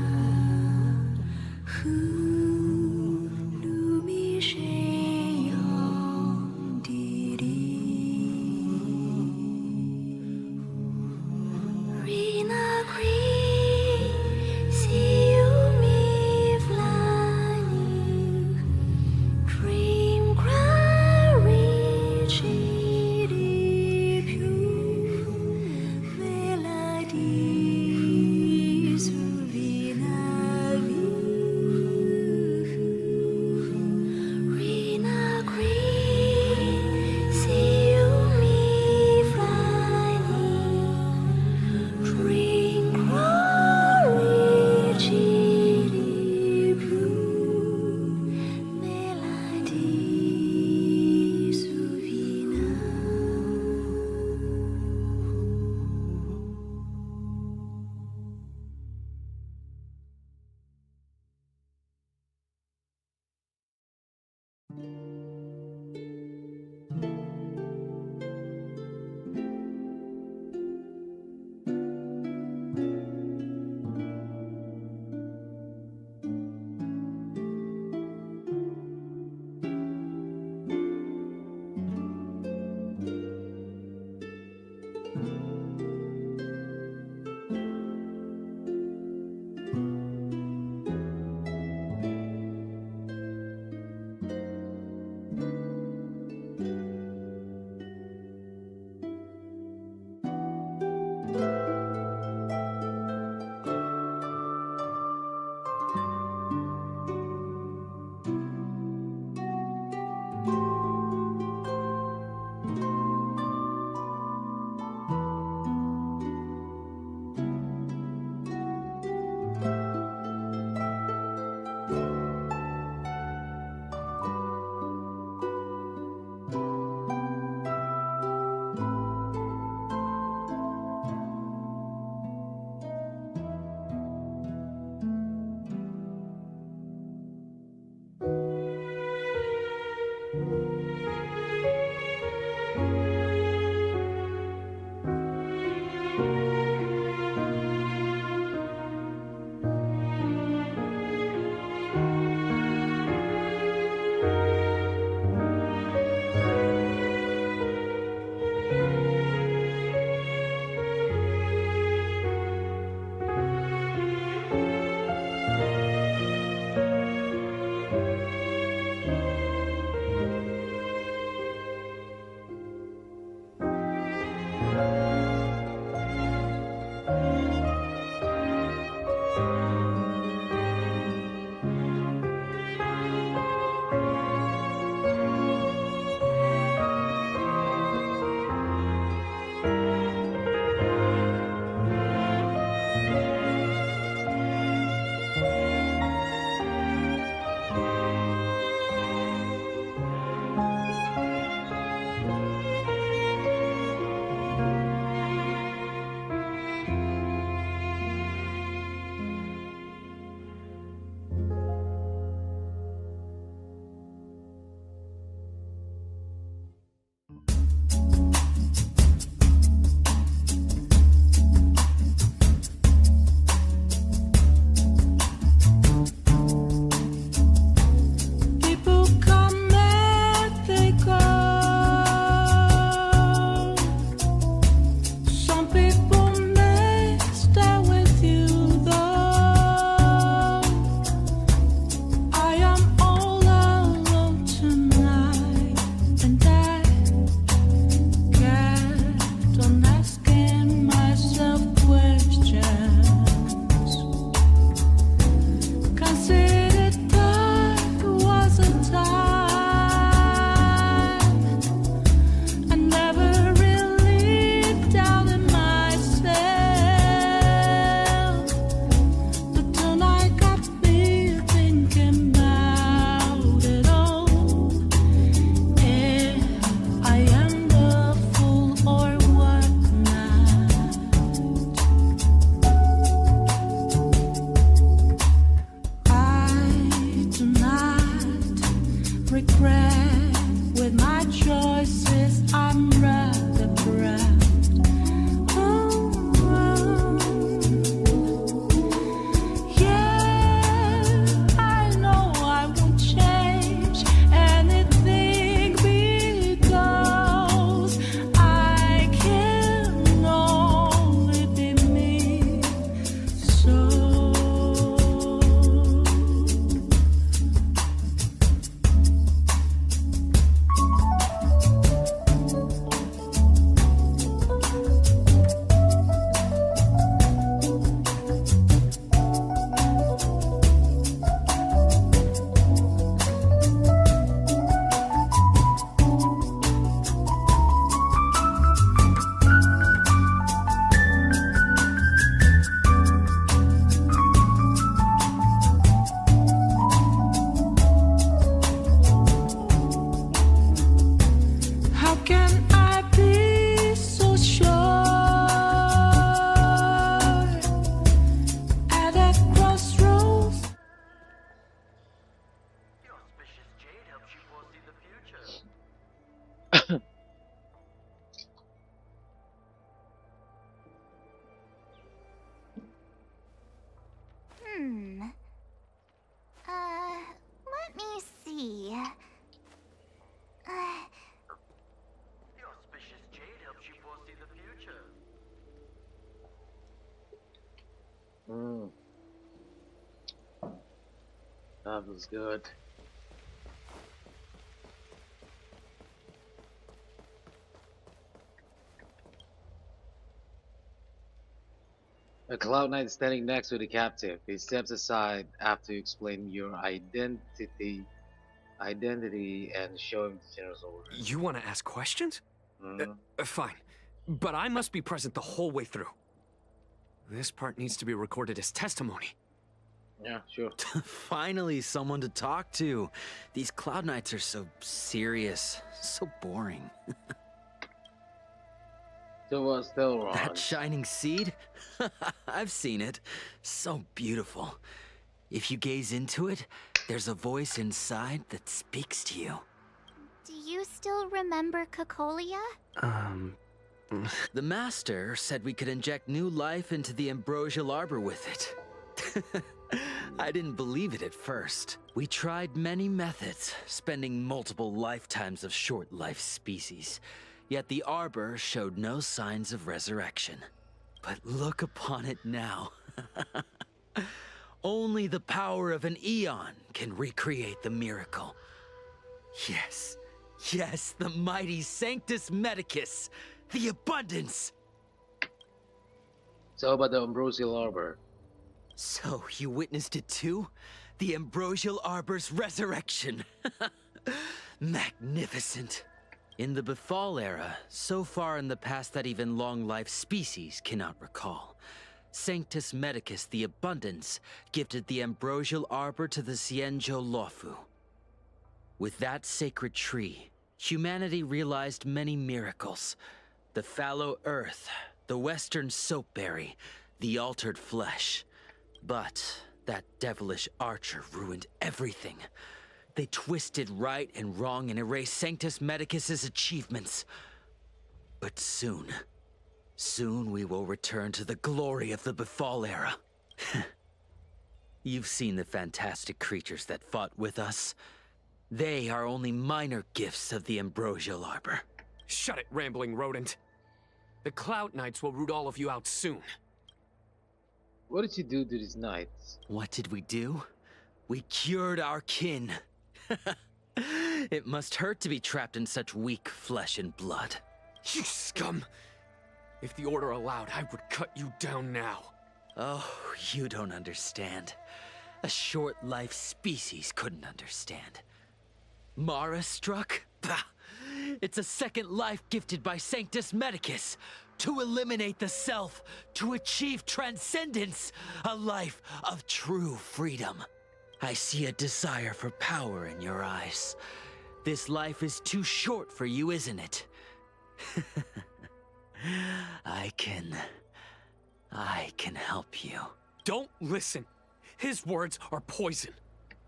Mm. That was good. A Cloud Knight is standing next to the captive. He steps aside after you explain your identity and show him the general's orders. You want to ask questions? Fine. But I must be present the whole way through. This part needs to be recorded as testimony. Yeah, sure. Finally, someone to talk to. These Cloud Knights are so serious, so boring. So what's still wrong? That shining seed? I've seen it. So beautiful. If you gaze into it, there's a voice inside that speaks to you. Do you still remember Cocolia? The Master said we could inject new life into the ambrosial arbor with it. I didn't believe it at first. We tried many methods, spending multiple lifetimes of short-life species. Yet the arbor showed no signs of resurrection. But look upon it now. Only the power of an eon can recreate the miracle. Yes, yes, the mighty Sanctus Medicus, the abundance. So about the ambrosial arbor. So you witnessed it too? The ambrosial arbor's resurrection. Magnificent. In the Befall era, so far in the past that even long-life species cannot recall, Sanctus Medicus the Abundance gifted the ambrosial arbor to the Xianzhou Luofu. With that sacred tree, humanity realized many miracles. The fallow earth, the western soapberry, the altered flesh. But that devilish archer ruined everything. They twisted right and wrong and erased Sanctus Medicus's achievements. But soon we will return to the glory of the Befall era. You've seen the fantastic creatures that fought with us. They are only minor gifts of the ambrosial arbor. Shut it, rambling rodent. The Cloud Knights will root all of you out soon. What did you do to these knights? What did we do? We cured our kin. It must hurt to be trapped in such weak flesh and blood. You scum! If the order allowed, I would cut you down now. Oh, you don't understand. A short-life species couldn't understand. Mara struck? Bah! It's a second life gifted by Sanctus Medicus. To eliminate the self, to achieve transcendence, a life of true freedom. I see a desire for power in your eyes. This life is too short for you, isn't it? I can help you. Don't listen. His words are poison.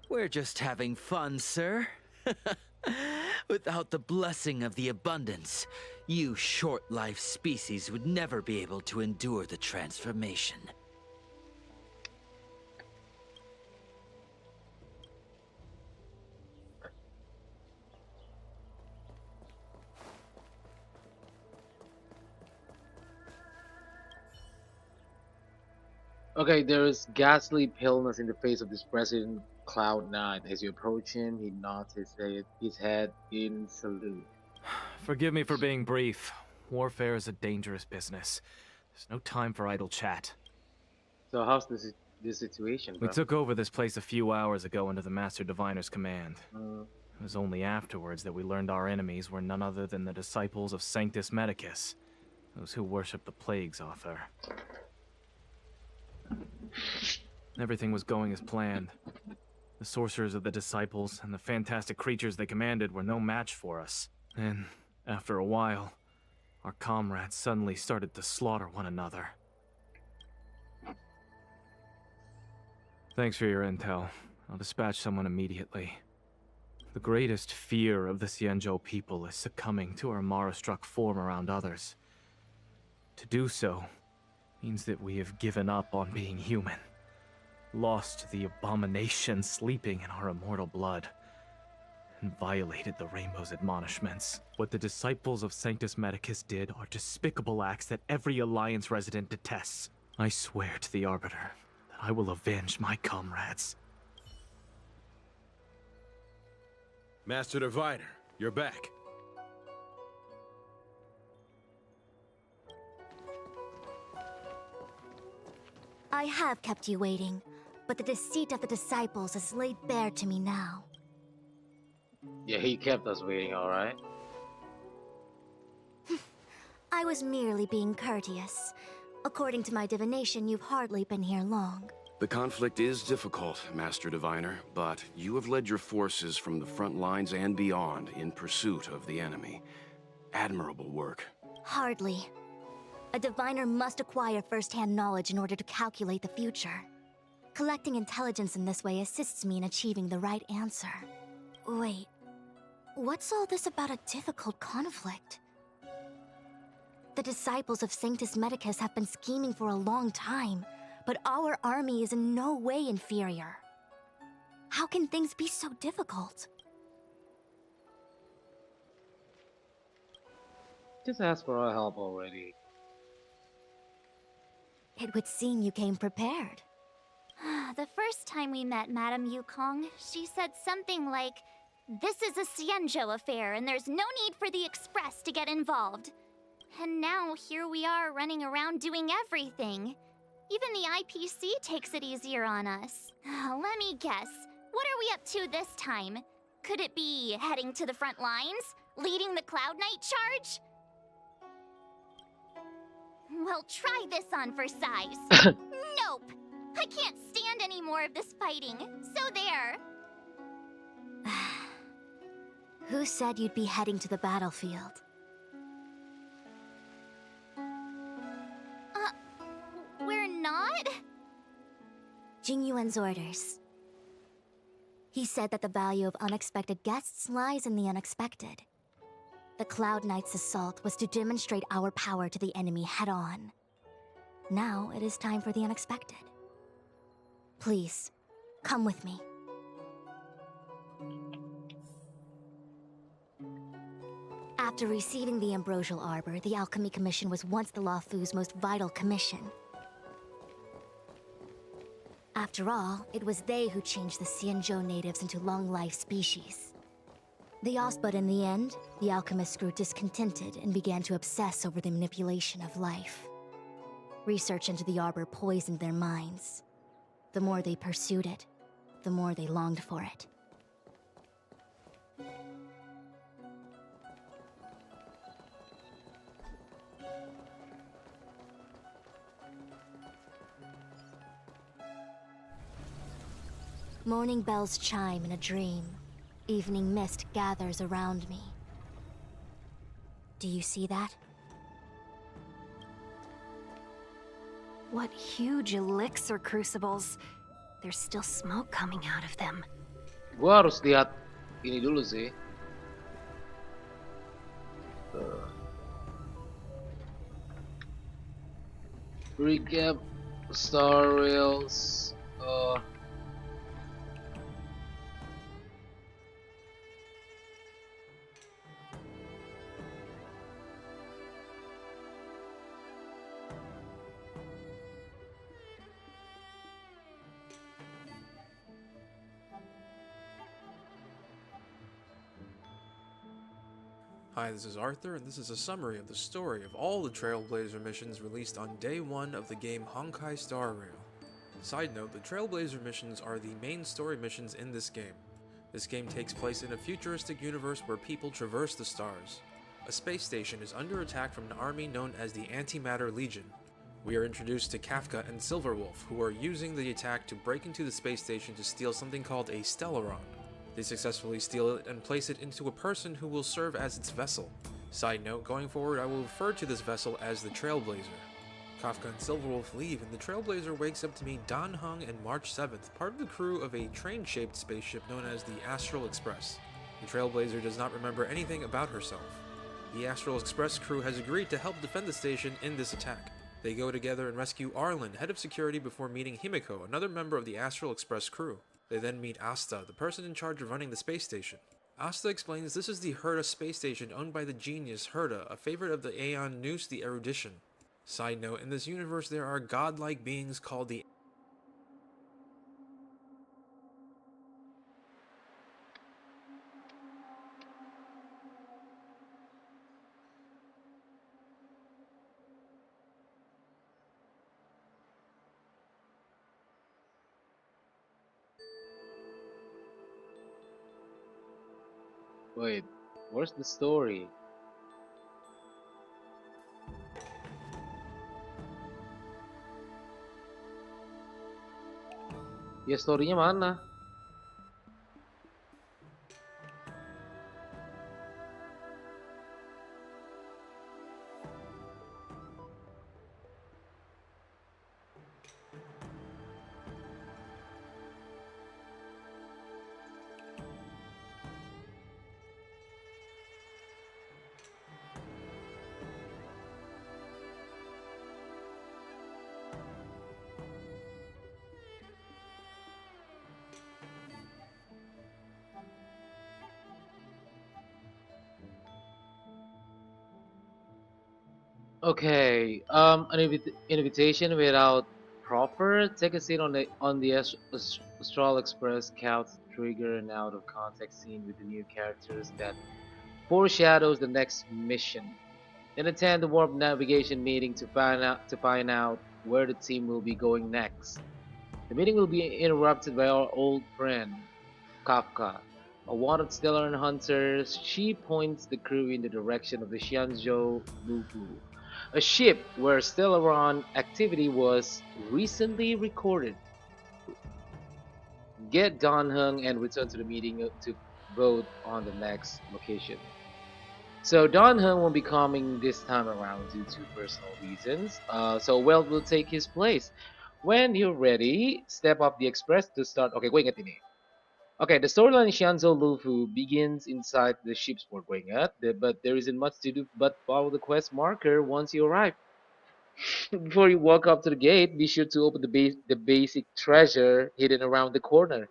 We're just having fun, sir. Without the blessing of the abundance, you short-life species would never be able to endure the transformation. Okay, there is ghastly paleness in the face of this President Cloud Knight. As you approach him, he nods his head in salute. Forgive me for being brief. Warfare is a dangerous business. There's no time for idle chat. So how's this situation, bro? We took over this place a few hours ago under the Master Diviner's command. It was only afterwards that we learned our enemies were none other than the disciples of Sanctus Medicus, those who worship the Plague's author. Everything was going as planned. The sorcerers of the disciples and the fantastic creatures they commanded were no match for us. And after a while, our comrades suddenly started to slaughter one another. Thanks for your intel. I'll dispatch someone immediately. The greatest fear of the Xianzhou people is succumbing to our Mara-struck form around others. To do so means that we have given up on being human, lost the abomination sleeping in our immortal blood, and violated the Rainbow's admonishments. What the disciples of Sanctus Medicus did are despicable acts that every Alliance resident detests. I swear to the Arbiter and I will avenge my comrades. Master Diviner, you're back. I have kept you waiting, but the deceit of the disciples is laid bare to me now. Yeah, he kept us waiting, alright? I was merely being courteous. According to my divination, you've hardly been here long. The conflict is difficult, Master Diviner, but you have led your forces from the front lines and beyond in pursuit of the enemy. Admirable work. Hardly. A diviner must acquire first-hand knowledge in order to calculate the future. Collecting intelligence in this way assists me in achieving the right answer. Wait, what's all this about a difficult conflict? The disciples of Sanctus Medicus have been scheming for a long time, but our army is in no way inferior. How can things be so difficult? Just ask for our help already. It would seem you came prepared. The first time we met Madame Yukong, she said something like, "This is a Xianzhou affair and there's no need for the Express to get involved." And now here we are running around doing everything. Even the IPC takes it easier on us. Let me guess, what are we up to this time? Could it be heading to the front lines? Leading the Cloud Knight charge? Well, try this on for size. Nope! I can't stand any more of this fighting, so there. Who said you'd be heading to the battlefield? We're not? Jingyuan's orders. He said that the value of unexpected guests lies in the unexpected. The Cloud Knight's assault was to demonstrate our power to the enemy head-on. Now it is time for the unexpected. Please, come with me. After receiving the Ambrosial Arbor, the Alchemy Commission was once the Luofu's most vital commission. After all, it was they who changed the Xianzhou natives into long-life species. But in the end, the alchemists grew discontented and began to obsess over the manipulation of life. Research into the Arbor poisoned their minds. The more they pursued it, the more they longed for it. Morning bells chime in a dream. Evening mist gathers around me. Do you see that? What huge elixir crucibles. There's still smoke coming out of them. Gua harus lihat ini dulu sih. Recap Star Rails. Hi, this is Arthur, and this is a summary of the story of all the Trailblazer missions released on day 1 of the game Honkai Star Rail. Side note, the Trailblazer missions are the main story missions in this game. This game takes place in a futuristic universe where people traverse the stars. A space station is under attack from an army known as the Antimatter Legion. We are introduced to Kafka and Silverwolf, who are using the attack to break into the space station to steal something called a Stellaron. They successfully steal it and place it into a person who will serve as its vessel. Side note, going forward I will refer to this vessel as the Trailblazer. Kafka and Silverwolf leave and the Trailblazer wakes up to meet Dan Heng and March 7th, part of the crew of a train-shaped spaceship known as the Astral Express. The Trailblazer does not remember anything about herself. The Astral Express crew has agreed to help defend the station in this attack. They go together and rescue Arlen, head of security, before meeting Himiko, another member of the Astral Express crew. They then meet Asta, the person in charge of running the space station. Asta explains this is the Herta space station owned by the genius Herta, a favorite of the Aeon Nous the Erudition. Side note, in this universe there are godlike beings called the Wait, where's the story? Ya storynya mana? Okay, invitation without proper. Take a seat on the Astral Express couch. Trigger an out of context scene with the new characters that foreshadows the next mission. Then attend the warp navigation meeting to find out where the team will be going next. The meeting will be interrupted by our old friend Kafka, a wanted stellar hunter. She points the crew in the direction of the Xianzhou Lufu, a ship where Stellaron activity was recently recorded. Get Don Hung and return to the meeting to vote on the next location. So Don Hung won't be coming this time around due to personal reasons. So Weld will take his place. When you're ready, step up the express to start. Okay, gue inget ini. Okay, the storyline Xianzhou Lufu begins inside the ship's port, gue ingat, but there isn't much to do but follow the quest marker once you arrive. Before you walk up to the gate, be sure to open the basic treasure hidden around the corner.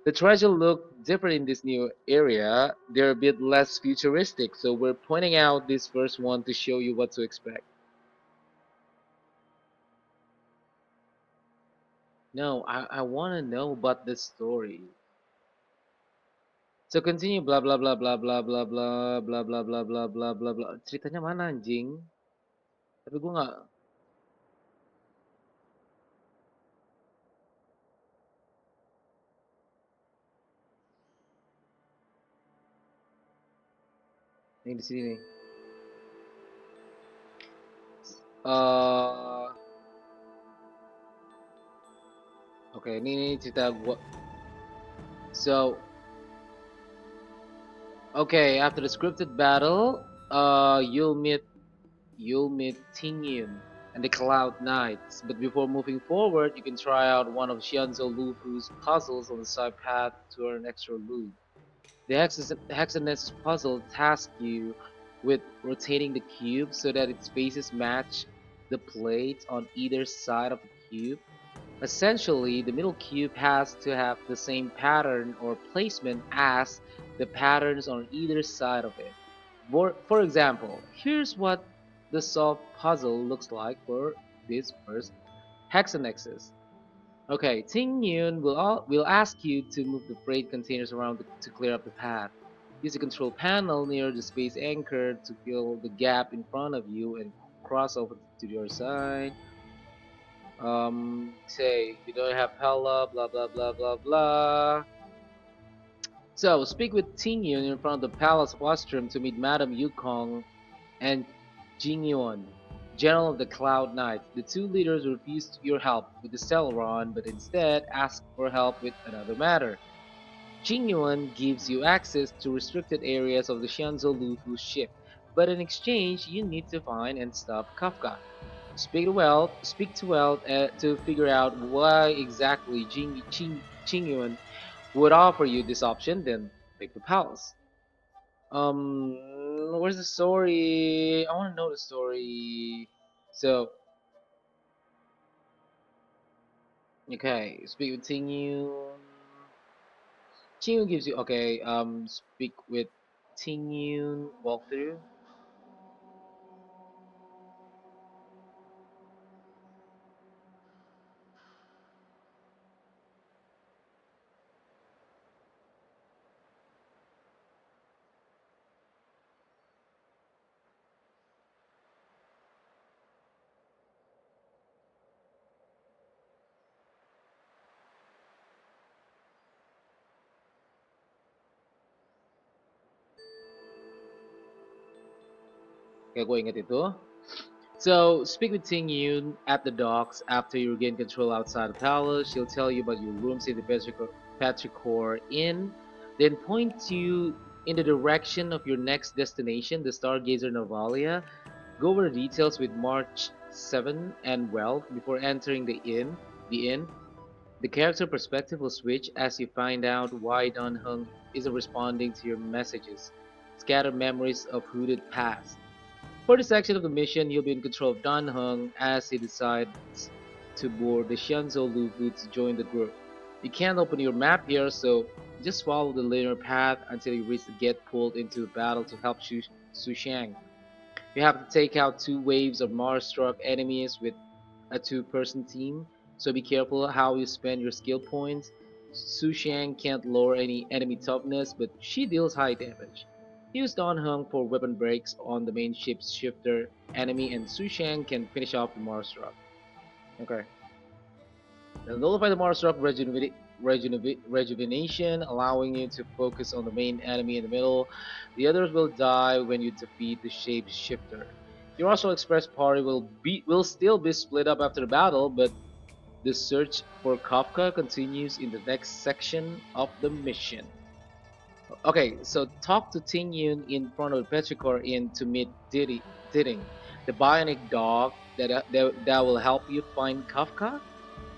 The treasure look different in this new area. They're a bit less futuristic, so we're pointing out this first one to show you what to expect. No, I want to know about the story. So continue blah blah blah blah blah blah blah blah blah blah blah blah blah blah. Ceritanya mana anjing? Tapi gue nggak. Yang di sini nih. Oke, ini cerita gua. So, okay, after the scripted battle, you'll meet Tingyun and the Cloud Knights. But before moving forward, you can try out one of Xianzhou Lufu's puzzles on the side path to earn extra loot. The Hexanessus puzzle tasks you with rotating the cube so that its faces match the plates on either side of the cube. Essentially, the middle cube has to have the same pattern or placement as the patterns on either side of it. For example, here's what the solved puzzle looks like for this first hexanexus. Okay, Ting Yun will ask you to move the freight containers around to clear up the path. Use the control panel near the space anchor to fill the gap in front of you and cross over to your side. Say you don't have Hella, blah blah blah blah blah. So speak with Ting Yun in front of the palace washroom to meet Madame Yukong and Jing Yuan, General of the Cloud Knights. The two leaders refused your help with the Celeron, but instead asked for help with another matter. Jing Yuan gives you access to restricted areas of the Xianzhou Lufu ship, but in exchange you need to find and stop Kafka. Speak to Weld to figure out why exactly Jing Yuan would offer you this option, then take the palace. Where's the story? I want to know the story. So, okay, speak with Tingyun. Tingyun gives you okay. Speak with Tingyun. Walkthrough. Kayak gue inget itu. So, speak with Ting Yun at the docks after you regain control outside the palace. She'll tell you about your rooms in the Petrichor Inn, then point you in the direction of your next destination, the Stargazer Novalia. Go over the details with March 7 and Wealth before entering the inn. The character perspective will switch as you find out why Don Hung isn't responding to your messages. Scatter memories of hooded past. For this section of the mission, you'll be in control of Dan Hung as he decides to board the Xianzhou Lufu to join the group. You can't open your map here, so just follow the linear path until you reach the get pulled into a battle to help Su Xiang. You have to take out 2 waves of Mars-struck enemies with a 2-person team, so be careful how you spend your skill points. Su Xiang can't lower any enemy toughness, but she deals high damage. Use Don Hung for weapon breaks on the main ship's shifter enemy, and Su Xiang can finish off the Mars-struck. Okay. Now nullify the Mars-struck rejuvenation, allowing you to focus on the main enemy in the middle. The others will die when you defeat the shape shifter. Your Astral Express party will still be split up after the battle, but the search for Kafka continues in the next section of the mission. Okay, so talk to Ting Yun in front of the Petrichor Inn to meet Diding, the bionic dog that will help you find Kafka.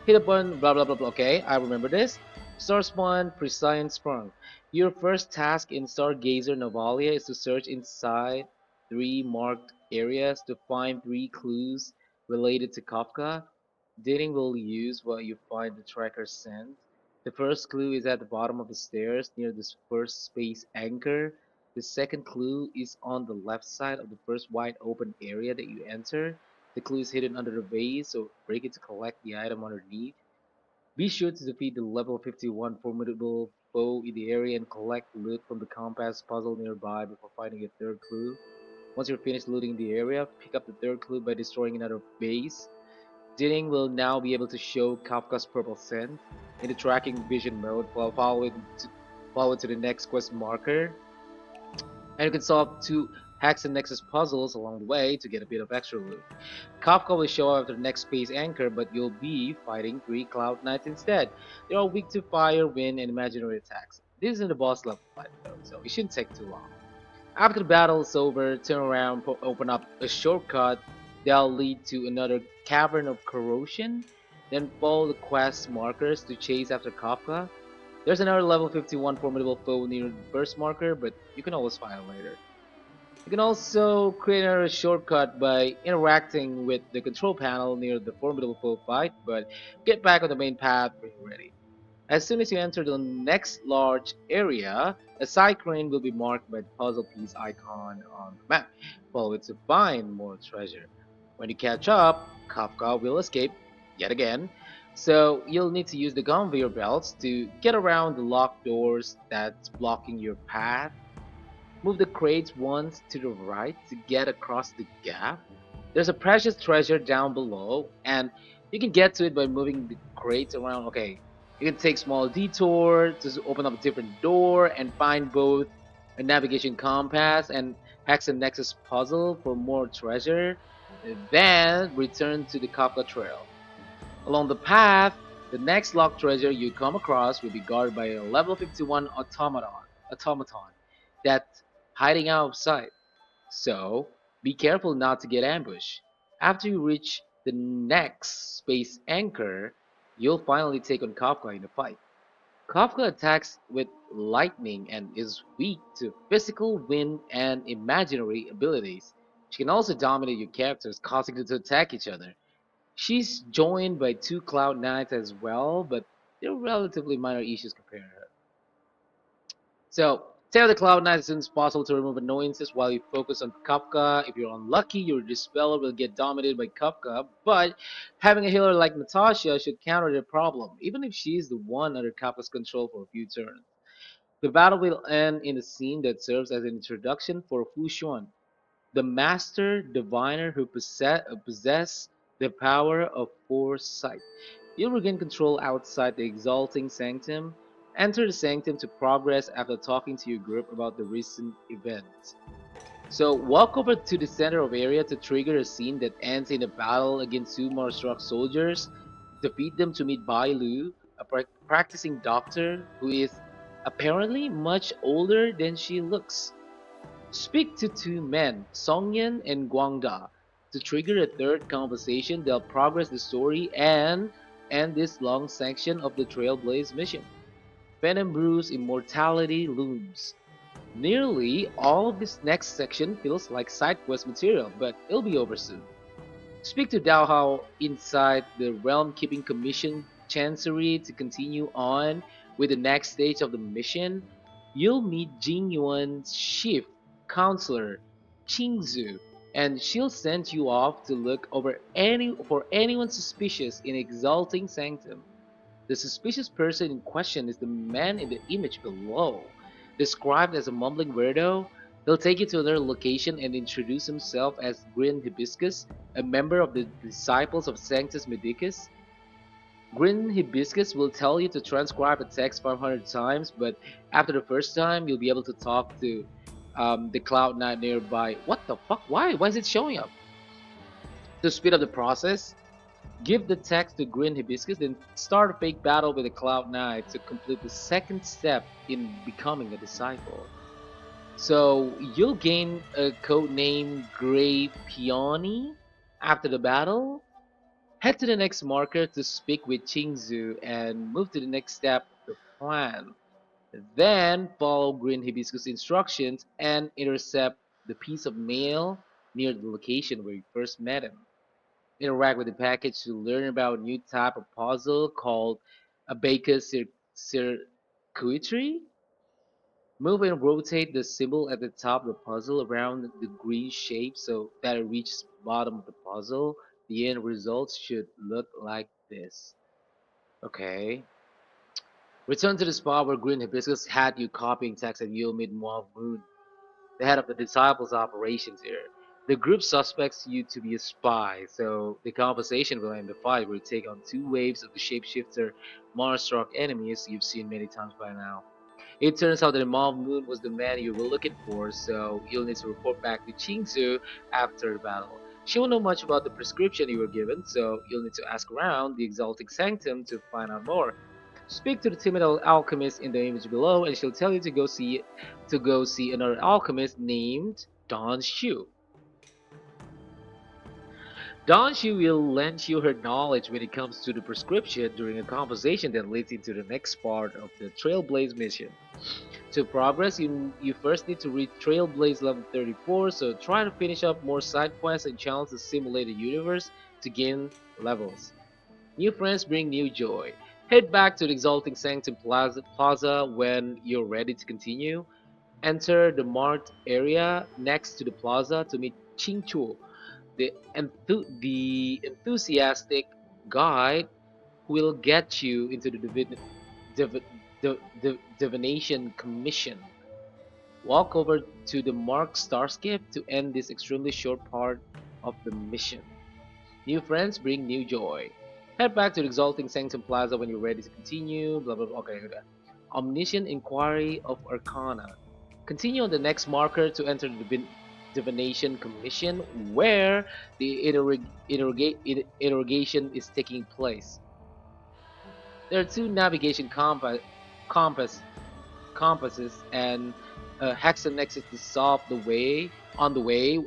Hit a button, blah blah blah blah. Okay, I remember this. Star Spawn, Prescient Sprung. Your first task in Stargazer Novalia is to search inside 3 marked areas to find 3 clues related to Kafka. Dating will use what you find the tracker sent. The first clue is at the bottom of the stairs near the first space anchor. The second clue is on the left side of the first wide open area that you enter. The clue is hidden under the vase, so break it to collect the item underneath. Be sure to defeat the level 51 formidable foe in the area and collect loot from the compass puzzle nearby before finding a third clue. Once you're finished looting the area, pick up the third clue by destroying another base. Dinning will now be able to show Kafka's purple scent in the tracking vision mode while follow to the next quest marker. And you can solve 2 Hex and Nexus puzzles along the way to get a bit of extra loot. Kafka will show up after the next space anchor, but you'll be fighting 3 Cloud Knights instead. They are weak to fire, wind, and imaginary attacks. This isn't a boss level fight though, so it shouldn't take too long. After the battle is over, turn around, open up a shortcut that'll lead to another Cavern of Corrosion, then follow the quest markers to chase after Kafka. There's another level 51 formidable foe near the first marker, but you can always find it later. You can also create another shortcut by interacting with the control panel near the formidable foe fight, but get back on the main path when you're ready. As soon as you enter the next large area, a side crane will be marked by the puzzle piece icon on the map. Follow it to find more treasure. When you catch up, Kafka will escape yet again, so you'll need to use the conveyor belts to get around the locked doors that's blocking your path. Move the crates once to the right to get across the gap. There's a precious treasure down below, and you can get to it by moving the crates around. Okay, you can take small detour to open up a different door and find both a navigation compass and Hex and Nexus puzzle for more treasure. Then return to the Kafka Trail. Along the path, the next locked treasure you come across will be guarded by a level 51 automaton that's hiding out of sight. So be careful not to get ambushed. After you reach the next space anchor, you'll finally take on Kafka in a fight. Kafka attacks with lightning and is weak to physical, wind, and imaginary abilities. She can also dominate your characters, causing them to attack each other. She's joined by 2 Cloud Knights as well, but they're relatively minor issues compared to her. So, tell the Cloud Knight as soon as possible to remove annoyances while you focus on Kafka. If you're unlucky, your Dispeller will get dominated by Kafka, but having a healer like Natasha should counter the problem, even if she's the one under Kafka's control for a few turns. The battle will end in a scene that serves as an introduction for Fu Xuan, the master diviner who possess the power of foresight. You'll regain control outside the exalting sanctum. Enter the sanctum to progress after talking to your group about the recent events. So walk over to the center of area to trigger a scene that ends in a battle against two Marstruck soldiers. Defeat them to meet Bai Lu, a practicing doctor who is apparently much older than she looks. Speak to two men, Songyan and Guangda, to trigger a third conversation that'll progress the story and end this long section of the Trailblaze mission. Venom Brew's immortality looms. Nearly all of this next section feels like side quest material, but it'll be over soon. Speak to Dao Hao inside the Realm Keeping Commission Chancery to continue on with the next stage of the mission. You'll meet Jing Yuan's chief counselor, Qingzu, and she'll send you off to look over for anyone suspicious in Exalting Sanctum. The suspicious person in question is the man in the image below. Described as a mumbling weirdo, he'll take you to another location and introduce himself as Grin Hibiscus, a member of the Disciples of Sanctus Medicus. Grin Hibiscus will tell you to transcribe a text 500 times, but after the first time, you'll be able to talk to the Cloud Knight nearby. What the fuck? Why? Why is it showing up? To speed up the process, give the text to Grin Hibiscus, then start a fake battle with the Cloud Knight to complete the second step in becoming a disciple. So you'll gain a code name Grey Peony after the battle. Head to the next marker to speak with Qingzu and move to the next step of the plan. Then follow Green Hibiscus instructions and intercept the piece of mail near the location where you first met him. Interact with the package to learn about a new type of puzzle called Abacus Circuitry. Move and rotate the symbol at the top of the puzzle around the green shape so that it reaches the bottom of the puzzle. The end results should look like this. Okay. Return to the spot where Green Hibiscus had you copying text and you'll meet Moab Moon, the head of the Disciples operations here. The group suspects you to be a spy, so the conversation will end the fight where you take on two waves of the shapeshifter Marstruck enemies you've seen many times by now. It turns out that Moab Moon was the man you were looking for, so you'll need to report back to Qingzu after the battle. She won't know much about the prescription you were given, so you'll need to ask around the Exalting Sanctum to find out more. Speak to the timid alchemist in the image below, and she'll tell you to go see another alchemist named Don Shu. Don Shu will lend you her knowledge when it comes to the prescription during a conversation that leads into the next part of the Trailblaze mission. To progress, you first need to reach Trailblaze level 34, so try to finish up more side quests and challenge the simulated universe to gain levels. New friends bring new joy. Head back to the Exalting Sanctum Plaza when you're ready to continue. Enter the marked area next to the plaza to meet Qingchu, the enthusiastic guide who will get you into the divination commission. Walk over to the marked starskip to end this extremely short part of the mission. New friends bring new joy. Head back to the Exalting Sanctum Plaza when you're ready to continue. Blah blah blah. Okay. Omniscient Inquiry of Arcana. Continue on the next marker to enter the Divination Commission, where the interrogation is taking place. There are two navigation compasses and a hexanexus to solve on the way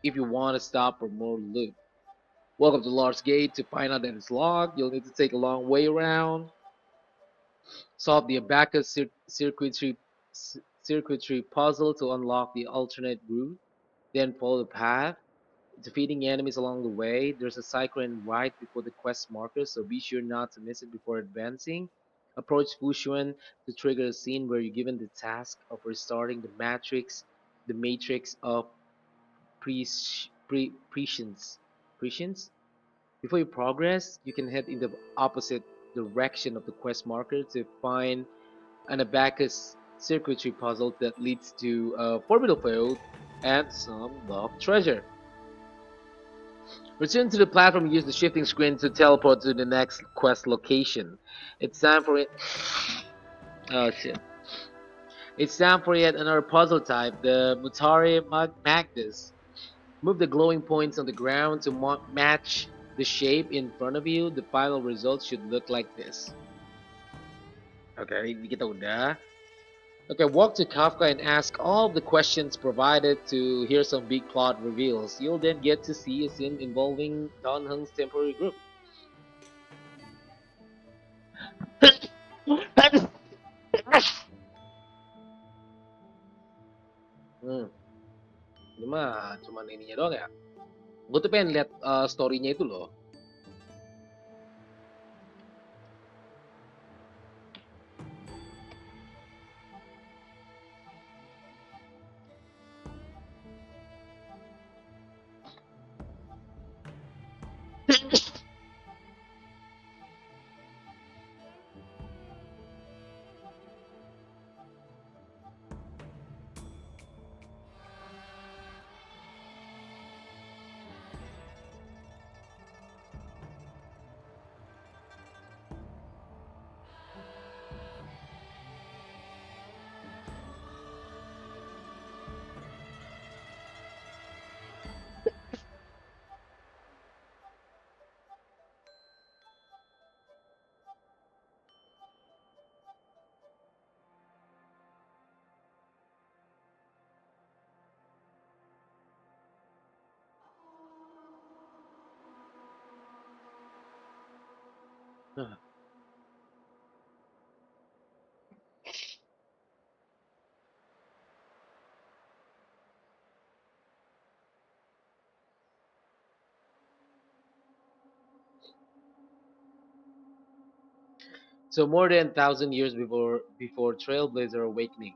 if you want to stop for more loot. Welcome to Large Gate. To find out that it's locked, you'll need to take a long way around. Solve the Abacus circuitry puzzle to unlock the alternate route. Then follow the path, defeating enemies along the way. There's a cyclone right before the quest marker, so be sure not to miss it before advancing. Approach Fushuan to trigger a scene where you're given the task of restarting the matrix of prescience. Before you progress, you can head in the opposite direction of the quest marker to find an Abacus circuitry puzzle that leads to a formidable field and some lost treasure. Return to the platform and use the shifting screen to teleport to the next quest location. It's time for it. Oh shit. It's time for yet another puzzle type, the Mutare Magnus. Move the glowing points on the ground to match the shape in front of you. The final result should look like this. Oke, ini kita udah. Okay, walk to Kafka and ask all the questions provided to hear some big plot reveals. You'll then get to see a scene involving Don Hung's temporary group. Ini mah cuman ininya doang ya. Gue tuh pengen lihat story-nya itu loh. So more than 1,000 years before Trailblazer Awakening.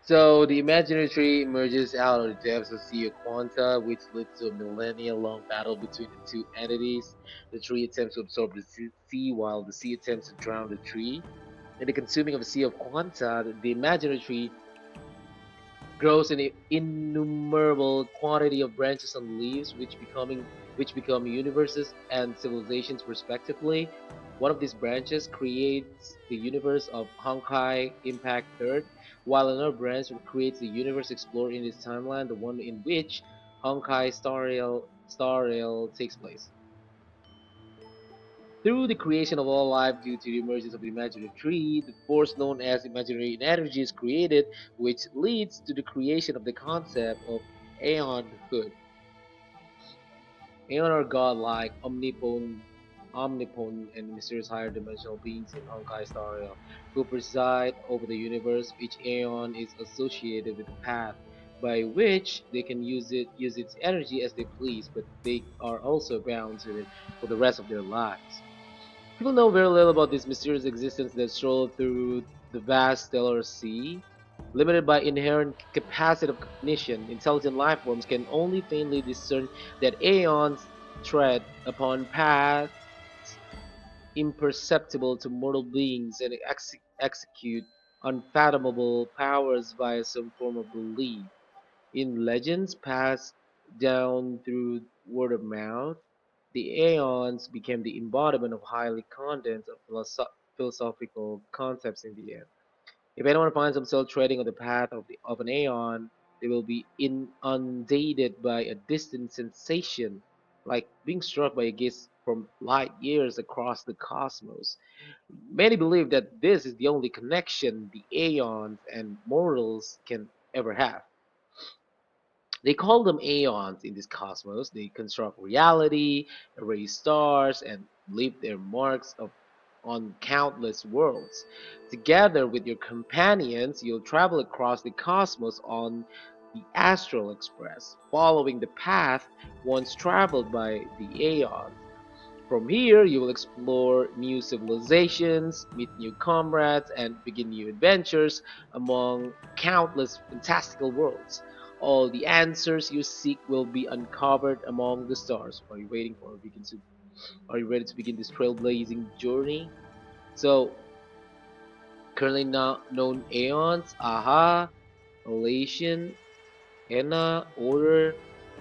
So the imaginary tree emerges out of the depths of Sea of Quanta, which leads to a millennia-long battle between the two entities. The tree attempts to absorb the sea, while the sea attempts to drown the tree. In the consuming of the Sea of Quanta, the imaginary tree grows an innumerable quantity of branches and leaves, which become universes and civilizations respectively. One of these branches creates the universe of Honkai Impact Third, while another branch creates the universe explored in this timeline, the one in which Honkai Star Rail takes place. Through the creation of all life due to the emergence of the imaginary tree, the force known as imaginary energy is created, which leads to the creation of the concept of aeonhood. Aeon are godlike, omnipotent and mysterious higher dimensional beings in Honkai Star Rail, who preside over the universe. Each aeon is associated with a path by which they can use its energy as they please, but they are also bound to it for the rest of their lives. People know very little about this mysterious existence that strolled through the vast stellar sea. Limited by inherent capacity of cognition, intelligent life forms can only faintly discern that aeons tread upon paths imperceptible to mortal beings and execute unfathomable powers via some form of belief. In legends passed down through word of mouth, the aeons became the embodiment of highly condensed philosophical concepts in the end. If anyone finds themselves treading on the path of an aeon, they will be inundated by a distant sensation, like being struck by a gaze from light years across the cosmos. Many believe that this is the only connection the aeons and mortals can ever have. They call them aeons in this cosmos. They construct reality, erase stars, and leave their marks on countless worlds. Together with your companions, you'll travel across the cosmos on the Astral Express, following the path once traveled by the aeons. From here, you will explore new civilizations, meet new comrades, and begin new adventures among countless fantastical worlds. All the answers you seek will be uncovered among the stars. What are you waiting for? Are you ready to begin this trailblazing journey? So, currently not known aeons, aha, elation, Enna, order,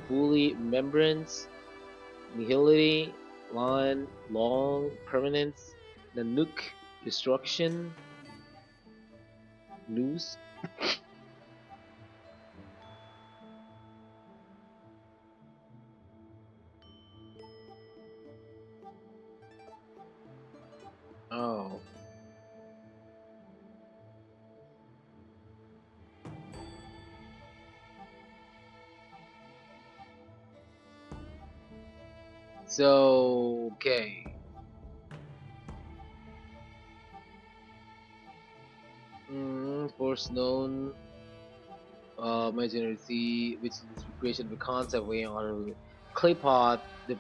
fully remembrance, nihility, line, long, permanence, Nanook, destruction, news. Oh. So, okay. First known majority, which is the creation of a concept way on claypot, the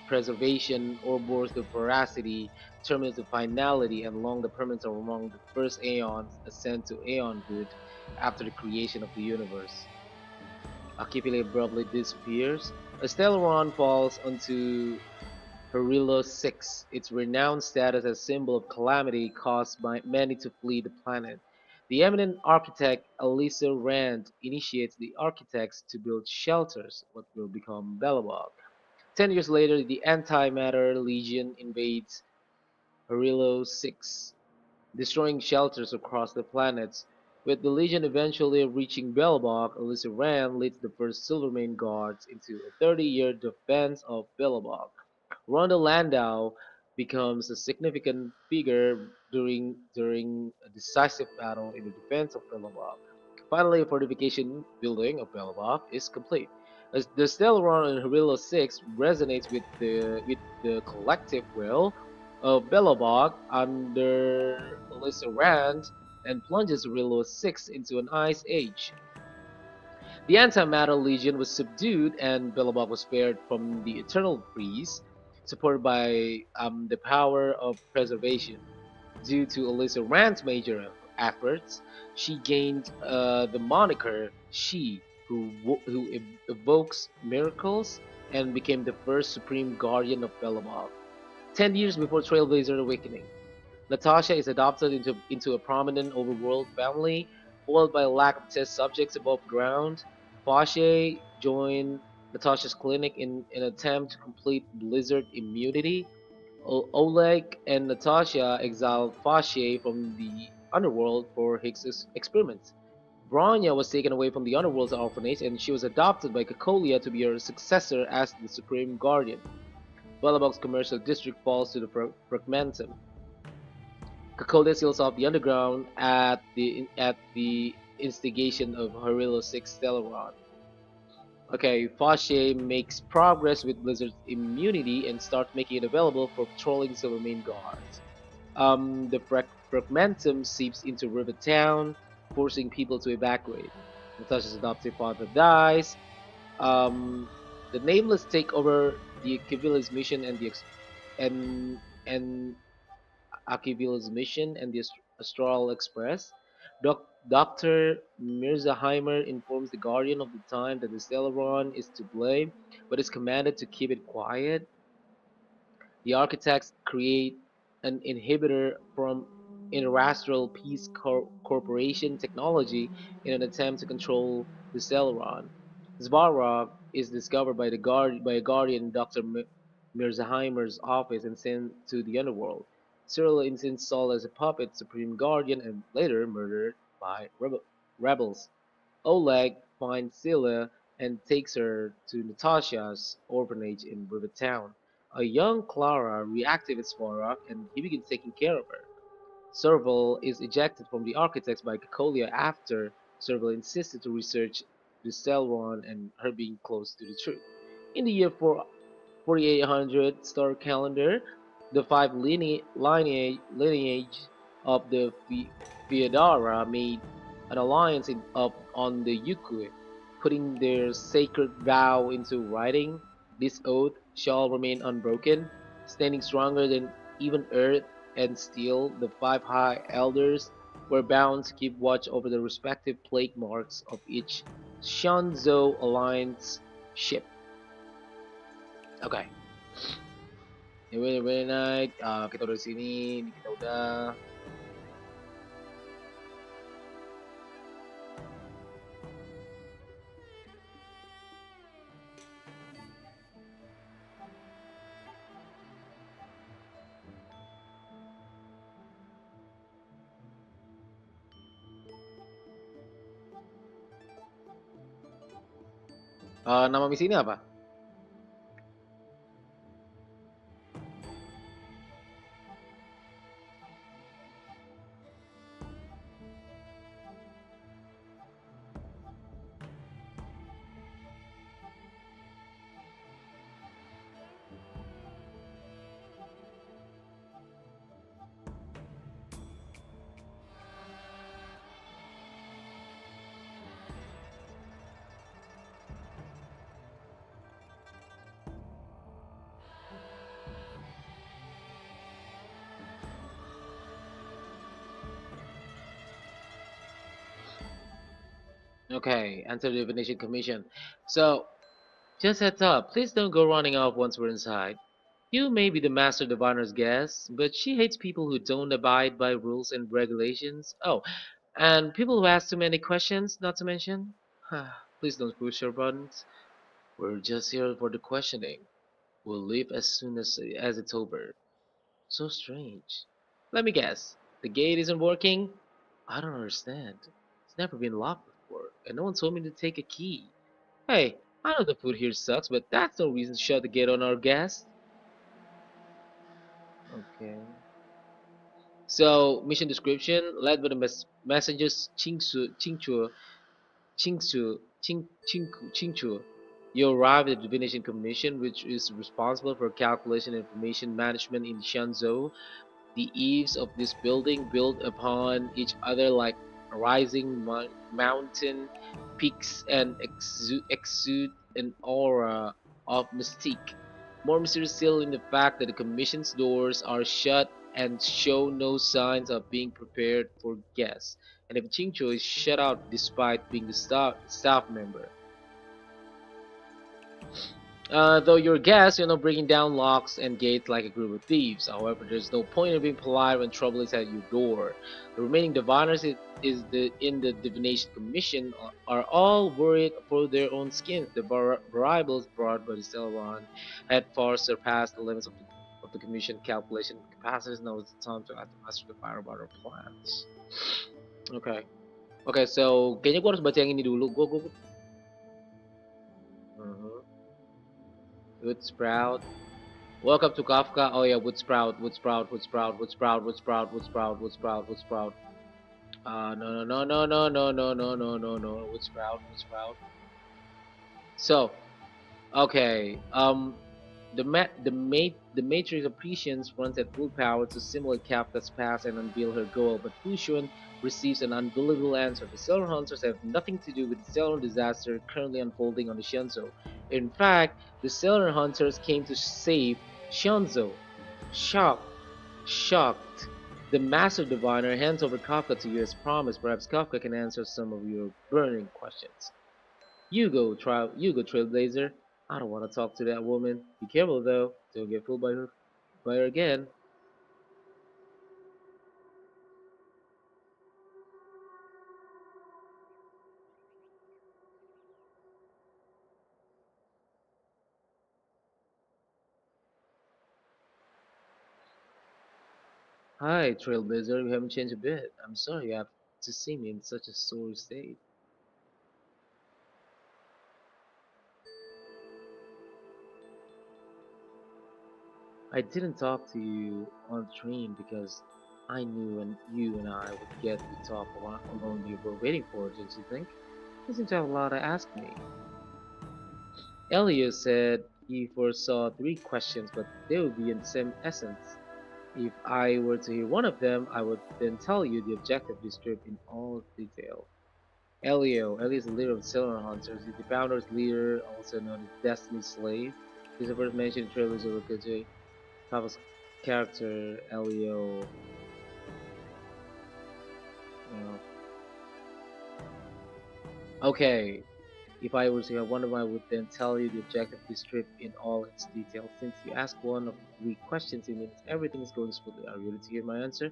preservation, Ouroboros the veracity, terminus the finality, and long the permanence are among the first aeons ascend to aeonhood after the creation of the universe. Archipelago abruptly disappears. A Stellaron falls onto Perilo 6, its renowned status as symbol of calamity caused by many to flee the planet. The eminent architect Elisa Rand initiates the architects to build shelters, what will become Belobog. 10 years later, the Antimatter Legion invades Perilo 6, destroying shelters across the planets. With the Legion eventually reaching Belobog, Elisa Rand leads the first Silvermane Guards into a 30-year defense of Belobog. Ronda Landau becomes a significant figure during a decisive battle in the defense of Belobog. Finally, a fortification building of Belobog is complete. As the Stellaron in Harilla 6 resonates with the collective will of Belobog under Melissa Rand and plunges Harilla 6 into an ice age. The Antimatter Legion was subdued and Belobog was spared from the Eternal Freeze, supported by the power of preservation. Due to Alyssa Rand's major efforts, she gained the moniker She, who evokes miracles, and became the first Supreme Guardian of Belobog. 10 years before Trailblazer Awakening, Natasha is adopted into a prominent overworld family, foiled by a lack of test subjects above ground. Fashe joined Natasha's clinic in an attempt to complete Blizzard immunity. Oleg and Natasha exiled Fashe from the underworld for his experiments. Bronya was taken away from the underworld's orphanage and she was adopted by Kakolia to be her successor as the Supreme Guardian. Belobog's commercial district falls to the Fragmentum. Kakolia seals off the underground at the instigation of Harilo 6 Stellaron. Okay, Fashe makes progress with Blizzard's immunity and starts making it available for patrolling Silvermane guards. The Fragmentum seeps into River Town, forcing people to evacuate. Natasha's adoptive father dies. The Nameless take over the Akivila's mission and Akivila's mission and the Astral Express. Dr. Mirzaheimer informs the Guardian of the Time that the Stellaron is to blame, but is commanded to keep it quiet. The architects create an inhibitor from Interastral Peace Corporation technology in an attempt to control the Stellaron. Svarog is discovered by a guardian in Dr. Mirzaheimer's office and sent to the underworld. Cyril is installed as a puppet Supreme Guardian and later murdered by rebels. Oleg finds Scylla and takes her to Natasha's orphanage in Rivertown. A young Clara reactivates Svarog and he begins taking care of her. Serval is ejected from the Architects by Kakolia after Serval insisted to research the Stellaron and her being close to the truth. In the year 4800 star calendar, the five lineage of the Feodara made an alliance on the Yukui, putting their sacred vow into writing. This oath shall remain unbroken. Standing stronger than even earth and steel, the five high elders were bound to keep watch over the respective plague marks of each Shanzhou Alliance ship. Oke. Ini night. Kita udah di sini. Ini kita udah. Nama misi ini apa? Okay, answer the divination commission. So, just heads up, please don't go running off once we're inside. You may be the master diviner's guest, but she hates people who don't abide by rules and regulations. Oh, and people who ask too many questions, not to mention. Please don't push your buttons. We're just here for the questioning. We'll leave as soon as it's over. So strange. Let me guess. The gate isn't working? I don't understand. It's never been locked before, and no one told me to take a key. Hey, I know the food here sucks, but that's no reason to shut the gate on our guests. Okay. So, mission description, led by the messengers Qingchu. You arrive at the Divination Commission, which is responsible for calculation and information management in Shenzhou. The eaves of this building build upon each other like rising mountain peaks and exude an aura of mystique. More mysterious still in the fact that the commission's doors are shut and show no signs of being prepared for guests. And if Chingcho is shut out despite being the staff member. Though you're guests, you're not breaking down locks and gates like a group of thieves. However, there's no point in being polite when trouble is at your door. The remaining diviners in the Divination Commission are all worried for their own skins. The variables brought by the Celeron had far surpassed the limits of the Commission calculation capacities. Now it's time to add the master diviner about our plans. Okay. Okay, so kayaknya gua harus baca yang ini dulu. Gua. Wood sprout. Welcome to Kafka. Oh yeah, wood sprout. No. Wood sprout. So, okay. The Matrix of Prescience runs at full power to simulate Kafka's past and unveil her goal, but Fushun receives an unbelievable answer. The Stellar Hunters have nothing to do with the stellar disaster currently unfolding on the Shenzhou. In fact, the Stellar Hunters came to save Shenzhou. Shocked, the Master Diviner hands over Kafka to you as promised. Perhaps Kafka can answer some of your burning questions. You go, Trailblazer. I don't want to talk to that woman. Be careful though. Don't get fooled by her again. Hi, Trailblazer. You haven't changed a bit. I'm sorry you have to see me in such a sore state. I didn't talk to you on the train because I knew you and I would get to talk along you were waiting for, didn't you think? You seem to have a lot to ask me. Elio said he foresaw 3 questions, but they would be in the same essence. If I were to hear one of them, I would then tell you the objective of this trip in all detail. Elio is the leader of the Stellar Hunters. He's the founder's leader, also known as Destiny's Slave. He's the first mentioned in trailers of Whygay. Pavel's character, Elio. Okay, if I were to have one of them, I would then tell you the objective of this trip in all its details. Since you asked one of the 3 questions, it means everything is going smoothly. Are you ready to hear my answer?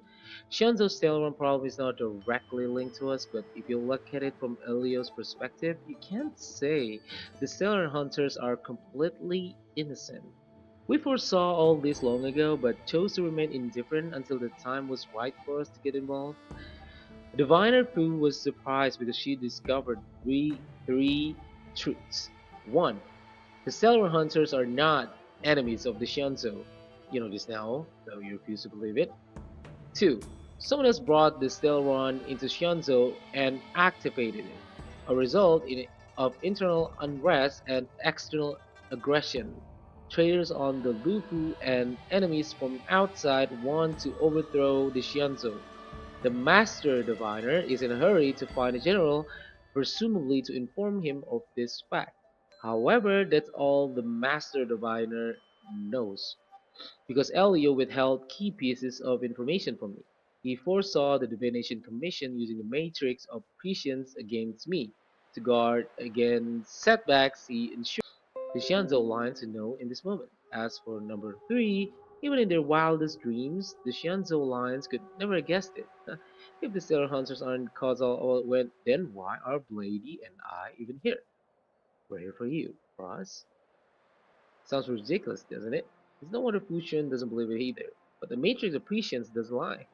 Shunzo's Tailrun problem is not directly linked to us, but if you look at it from Elio's perspective, you can't say the Stellar Hunters are completely innocent. We foresaw all this long ago, but chose to remain indifferent until the time was right for us to get involved. Diviner Fu was surprised because she discovered three truths. 1. The Stellar Hunters are not enemies of the Shunzo. You know this now, though you refuse to believe it. 2. Someone has brought the Stellar into Shunzo and activated it, a result of internal unrest and external aggression. Traders on the Lufu and enemies from outside want to overthrow the Shunzo. The Master Diviner is in a hurry to find a general, presumably to inform him of this fact. However, that's all the Master Diviner knows, because Elio withheld key pieces of information from me. He foresaw the Divination Commission using the matrix of prescience against me. To guard against setbacks, he ensured the Shanzhou Alliance to know in this moment. As for number 3, even in their wildest dreams, the Shanzhou Alliance could never have guessed it. If the Stellar Hunters aren't causal, then why are Blady and I even here? We're here for you, Ross. Sounds ridiculous, doesn't it? It's no wonder Fusion doesn't believe it either. But the Matrix of Prescience does lie.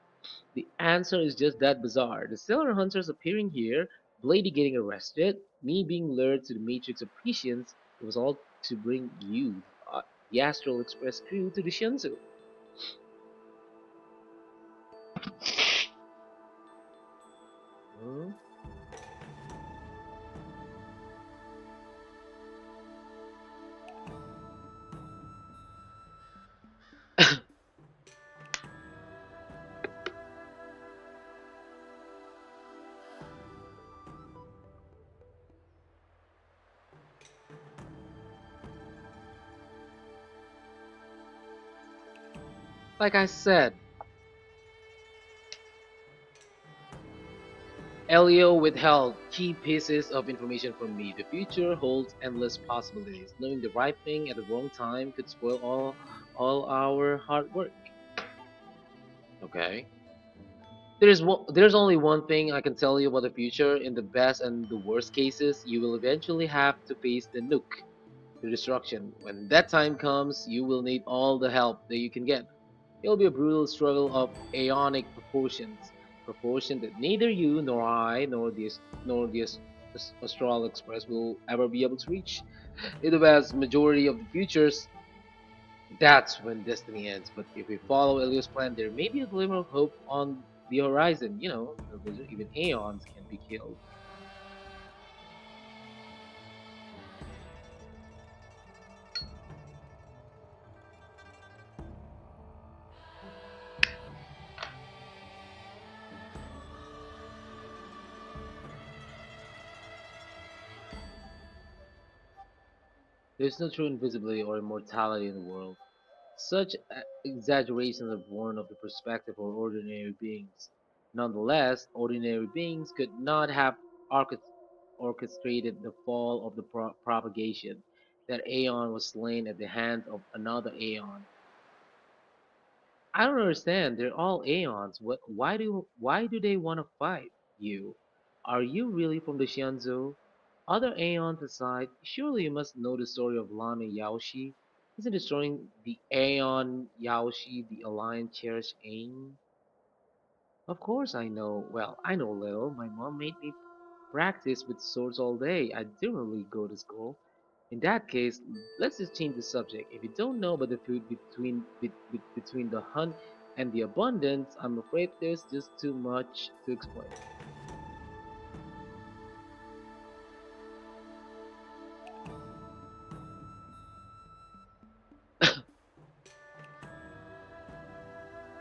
The answer is just that bizarre. The Stellar Hunters appearing here, Blady getting arrested, me being lured to the Matrix of Prescience, it was all to bring you, the Astral Express crew, to the Shinzo. Hmm? Like I said, Elio withheld key pieces of information from me. The future holds endless possibilities. Knowing the right thing at the wrong time could spoil all our hard work. Okay. There's only one thing I can tell you about the future. In the best and the worst cases, you will eventually have to face the nuke, the destruction. When that time comes, you will need all the help that you can get. It'll be a brutal struggle of aeonic proportions, proportion that neither you nor I nor the Astral Express will ever be able to reach. In the vast majority of the futures, that's when destiny ends. But if we follow Elio's plan, there may be a glimmer of hope on the horizon. You know, even aeons can be killed. There's no true invisibility or immortality in the world. Such exaggerations are born of the perspective of ordinary beings. Nonetheless, ordinary beings could not have orchestrated the fall of the propagation. That Aeon was slain at the hands of another Aeon. I don't understand. They're all Aeons. Why do they want to fight you? Are you really from the Xianzhou? Other Aeons aside, surely you must know the story of Lana Yaoshi. Isn't destroying the Aeon Yaoshi the Alliance cherished aim? Of course I know. Well, I know little. My mom made me practice with swords all day. I didn't really go to school. In that case, let's just change the subject. If you don't know about the food between the hunt and the abundance, I'm afraid there's just too much to explain.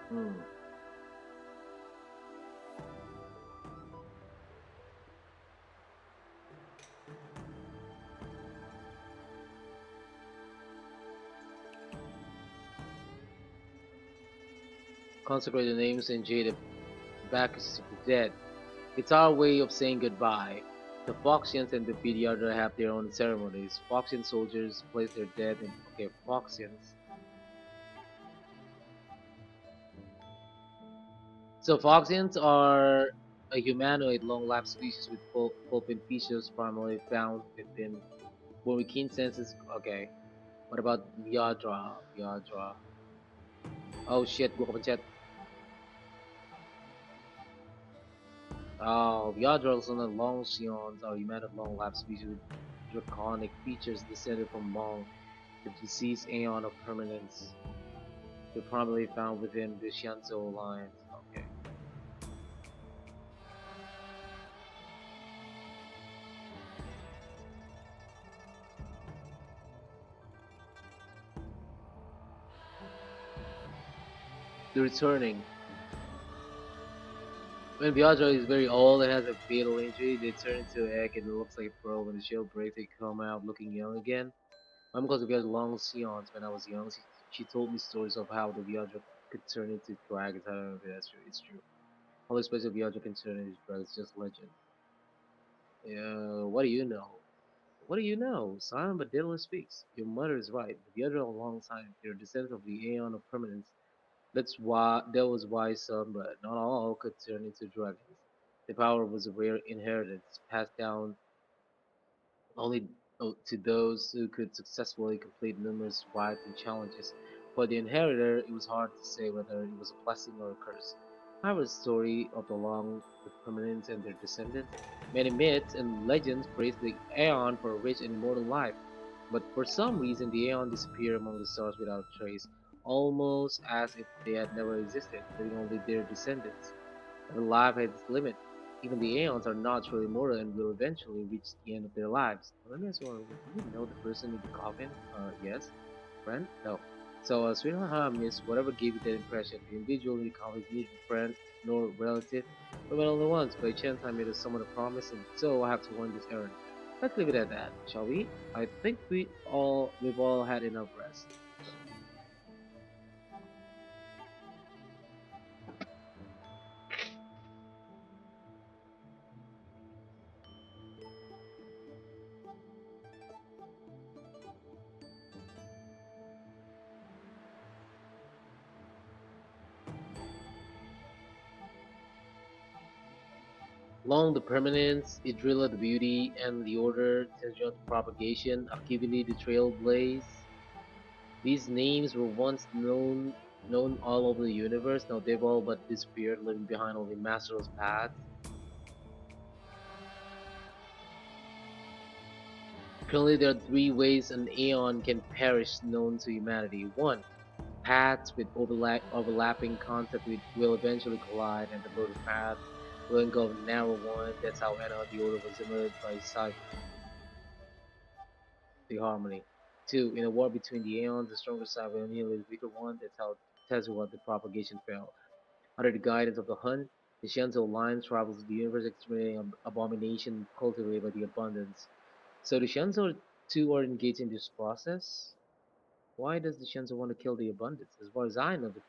Hmm. consecrate the names and jade of Bacchus the dead. It's our way of saying goodbye. The Foxians and the Biar have their own ceremonies. Foxian soldiers place their dead in Foxians. So Foxians are a humanoid long-lived species with pulpin features primarily found within when we keen senses. Okay. What about Viadra? Viadra. Oh shit, gua kepencet. Oh, Viadrals and Longsions are humanoid long-lived species with draconic features descended from long the deceased aeon of permanence. They're primarily found within the Shianzo Alliance. Okay. The returning. When Viagra is very old and has a fatal injury, they turn into an egg and it looks like a pearl. When the shell breaks, they come out looking young again. My mom calls the Viagra long seance. When I was young, she told me stories of how the Viagra could turn into dragons. I don't know if that's true. It's true. All the special Viagra can turn into dragons, just legend. What do you know? What do you know? Silent but deadly speaks. Your mother is right. The Viagra are a long time. They're descendants of the Aeon of Permanence. That was why some, but not all, could turn into dragons. The power was a rare inheritance passed down only to those who could successfully complete numerous rites and challenges. For the inheritor, it was hard to say whether it was a blessing or a curse. However, the story of the long the permanents and their descendants. Many myths and legends praise the Aeon for a rich and immortal life, but for some reason the Aeon disappeared among the stars without a trace, almost as if they had never existed, leaving only their descendants. Every life has its limit. Even the Aeons are not truly immortal and will eventually reach the end of their lives. Let me ask you, do you know the person in the coffin? Yes. Friend? No. So, sweetheart harmless, whatever gave you that impression, the individual in the coffin is neither friend nor relative, but only once. By chance, I made someone a promise, and so I have to run this errand. Let's leave it at that, shall we? I think we've all had enough rest. Long the permanence, Idrilla the beauty, and the order, Tenzin the propagation, Akivili the trailblaze. These names were once known all over the universe, now they've all but disappeared, leaving behind only masterless paths. Currently there are three ways an aeon can perish known to humanity. One, paths with overlapping concept will eventually collide, and the broader path will engulf the narrow one. That's how Anna the Order was emerged by the harmony. Two, in a war between the aeons, the stronger side will annihilate the weaker one. That's how Tezuka the propagation fell. Under the guidance of the Hun, the Shenzo line travels the universe, exterminating abomination cultivated by the abundance. So the Shenzo too are engaged in this process. Why does the Shenzo want to kill the abundance? As far as I know, the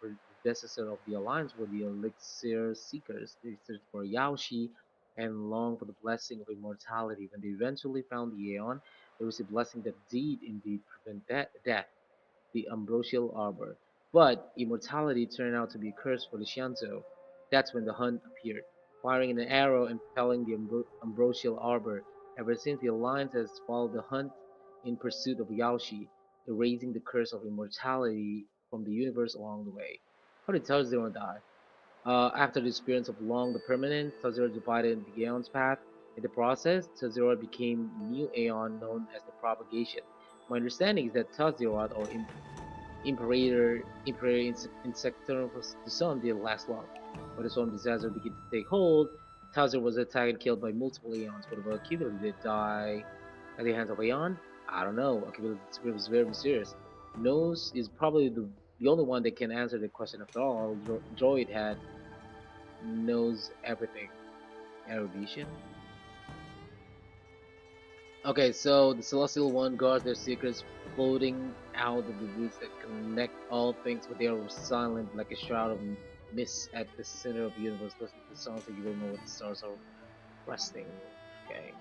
predecessor of the alliance were the elixir seekers. They searched for Yaoshi and longed for the blessing of immortality. When they eventually found the Aeon, there was a blessing that did indeed prevent death, the ambrosial arbor. But immortality turned out to be a curse for the Shanto. That's when the Hun appeared, firing an arrow and felling the ambrosial arbor. Ever since, the Alliance has followed the hunt in pursuit of Yaoshi, erasing the curse of immortality from the universe along the way. How did Tarzan die? After the experience of Long the Permanent, Tazura divided the Aeon's path. In the process, Tazura became new Aeon known as the Propagation. My understanding is that Tazirat, or Imperator Insector of the Sun, didn't last long. When the storm disaster began to take hold, Tazir was attacked and killed by multiple Aeons. What about Akira? Did it die at the hands of Aeon? I don't know. Akira's spirit was very mysterious. Nose is probably the only one that can answer the question after all. Droid had knows everything. Erudition? Okay, so the Celestial One guards their secrets, floating out of the roots that connect all things, but they are silent like a shroud of miss at the center of the universe. Listen to the songs and you will know what the stars are resting. Okay.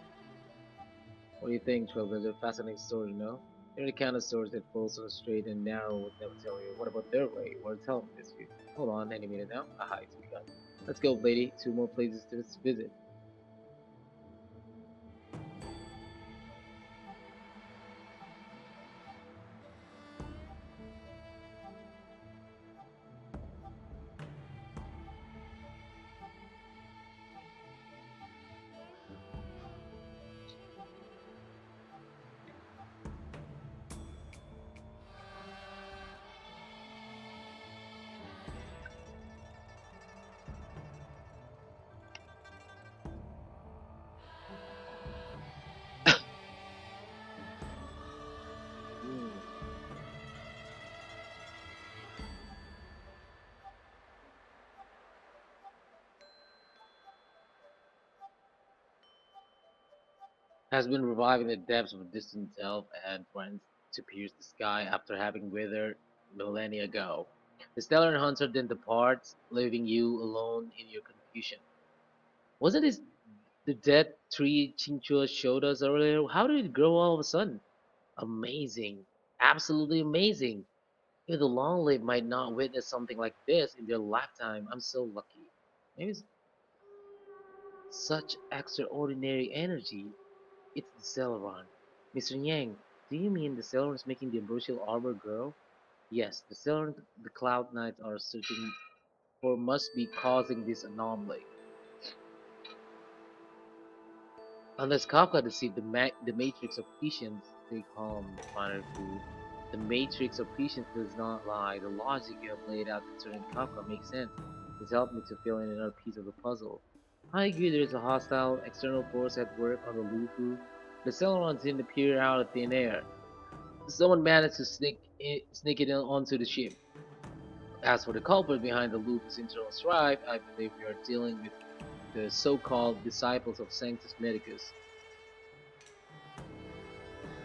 What do you think, Trailblazer? Fascinating story, no? They're the kind of stories that falls on a straight and narrow would never tell you. What about their way? Well, tell me this view. Hold on, any minute now. Aha, it's begun. Let's go, lady. 2 more places to visit. Has been revived in the depths of a distant delve and friends to pierce the sky after having withered millennia ago. The stellar hunter then departs, leaving you alone in your confusion. Wasn't this the dead tree Chinchua showed us earlier? How did it grow all of a sudden? Amazing. Absolutely amazing. Even the long lived might not witness something like this in their lifetime. I'm so lucky. Maybe it's such extraordinary energy. It's the Celeron. Mr. Yang, do you mean the Celeron is making the ambrosial arbor grow? Yes, the Celeron the Cloud Knights are searching for must be causing this anomaly. Unless Kafka deceived the matrix of patience, they call him finer food. The matrix of patience does not lie. The logic you have laid out concerning Kafka makes sense. It's helped me to fill in another piece of the puzzle. I agree there is a hostile external force at work on the Lufu. The Celerons didn't appear out of thin air. Someone managed to sneak it onto the ship. As for the culprit behind the Lufu's internal strife, I believe we are dealing with the so-called disciples of Sanctus Medicus.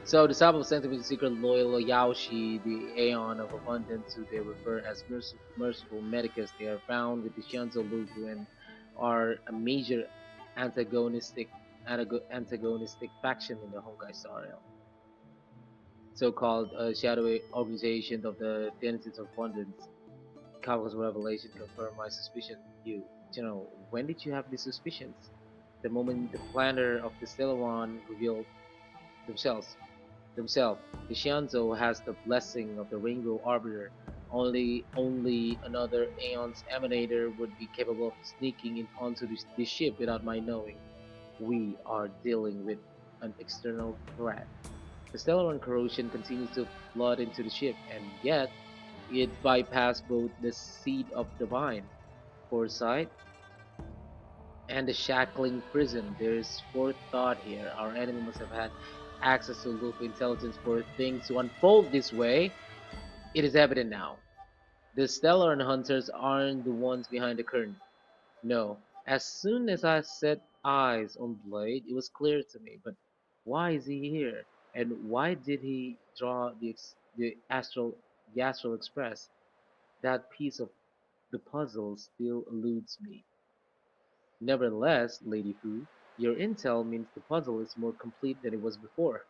So, disciples of Sanctus Secret Loyal Yaoshi, the Aeon of Abundance, who they refer as Merciful Medicus, they are found with the Shanzo Lufu and are a major antagonistic faction in the Honkai Star Rail. So-called shadowy organization of the Denizens of Abundance. Kafka's revelation confirmed my suspicion. General, when did you have these suspicions? The moment the planner of the Stellaron revealed themselves. The Shianzo has the blessing of the Rainbow Arbiter. Only another Aeon's Emanator would be capable of sneaking onto this ship without my knowing. We are dealing with an external threat. The Stellaron corrosion continues to flood into the ship, and yet it bypassed both the seed of divine foresight and the shackling prison. There's forethought here. Our enemy must have had access to local intelligence for things to unfold this way. It is evident now. The Stellar Hunters aren't the ones behind the curtain. No. As soon as I set eyes on Blade, it was clear to me. But why is he here? And why did he draw the Astral Express? That piece of the puzzle still eludes me. Nevertheless, Lady Fu, your intel means the puzzle is more complete than it was before.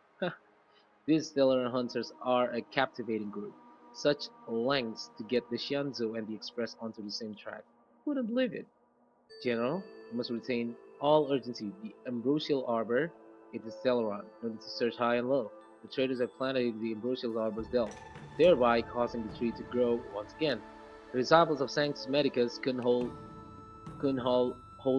These stellar hunters are a captivating group. Such lengths to get the Xianzhou and the Express onto the same track. Who wouldn't believe it? General, you must retain all urgency. The Ambrosial Arbor is the Stellaron. No need to search high and low. The traders have planted the Ambrosial Arbor's delve, thereby causing the tree to grow once again. The disciples of Sanctus Medicus couldn't hold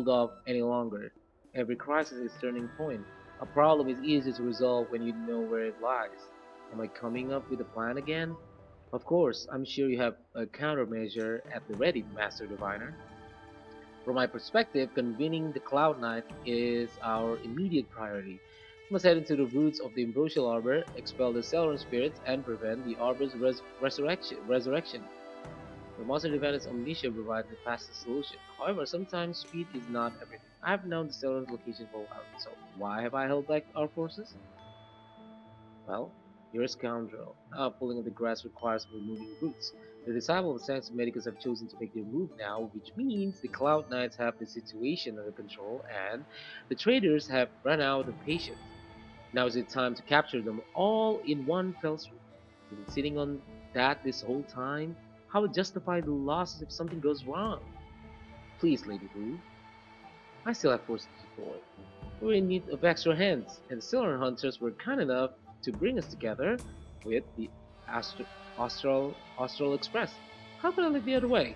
off any longer. Every crisis is a turning point. A problem is easy to resolve when you know where it lies. Am I coming up with a plan again? Of course, I'm sure you have a countermeasure at the ready, Master Diviner. From my perspective, convening the Cloud Knight is our immediate priority. We must head into the roots of the Ambrosial Arbor, expel the Celeron spirits, and prevent the Arbor's resurrection. The Monster Defender's Omniscia provides the fastest solution. However, sometimes speed is not everything. I've known the Celeron's location for a while, so why have I held back our forces? Well, you're a scoundrel. Pulling the grass requires removing roots. The disciples of Sanctus Medicus have chosen to make their move now, which means the Cloud Knights have the situation under control and the traders have run out of patience. Now is the time to capture them all in one fell swoop. We've been sitting on that this whole time. How would justify the losses if something goes wrong? Please, Lady Blue. I still have forces to deploy. We're in need of extra hands, and the Silver Hunters were kind enough to bring us together with the Austral Express. How could I look the other way?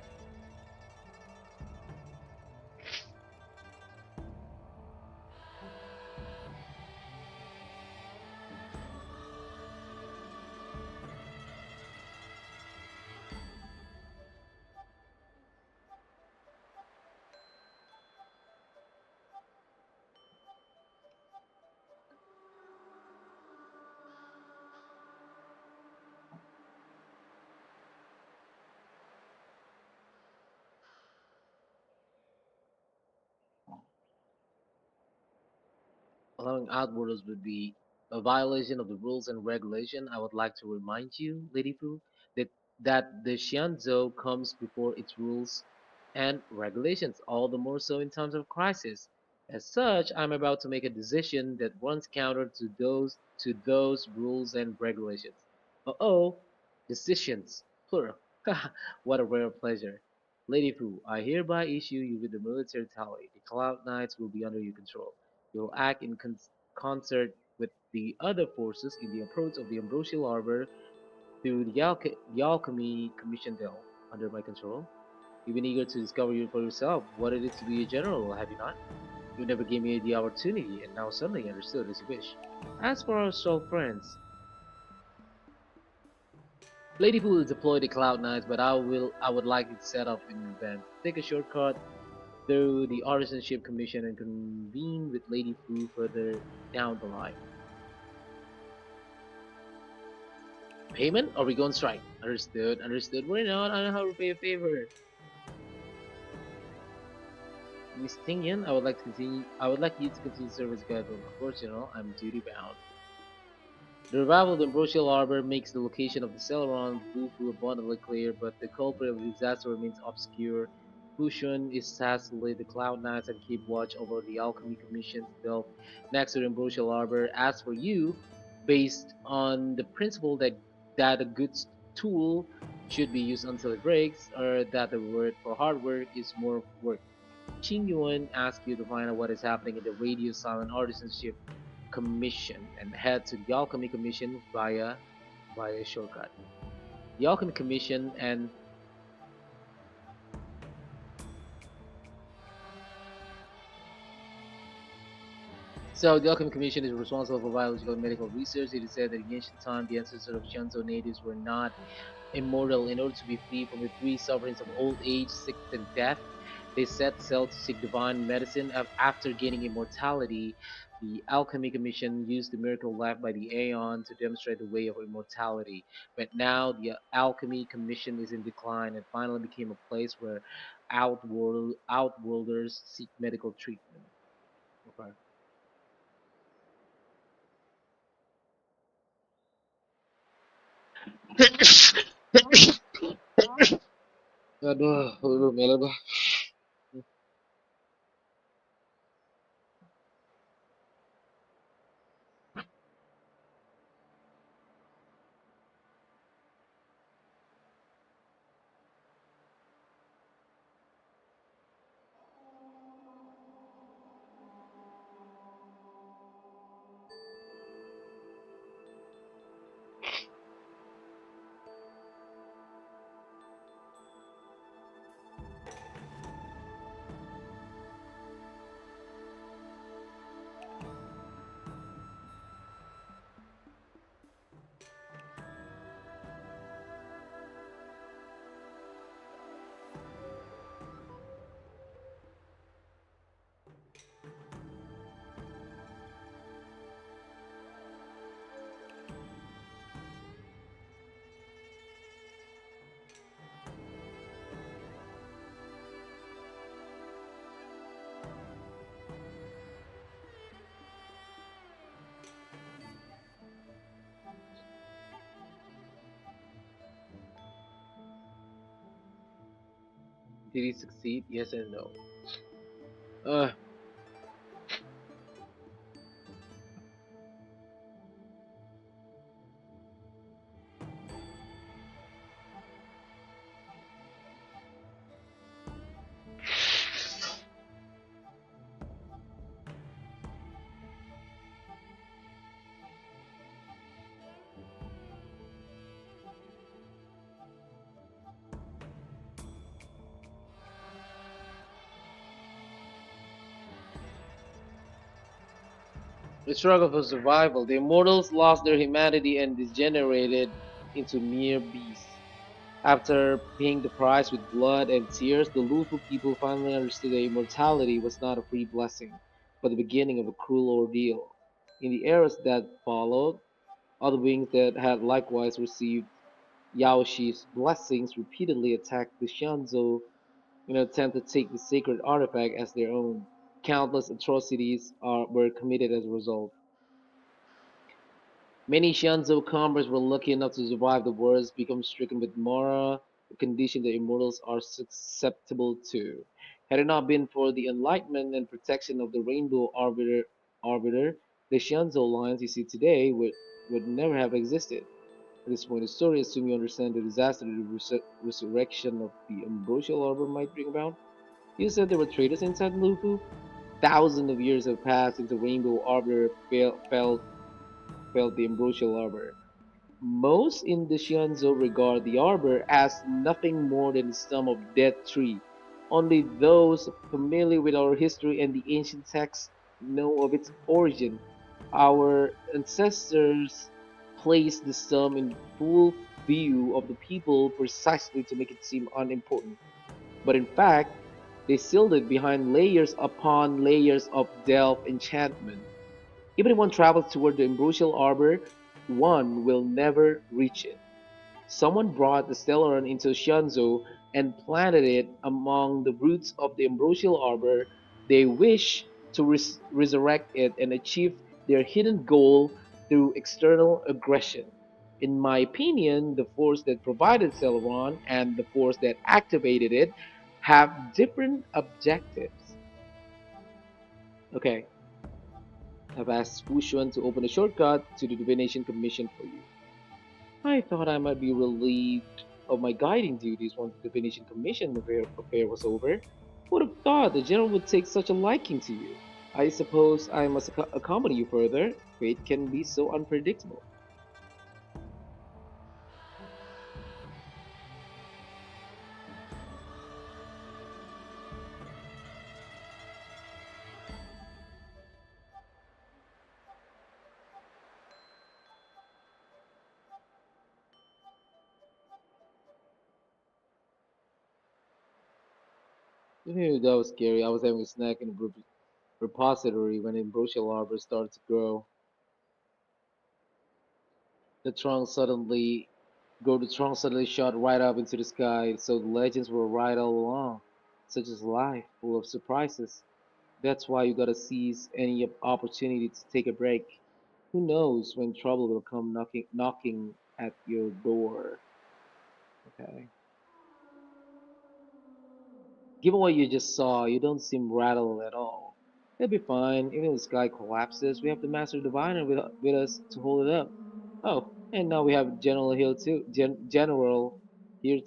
Allowing outboarders would be a violation of the rules and regulation. I would like to remind you, Lady Fu, that the Xianzhou comes before its rules and regulations, all the more so in times of crisis. As such, I'm about to make a decision that runs counter to those rules and regulations. Oh, decisions, plural. What a rare pleasure. Lady Fu, I hereby issue you with the military tally. The Cloud Knights will be under your control. You will act in concert with the other forces in the approach of the Ambrosial Arbor through the Alchemy Commission Dell, under my control. You've been eager to discover for yourself what it is to be a general, have you not? You never gave me the opportunity, and now suddenly understood as you wish. As for our soul friends, Lady Fu will deploy the Cloud Knights, but I would like it set up in advance. Take a shortcut through the Artisanship Commission and convene with Lady Fu further down the line. Payment? Or we go on strike? Understood, understood. We're not. I know how to repay a favor. Miss Tingyan, I would like you to continue service guide, but of course, I'm duty bound. The revival of the Ambrosial Arbor makes the location of the Celeron Bufu abundantly clear, but the culprit of the disaster remains obscure. Fushun is tasked to lead the Cloud Knights and keep watch over the Alchemy Commission's delve next to the Ambrosial Arbor. As for you, based on the principle that a good tool should be used until it breaks, or that the word for hard work is more work, Qing Yuan asks you to find out what is happening in the Radio Silent Artisanship Commission and head to the Alchemy Commission via shortcut. The Alchemy Commission and the Alchemy Commission is responsible for biological and medical research. It is said that in ancient time, the ancestors of Shanzhou natives were not immortal. In order to be free from the three sufferings of old age, sickness, and death, they set sail to seek divine medicine. After gaining immortality, the Alchemy Commission used the miracle left by the Aeon to demonstrate the way of immortality. But now the Alchemy Commission is in decline and finally became a place where outworlders seek medical treatment. Okay. Aduh, aduh, melo bah. Did he succeed? Yes and no. Uh, the struggle for survival. The immortals lost their humanity and degenerated into mere beasts. After paying the price with blood and tears, the Lufu people finally understood that immortality was not a free blessing, but the beginning of a cruel ordeal. In the eras that followed, other beings that had likewise received Yaoshi's blessings repeatedly attacked the Shanzou in an attempt to take the sacred artifact as their own. Countless atrocities were committed as a result. Many Shanzou converts were lucky enough to survive the wars, become stricken with Mara, a condition that immortals are susceptible to. Had it not been for the enlightenment and protection of the Rainbow Arbiter, the Shanzou lines you see today would never have existed. At this point in the story, assume you understand the disaster the resurrection of the Ambrosial Arbor might bring about. You said there were traitors inside Lufu? Thousands of years have passed since the Rainbow Arbiter felled the Ambrosial Arbor. Most in the Shianzo regard the arbor as nothing more than the stump of dead tree. Only those familiar with our history and the ancient texts know of its origin. Our ancestors placed the stump in full view of the people precisely to make it seem unimportant. But in fact, they sealed it behind layers upon layers of delve enchantment. Even if one travels toward the ambrosial arbor, one will never reach it. Someone brought the Stellaron into Shanzhou and planted it among the roots of the ambrosial arbor. They wish to resurrect it and achieve their hidden goal through external aggression. In my opinion, the force that provided Stellaron and the force that activated it have different objectives. Okay, I've asked Fushuan to open a shortcut to the divination commission for you. I thought I might be relieved of my guiding duties once the divination commission affair was over. Would have thought the general would take such a liking to you. I suppose I must accompany you further. Fate can be so unpredictable. That was scary. I was having a snack in a repository when ambrosial arbor started to grow. The trunk suddenly the trunk suddenly shot right up into the sky, so the legends were right all along. Such is life, full of surprises. That's why you gotta seize any opportunity to take a break. Who knows when trouble will come knocking at your door. Okay. Given what you just saw, you don't seem rattled at all. It'll be fine. Even if the sky collapses, we have the Master Diviner with us to hold it up. Oh, and now we have General here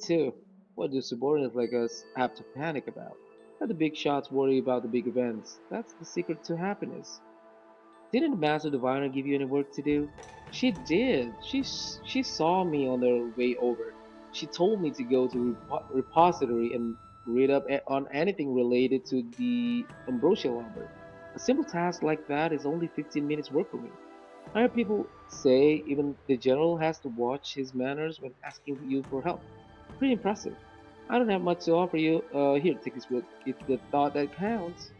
too. What do subordinates like us have to panic about? Let the big shots worry about the big events. That's the secret to happiness. Didn't the Master Diviner give you any work to do? She did. She saw me on the way over. She told me to go to repository and read up on anything related to the Ambrosial Arbor. A simple task like that is only 15 minutes work for me. I heard people say even the general has to watch his manners when asking you for help. Pretty impressive. I don't have much to offer you. Here, take this book. It's the thought that counts.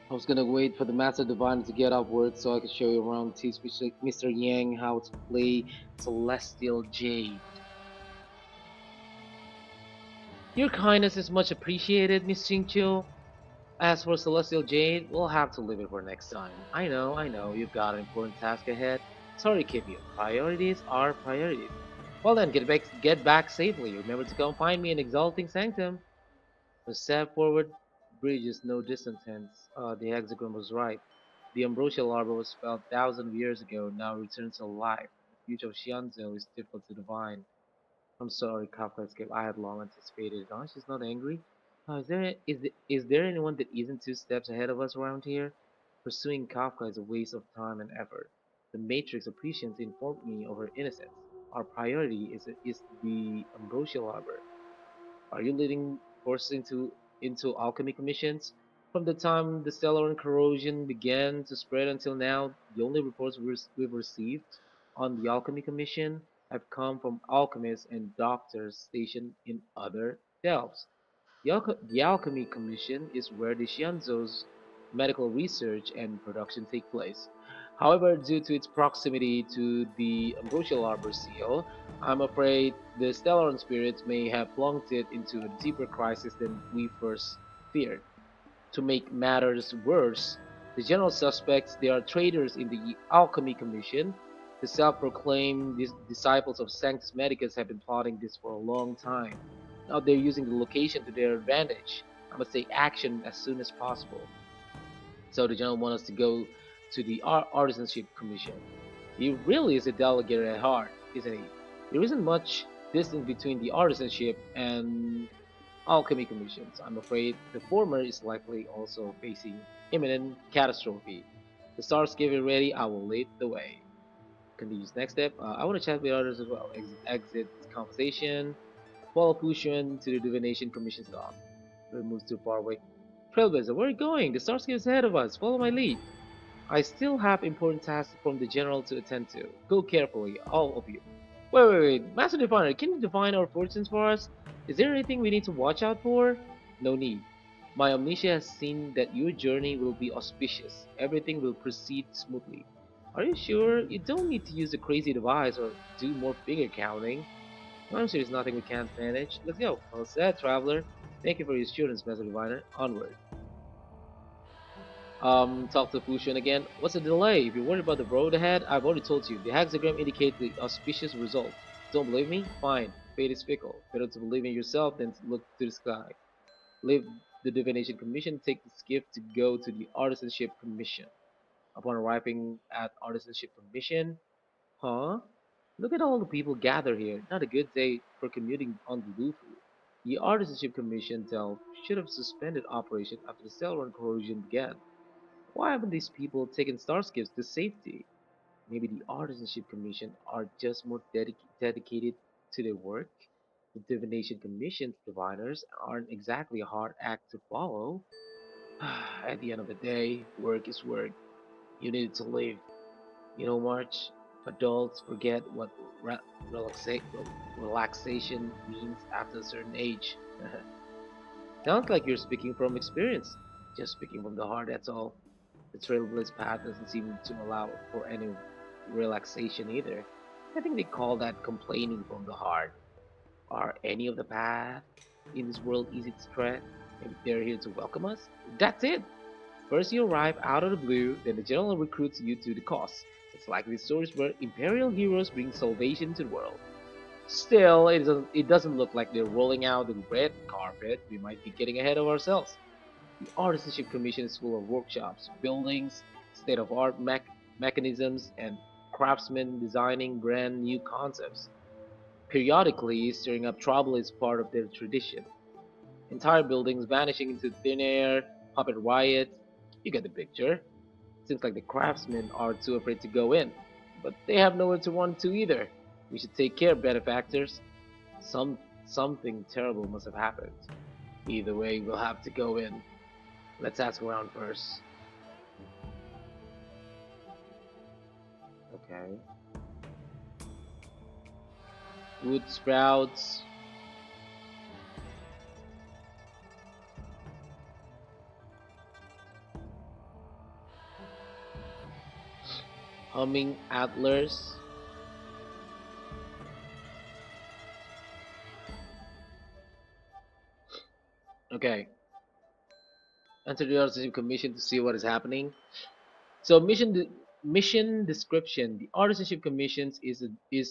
I was gonna wait for the Master Divine to get off work so I could show you around, teach Mr. Yang how to play Celestial Jade. Your kindness is much appreciated, Miss Xingqiu. As for Celestial Jade, we'll have to leave it for next time. I know, you've got an important task ahead. Sorry to keep you. Priorities are priorities. Well then, get back safely. Remember to come find me in Exalting Sanctum. The step forward bridge is no distant hence. The hexagram was right. The ambrosial arbor was felled thousands of years ago, now returns to life. The future of Xianzhou is difficult to divine. I'm sorry, Kafka escaped. I had long anticipated it. Oh, she's not angry. Is there anyone that isn't two steps ahead of us around here? Pursuing Kafka is a waste of time and effort. The Matrix of Prescience informed me of her innocence. Our priority is the ambrosial arbor. Are you leading forces into alchemy commissions? From the time the stellar corrosion began to spread until now, the only reports we've received on the alchemy commission have come from alchemists and doctors stationed in other delves. The Alchemy Commission is where the Xianzou's medical research and production take place. However, due to its proximity to the Ambrosial Arbor Seal, I'm afraid the Stellar spirits may have plunged it into a deeper crisis than we first feared. To make matters worse, the general suspects they are traitors in the Alchemy Commission. The self-proclaimed disciples of Sanctus Medicus have been plotting this for a long time. Now they're using the location to their advantage. I must take action as soon as possible. So the general wants us to go to the Artisanship Commission. He really is a delegate at heart, isn't he? There isn't much distance between the Artisanship and Alchemy Commissions. I'm afraid the former is likely also facing imminent catastrophe. The stars give it ready, I will lead the way. Continues. Next step, I want to chat with others as well. Exit conversation. Follow Fushun to the Divination Commission's dock. It moves too far away. Trailblazer, where are you going? The Starscape is ahead of us. Follow my lead. I still have important tasks from the General to attend to. Go carefully, all of you. Wait. Master Diviner, can you define our fortunes for us? Is there anything we need to watch out for? No need. My omniscia has seen that your journey will be auspicious. Everything will proceed smoothly. Are you sure? You don't need to use a crazy device or do more figure counting. I'm sure there's nothing we can't manage. Let's go. Well said, traveler. Thank you for your assurance, Master Diviner. Onward. Talk to Fushun again. What's the delay? If you're worried about the road ahead, I've already told you. The hexagram indicates the auspicious result. Don't believe me? Fine. Fate is fickle. Better to believe in yourself than to look to the sky. Leave the Divination Commission, take the skiff to go to the Artisanship Commission. Upon arriving at Artisanship Commission, huh? Look at all the people gathered here. Not a good day for commuting on the Lufu. The Artisanship Commission Delft should have suspended operation after the Celeron corrosion began. Why haven't these people taken starships to safety? Maybe the Artisanship Commission are just more dedicated to their work. The Divination Commission's diviners aren't exactly a hard act to follow. At the end of the day, work is work. You need to live. You know, March, adults forget what relaxation means after a certain age. Sounds like you're speaking from experience. Just speaking from the heart, that's all. The Trailblaze path doesn't seem to allow for any relaxation either. I think they call that complaining from the heart. Are any of the paths in this world easy to tread? Maybe they're here to welcome us? That's it! First you arrive out of the blue, then the general recruits you to the cause. It's like these stories where imperial heroes bring salvation to the world. Still, it doesn't look like they're rolling out the red carpet. We might be getting ahead of ourselves. The Artisanship Commission is full of workshops, buildings, state-of-art mechanisms, and craftsmen designing brand new concepts. Periodically, stirring up trouble is part of their tradition. Entire buildings vanishing into thin air, puppet riot. You get the picture. Seems like the craftsmen are too afraid to go in, but they have nowhere to run to either. We should take care, benefactors. Something terrible must have happened. Either way, we'll have to go in. Let's ask around first. Okay. Wood sprouts. humming antlers. Okay. Enter the Artisanship Commission to see what is happening. So mission description. The Artisanship Commissions is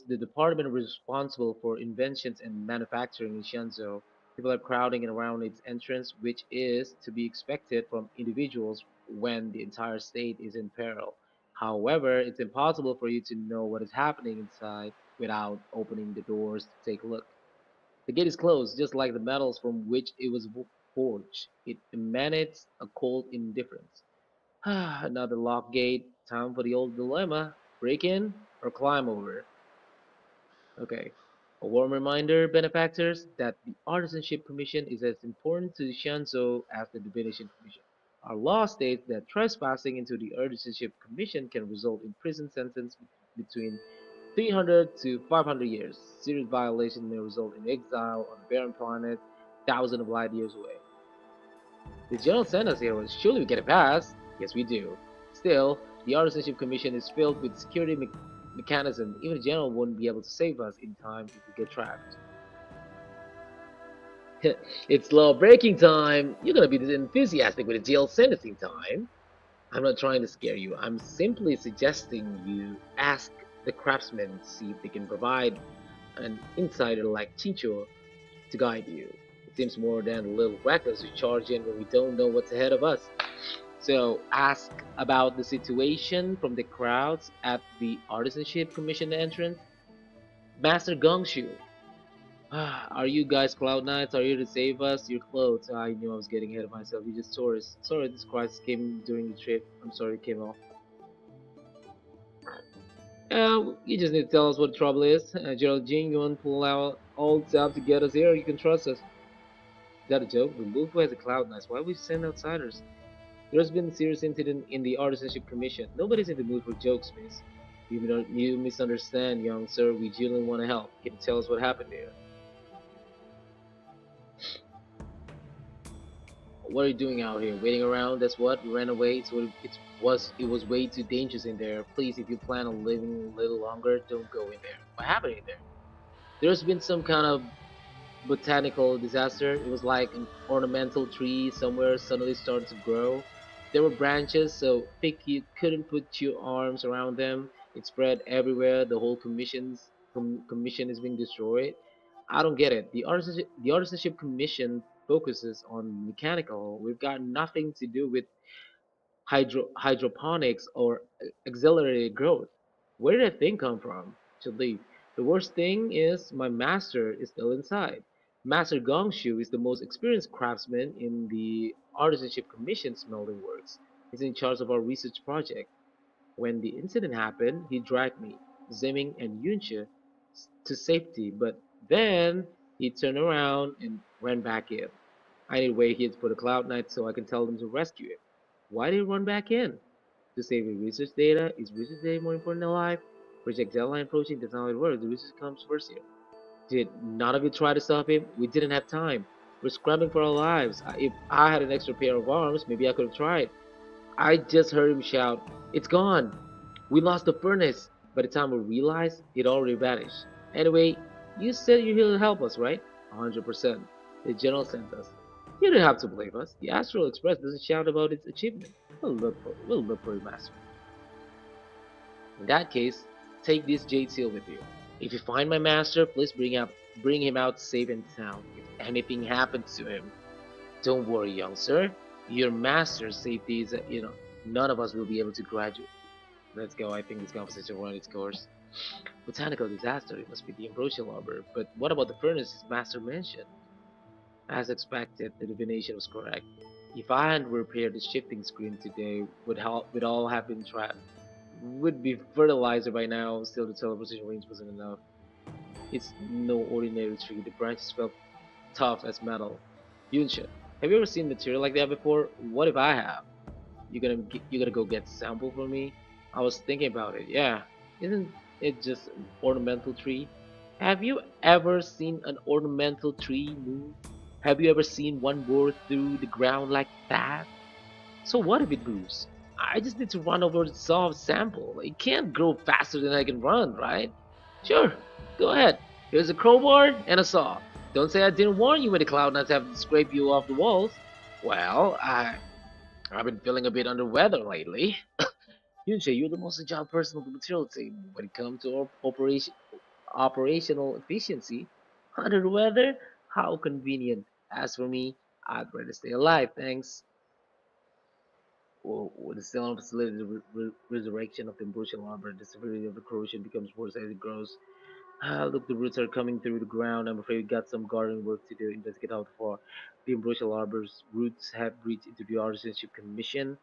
the department responsible for inventions and manufacturing in Shenzhou. People are crowding around its entrance, which is to be expected from individuals when the entire state is in peril. However, it's impossible for you to know what is happening inside without opening the doors to take a look. The gate is closed, just like the metals from which it was forged. It emanates a cold indifference. Another locked gate. Time for the old dilemma. Break in or climb over. Okay. A warm reminder, benefactors, that the Artisanship Commission is as important to Shanzhou as the Divination Commission. Our law states that trespassing into the Artisanship Commission can result in prison sentence between 300 to 500 years. Serious violation may result in exile on a barren planet thousands of light years away. The general sent us here. Surely we get a pass. Yes, we do. Still, the Artisanship Commission is filled with security mechanisms. Even the general wouldn't be able to save us in time if we get trapped. It's law breaking time. You're gonna be enthusiastic with the jail sentencing time. I'm not trying to scare you. I'm simply suggesting you ask the craftsmen to see if they can provide an insider like Chincho to guide you. It seems more than a little reckless to charge in when we don't know what's ahead of us. So ask about the situation from the crowds at the Artisanship Commission entrance. Master Gongshu, are you guys Cloud Knights? Are you here to save us? Your clothes. I knew I was getting ahead of myself. You just tourists. Sorry, this crisis came during the trip. I'm sorry it came off. You just need to tell us what the trouble is. Gerald Jing, you want to pull out all the up to get us here? You can trust us. Is that a joke? The Lufu has a Cloud Knights. Why would we send outsiders? There's been a serious incident in the Artisanship Commission. Nobody's in the mood for jokes, miss. You misunderstand, young sir. We genuinely want to help. Can you tell us what happened here? What are you doing out here? Waiting around? That's what? We ran away, so it was way too dangerous in there. Please, if you plan on living a little longer, don't go in there. What happened in there? There's been some kind of botanical disaster. It was like an ornamental tree somewhere suddenly started to grow. There were branches so thick you couldn't put your arms around them. It spread everywhere. The whole commission is being destroyed. I don't get it. The artisanship commission focuses on mechanical. We've got nothing to do with hydroponics or accelerated growth. Where did that thing come from? Should leave. The worst thing is my master is still inside. Master Gongshu is the most experienced craftsman in the Artisanship Commission smelting works. He's in charge of our research project. When the incident happened, he dragged me, Zimming and Yunche to safety, but then he turned around and ran back in. I need to wait here for the Cloud Knight so I can tell them to rescue him. Why did he run back in? To save the research data? Is research data more important than life? Project Deadline approaching, that's not how it works. The research comes first here. Did none of you try to stop him? We didn't have time. We're scrambling for our lives. If I had an extra pair of arms, maybe I could have tried. I just heard him shout, "It's gone! We lost the furnace!" By the time we realized, it already vanished. Anyway, you said you're here to help us, right? 100%. The general sent us. You don't have to blame us. The Astral Express doesn't shout about its achievement. We'll look for your master. In that case, take this jade seal with you. If you find my master, please bring him out safe and sound. If anything happens to him, don't worry, young sir. Your master's safety is, none of us will be able to graduate. Let's go. I think this conversation will run its course. Botanical disaster. It must be the ambrosial arbor. But what about the furnace his master mentioned? As expected, the divination was correct. If I hadn't repaired the shifting screen today, we'd all have been trapped. Would be fertilizer by now. Still, the teleportation range wasn't enough. It's no ordinary tree. The branches felt tough as metal. Yunsha, have you ever seen material like that before? What if I have? You gonna go get a sample for me? I was thinking about it. Yeah, isn't it just an ornamental tree? Have you ever seen an ornamental tree move? Have you ever seen one bore through the ground like that? So what if it moves? I just need to run over the soft sample. It can't grow faster than I can run, right? Sure, go ahead. Here's a crowbar and a saw. Don't say I didn't warn you when the cloud knights have to scrape you off the walls. Well, I've been feeling a bit under weather lately. Usually, you're the most agile person on the material team when it comes to operational efficiency. Under the weather? How convenient. As for me, I'd rather stay alive, thanks. Well, with the still facility, the resurrection of the Ambrosial Arbor, the severity of the corrosion becomes worse as it grows. Ah, look, the roots are coming through the ground. I'm afraid we got some gardening work to do. Investigate how far the Ambrosial Arbor's roots have reached into the Artisanship Commission.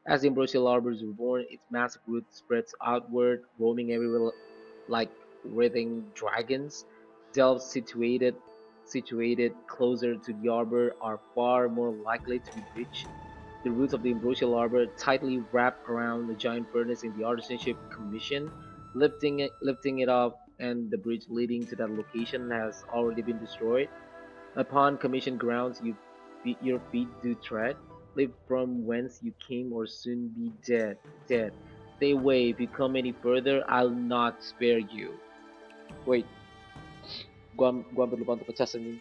As the Ambrosial Arbors were born, its massive roots spreads outward, roaming everywhere like writhing dragons. Delves situated closer to the arbor are far more likely to be breached. The roots of the ambrosial arbor tightly wrap around the giant furnace in the Artisanship Commission, lifting it up, and the bridge leading to that location has already been destroyed. Upon commission grounds, your feet do tread. Live from whence you came, or soon be dead. Dead. Stay away. If you come any further, I'll not spare you. Wait, gua ambil lupa untuk pecah senyum.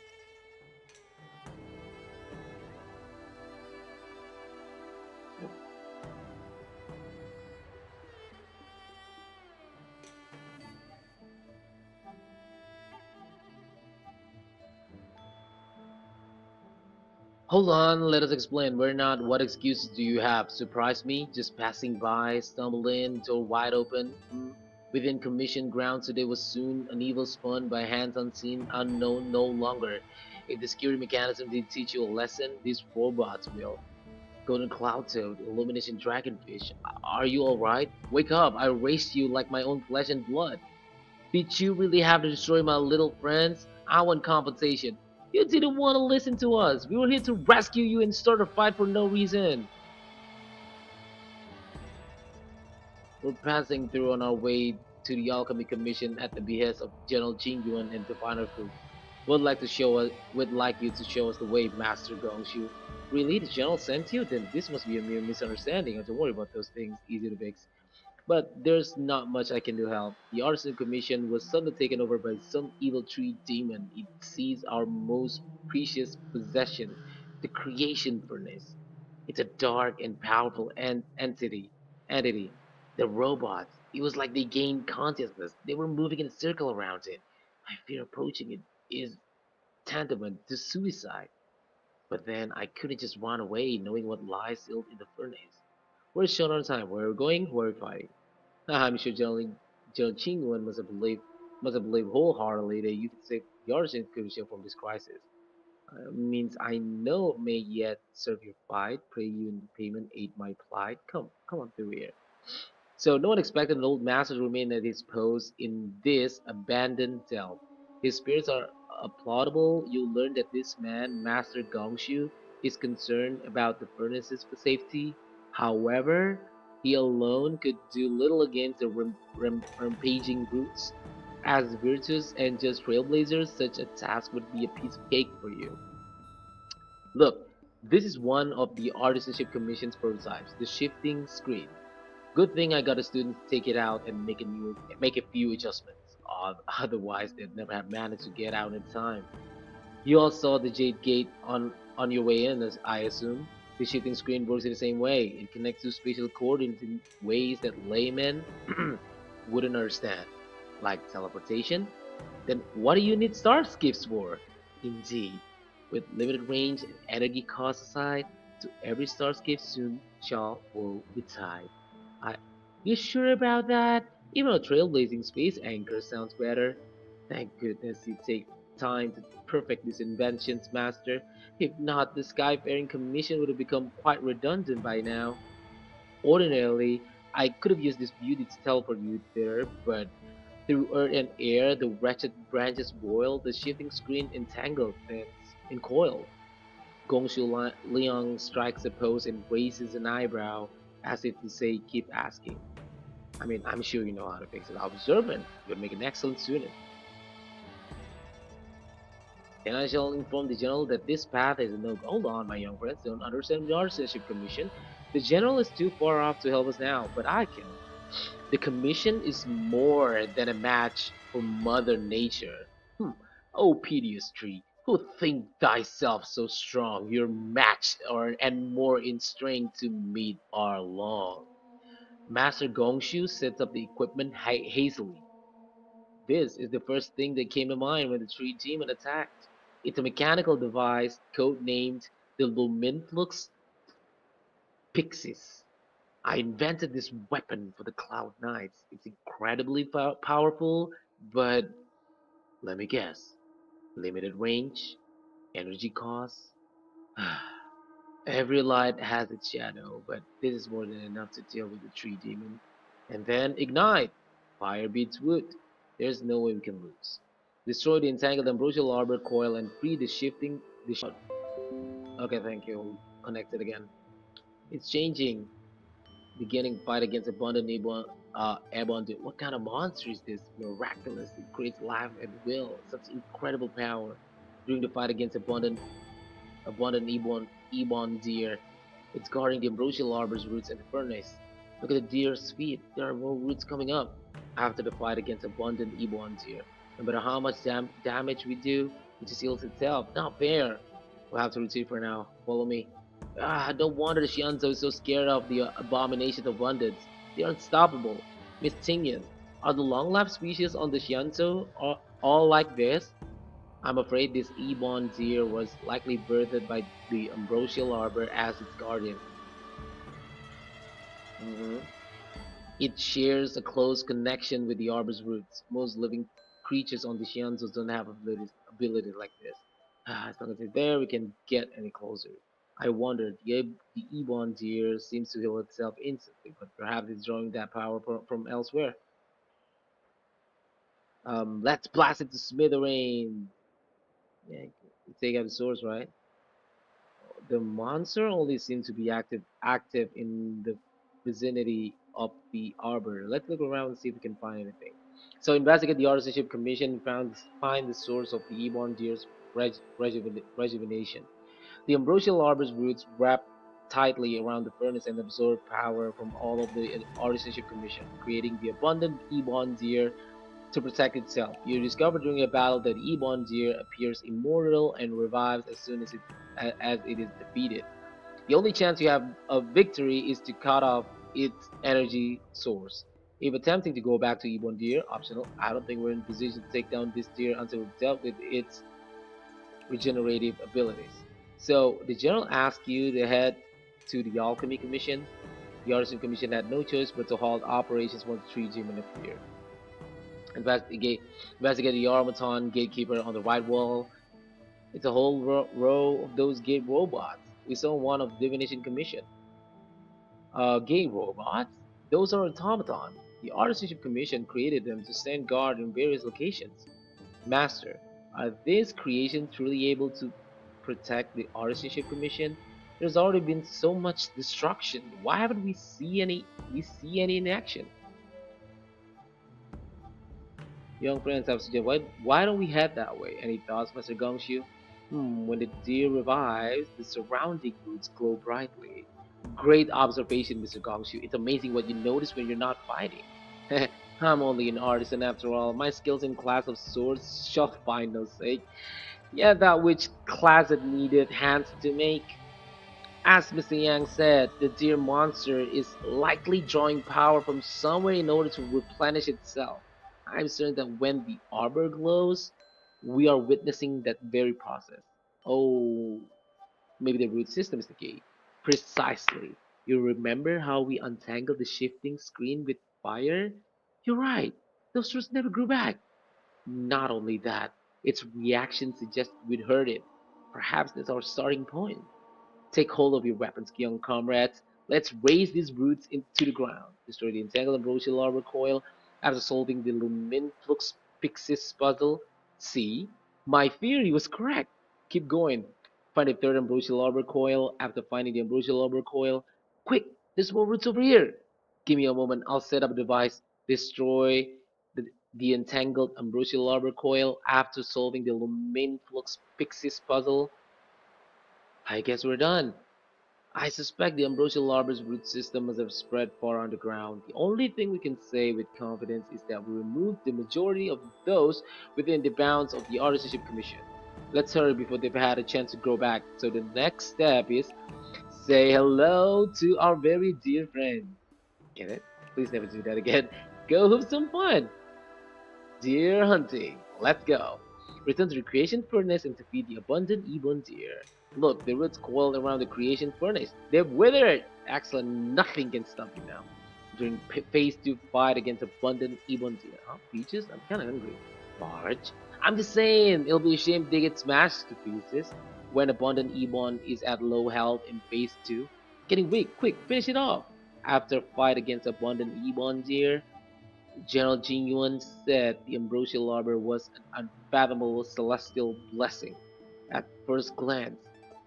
Hold on, let us explain. We're not. What excuses do you have? Surprise me? Just passing by, stumbled in, door wide open. Within commission grounds today was soon an evil spun by hands unseen, unknown no longer. If the security mechanism did teach you a lesson, these robots will. Golden Cloud Toad, Illumination Dragonfish. Are you alright? Wake up, I raised you like my own flesh and blood. Did you really have to destroy my little friends? I want compensation. You didn't want to listen to us. We were here to rescue you and start a fight for no reason. We're passing through on our way to the Alchemy Commission at the behest of General Jingyuan and Diviner Fu. Would like you to show us the way, Master Gongshu. Really, the General sent you? Then this must be a mere misunderstanding. Don't worry about those things. Easy to fix. But there's not much I can do to help. The Artisan Commission was suddenly taken over by some evil tree demon. It seized our most precious possession, the creation furnace. It's a dark and powerful entity. The robots. It was like they gained consciousness. They were moving in a circle around it. I fear approaching it is tantamount to suicide. But then I couldn't just run away knowing what lies sealed in the furnace. Where's Sean on time? Where are we going? Where are we fighting? I'm sure General Chingwen must have believed wholeheartedly that you could save the Artisan Commission from this crisis. Means I know may yet serve your fight, pray you in payment aid my plight. Come on through here. So no one expected an old master to remain at his post in this abandoned delve. His spirits are applaudable. You learn that this man, Master Gongshu, is concerned about the furnace's safety. However, he alone could do little against the rampaging brutes. As virtuous and just trailblazers, such a task would be a piece of cake for you. Look, this is one of the Artisanship Commission's prototypes, the shifting screen. Good thing I got a student to take it out and make a few adjustments. Otherwise, they'd never have managed to get out in time. You all saw the Jade Gate on your way in, as I assume. The shifting screen works in the same way. It connects to spatial coordinates in ways that laymen wouldn't understand, like teleportation. Then what do you need starscapes for? Indeed, with limited range and energy cost aside, to every starscape soon shall woe betide. I, you sure about that? Even a trailblazing space anchor sounds better. Thank goodness you take time to perfect these inventions, Master. If not, the Skyfaring Commission would have become quite redundant by now. Ordinarily, I could have used this beauty to teleport you there, but through earth and air, the wretched branches boil, the shifting screen entangled thence in coil. Gongshu Liang strikes a pose and raises an eyebrow, as if to say, keep asking. I mean, I'm sure you know how to fix it. Observant, you'll make an excellent student. and I shall inform the general that this path is a no. Hold on, my young friends, don't understand the Artisanship Commission. The general is too far off to help us now, but I can. The commission is more than a match for Mother Nature. O piteous tree, who think thyself so strong, you're matched or and more in strength to meet our law. Master Gongshu sets up the equipment hastily. This is the first thing that came to mind when the tree demon attacked. It's a mechanical device codenamed the Luminflux Pixis. I invented this weapon for the Cloud Knights. It's incredibly powerful, but let me guess. Limited range, energy costs. Every light has its shadow, but this is more than enough to deal with the tree demon. And then ignite! Fire beats wood. There's no way we can lose. Destroy the entangled ambrosial arbor coil and free the shifting. Okay, thank you. Connected again. It's changing. Beginning fight against abundant airborne. What kind of monster is this? Miraculous. It creates life at will. Such incredible power. During the fight against abundant ebon deer, it's guarding the ambrosial arbor's roots and the furnace. Look at the deer's feet. There are more roots coming up. After the fight against abundant ebon deer, no matter how much damage we do, it just heals itself. Not fair. We'll have to retreat for now. Follow me. No wonder the Shianzo is so scared of the abomination of abundance. They are unstoppable. Miss Tingyan, are the long-lived species on the Shianzo all like this? I'm afraid this ebon deer was likely birthed by the ambrosial arbor as its guardian. It shares a close connection with the arbor's roots. Most living creatures on the Shianzo don't have abilities like this. As long as it's there, we can get any closer. I wonder, the ebon deer seems to heal itself instantly, but perhaps it's drawing that power from elsewhere. Let's blast it to smithereens. Yeah, take out the source, right? The monster only seems to be active in the vicinity of the arbor. Let's look around and see if we can find anything. So investigate the Artisanship Commission find the source of the ebon deer's rejuvenation. The ambrosial arbor's roots wrap tightly around the furnace and absorb power from all of the Artisanship Commission, creating the abundant ebon deer to protect itself. You discover during a battle that ebon deer appears immortal and revives as soon as it is defeated. The only chance you have of victory is to cut off its energy source. If attempting to go back to ebon deer, optional, I don't think we're in position to take down this deer until we've dealt with its regenerative abilities. So the general asked you to head to the Alchemy Commission. The Artisan Commission had no choice but to halt operations once the tree demon appeared. Investigate the automaton gatekeeper on the right wall. It's a whole row of those gate robots. We saw one of the Divination Commission. Gate robots? Those are automaton. The Artisanship Commission created them to stand guard in various locations. Master, are these creations truly able to protect the Artisanship Commission? There's already been so much destruction. Why haven't we see any in action? Young friends have suggested, why don't we head that way? Any thoughts, Mr. Gongshu? When the deer revives, the surrounding roots glow brightly. Great observation, Mr. Gongshu. It's amazing what you notice when you're not fighting. I'm only an artisan after all. My skills in class of swords shall find no sake. Yeah, that which class it needed hands to make. As Mr. Yang said, the deer monster is likely drawing power from somewhere in order to replenish itself. I'm certain that when the arbor glows, we are witnessing that very process. Oh, maybe the root system is the key. Precisely. You remember how we untangled the shifting screen with fire? You're right. Those roots never grew back. Not only that, its reaction suggests we'd heard it. Perhaps that's our starting point. Take hold of your weapons, young comrades. Let's raise these roots into the ground. Destroy the entangled ambrosial arbor coil after solving the Luminflux Pixis puzzle. See? My theory was correct. Keep going. Find the third ambrosial arbor coil after finding the ambrosial arbor coil. Quick! There's more roots over here! Give me a moment. I'll set up a device. Destroy the entangled ambrosial arbor coil after solving the Lumen Flux Pixies puzzle. I guess we're done. I suspect the ambrosial arbor's root system must have spread far underground. The only thing we can say with confidence is that we removed the majority of those within the bounds of the Artisanship Commission. Let's hurry before they've had a chance to grow back. So the next step is say hello to our very dear friend. Get it? Please never do that again. Go have some fun. Deer hunting. Let's go. Return to the creation furnace and to feed the abundant ebon deer. Look, the roots coiled around the creation furnace. They've withered. Excellent. Nothing can stop you now. During phase 2 fight against abundant ebon deer. Huh? Peaches? I'm kinda hungry. Barge? I'm just saying, it'll be a shame they get smashed to pieces when abundant ebon is at low health in phase 2. Getting weak. Quick, finish it off. After fight against abundant ebon deer, General Jing Yuan said the ambrosial arbor was an unfathomable celestial blessing. At first glance,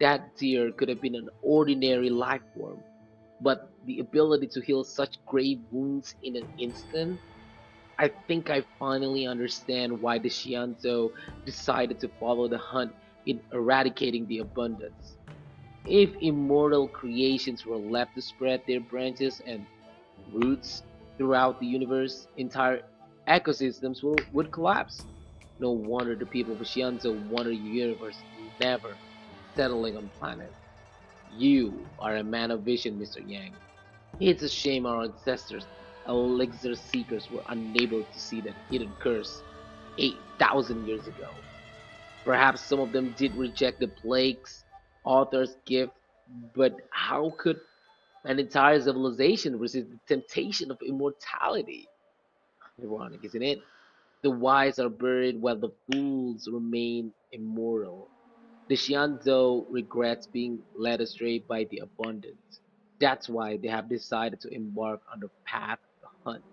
that deer could have been an ordinary life form, but the ability to heal such grave wounds in an instant, I think I finally understand why the Xianzhou decided to follow the hunt in eradicating the abundance. If immortal creations were left to spread their branches and roots throughout the universe, entire ecosystems would collapse. No wonder the people of Xianzhou wanted a universe never settling on planet. You are a man of vision, Mr. Yang. It's a shame our ancestors, elixir seekers, were unable to see that hidden curse 8,000 years ago. Perhaps some of them did reject the plague's author's gift, but how could an entire civilization resist the temptation of immortality? Ironic, isn't it? The wise are buried while the fools remain immortal. The Xianzhou regrets being led astray by the abundance. That's why they have decided to embark on the path of the hunt.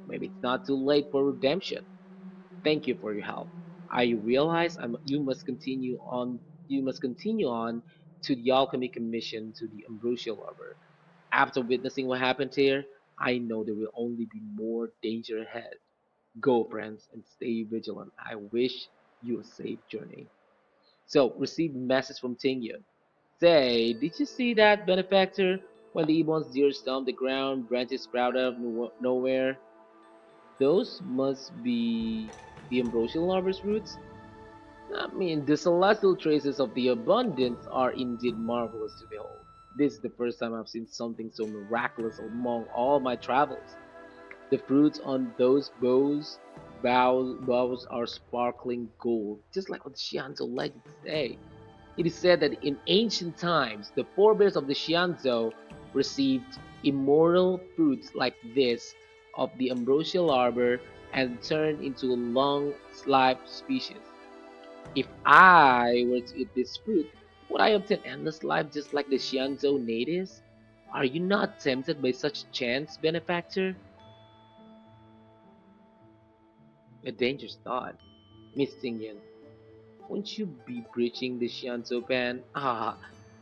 Maybe it's not too late for redemption. Thank you for your help. I realize you must continue on to the Alchemy Commission to the Ambrosial Arbor. After witnessing what happened here, I know there will only be more danger ahead. Go, friends, and stay vigilant. I wish you a safe journey. So, received message from Tingyun. Say, did you see that benefactor? When the Ebon's deer stomp the ground, branches sprout out of nowhere. Those must be the ambrosial arbor's roots. I mean, the celestial traces of the abundance are indeed marvelous to behold. This is the first time I've seen something so miraculous among all my travels. The fruits on those boughs are sparkling gold, just like what the Xianzhou legends say. It is said that in ancient times, the forebears of the Xianzhou received immortal fruits like this of the ambrosial arbor and turned into long-lived species. If I were to eat this fruit, would I obtain endless life just like the Xianzhou natives? Are you not tempted by such chance, benefactor? A dangerous thought, Miss Tingyan. Won't you be breaching the Xianzhou ban? Ah,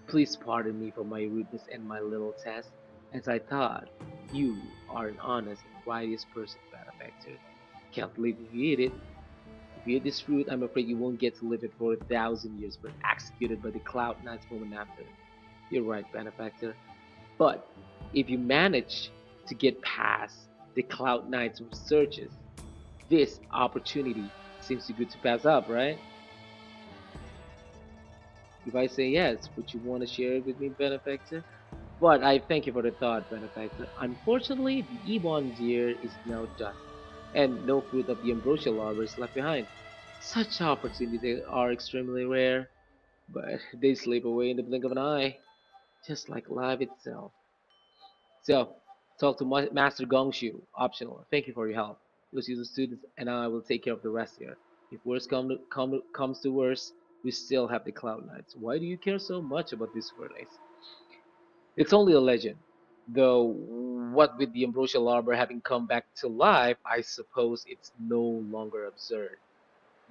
please pardon me for my rudeness and my little test, as I thought you are an honest and righteous person, benefactor. Can't believe you eat it. If you eat this fruit, I'm afraid you won't get to live it for 1,000 years, but executed by the Cloud Knights moment after. You're right, benefactor. But if you manage to get past the Cloud Knights' researches, this opportunity seems too good to pass up, right? If I say yes, would you want to share it with me, benefactor? But I thank you for the thought, benefactor. Unfortunately, the Ebon deer is now dust, and no fruit of the ambrosial arbor is left behind. Such opportunities are extremely rare, but they slip away in the blink of an eye, just like life itself. So, talk to Master Gongshu, optional. Thank you for your help. Let's use the students, and I will take care of the rest here. If worst comes to worst, we still have the Cloud Knights. Why do you care so much about this furnace? It's only a legend. Though, what with the ambrosial arbor having come back to life, I suppose it's no longer absurd.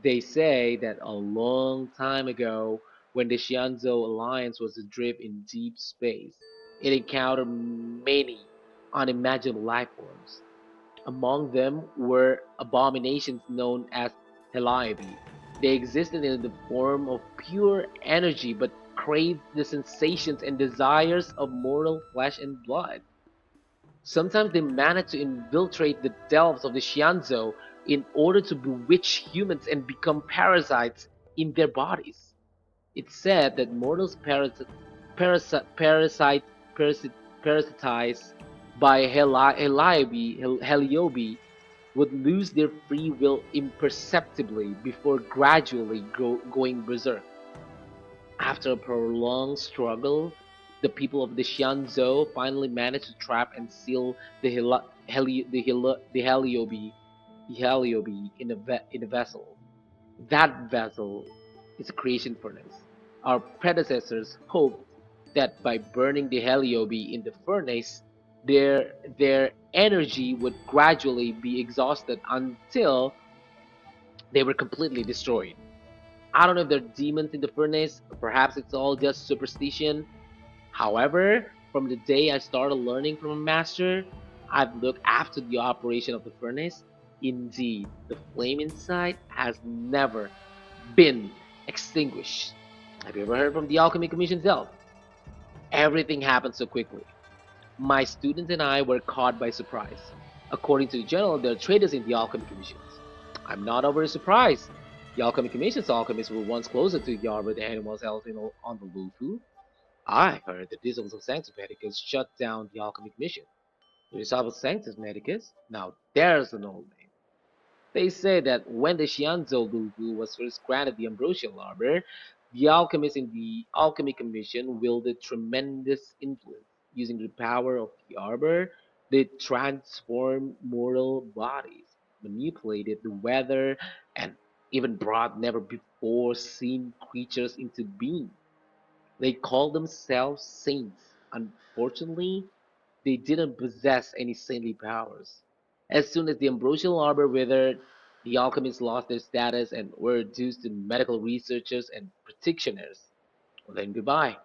They say that a long time ago, when the Xianzhou Alliance was adrift in deep space, it encountered many unimaginable life forms. Among them were abominations known as Heliobi. They existed in the form of pure energy but craved the sensations and desires of mortal flesh and blood. Sometimes they managed to infiltrate the delves of the Xianzhou in order to bewitch humans and become parasites in their bodies. It's said that mortals parasite, parasit, parasitized by Heliobi would lose their free will imperceptibly before gradually going berserk. After a prolonged struggle, the people of the Xianzhou finally managed to trap and seal the Heliobi in a vessel. That vessel is a creation furnace. Our predecessors hoped that by burning the Heliobi in the furnace, their energy would gradually be exhausted until they were completely destroyed. I don't know if they're demons in the furnace, or perhaps it's all just superstition. However, from the day I started learning from a master, I've looked after the operation of the furnace. Indeed, the flame inside has never been extinguished. Have you ever heard from the Alchemy Commission itself? Everything happened so quickly. My students and I were caught by surprise. According to the journal, there are traitors in the Alchemy Commissions. I'm not overly surprised. The Alchemy Commission's alchemists were once closer to the arbor than anyone else on the Lufu. I heard the disciples of Sanctus Medicus shut down the Alchemy Commission. The disciples of Sanctus Medicus? Now there's an old name. They say that when the Xianzhou Lugu was first granted the ambrosial arbor, the alchemists in the Alchemy Commission wielded tremendous influence. Using the power of the arbor, they transformed mortal bodies, manipulated the weather, and even brought never before seen creatures into being. They called themselves saints. Unfortunately, they didn't possess any saintly powers. As soon as the ambrosial arbor withered, the alchemists lost their status and were reduced to medical researchers and practitioners. Well, then goodbye.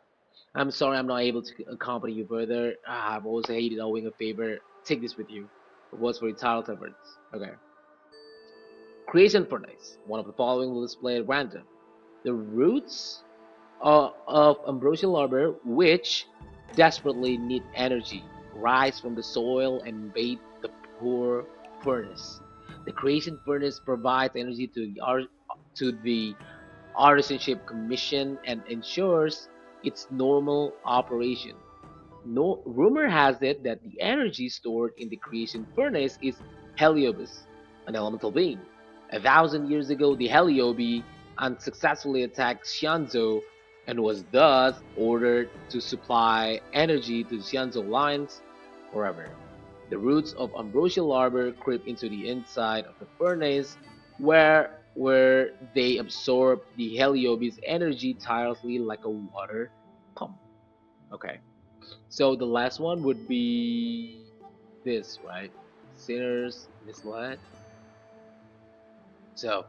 I'm sorry I'm not able to accompany you further. I've always hated owing a favor. Take this with you. It was for eternal efforts. Okay. Creation furnace. One of the following will display at random. The roots of ambrosial arbor, which desperately need energy, rise from the soil and bathe the poor furnace. The creation furnace provides energy to the artisanship commission and ensures its normal operation. No rumor has it that the energy stored in the creation furnace is Heliobus, an elemental being. 1,000 years ago, the Heliobi unsuccessfully attacked Xianzhou and was thus ordered to supply energy to the Xianzhou lines forever. The roots of ambrosial arbor creep into the inside of the furnace, where they absorb the Heliobi's energy tirelessly like a water pump. Okay. So the last one would be this, right? Sinners misled. So,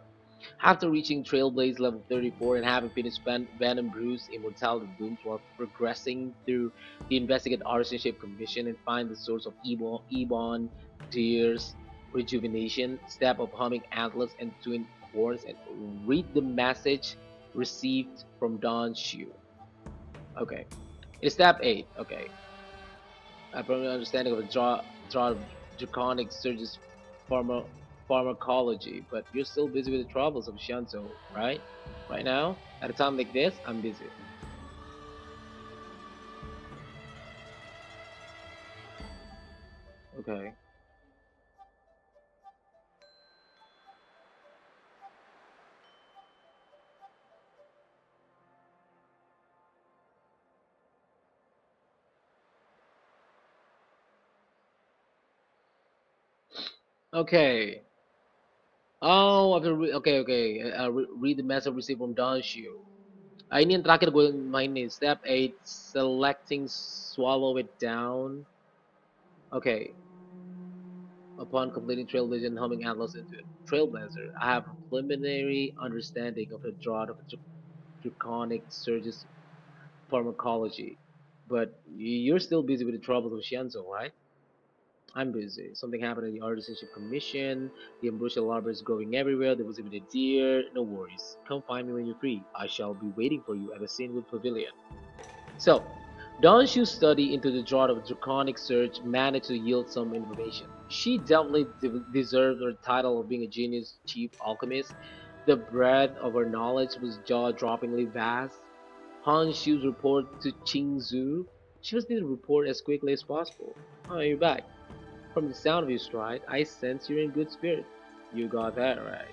after reaching Trailblaze level 34 and having finished Venom Bruce Immortality Blooms while progressing through the Investigate Artisanship Commission and find the source of Ebon, Deer's rejuvenation, step of Humming Atlas and Twin Horns, and read the message received from Don Shu. Okay. It's step 8. Okay. I probably understanding of a draconic surge's pharma, pharmacology, but you're still busy with the troubles of Shanto, right? Right now, at a time like this, I'm busy. Okay. Okay. Oh, okay, okay. Read the message received from Don Shu. Ini yang terakhir gue mainin. Step 8, selecting swallow it down. Okay. Upon completing Trailblazer and humming Atlas into Trailblazer, I have a preliminary understanding of the drought of draconic surge's pharmacology. But you're still busy with the troubles of Shianzo, right? I'm busy. Something happened at the artisanship commission. The ambrosial arbor is growing everywhere. There was even a deer. No worries. Come find me when you're free. I shall be waiting for you at the Saintwood Pavilion. So, Donshu's study into the drought of draconic search managed to yield some information. She definitely deserved her title of being a genius chief alchemist. The breadth of her knowledge was jaw-droppingly vast. Han Shu's report to Qingzhou. She must need to report as quickly as possible. Oh, you're back. From the sound of your stride, I sense you're in good spirits. You got that right.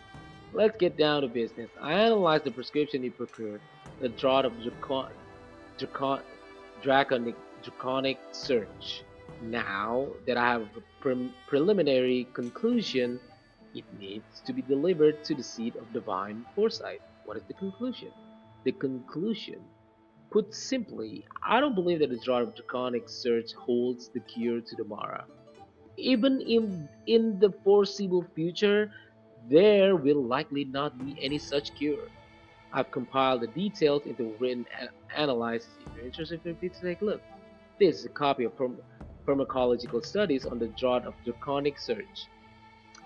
Let's get down to business. I analyzed the prescription you procured. The drought of dracon, draconic, draconic search. Now that I have a preliminary conclusion, it needs to be delivered to the seat of divine foresight. What is the conclusion? The conclusion. Put simply, I don't believe that the drought of draconic search holds the cure to the Mara. Even in the foreseeable future, there will likely not be any such cure. I've compiled the details into written analysis. If you're interested, feel free to take a look. This is a copy of pharmacological studies on the drought of draconic search.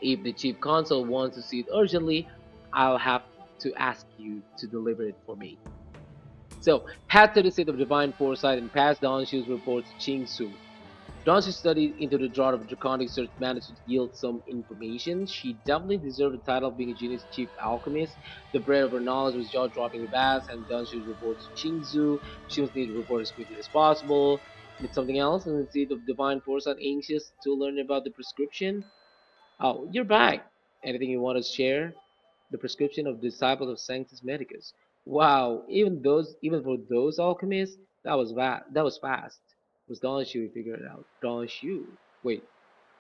If the chief consul wants to see it urgently, I'll have to ask you to deliver it for me. So, head to the seat of divine foresight and pass Danshu's report to Ching Su. Danshu studied into the drought of draconic search managed to yield some information. She definitely deserved the title of being a genius chief alchemist. The breadth of her knowledge was jaw-droppingly vast, and Danshu's report to Qingzhou. She must need to report as quickly as possible. Did something else in the seat of divine foresight anxious to learn about the prescription? Oh, you're back. Anything you want to share? The prescription of disciples of Sanctus Medicus. Wow, even for those alchemists, that was fast. It was Donshu who figured it out. Donshu. Wait,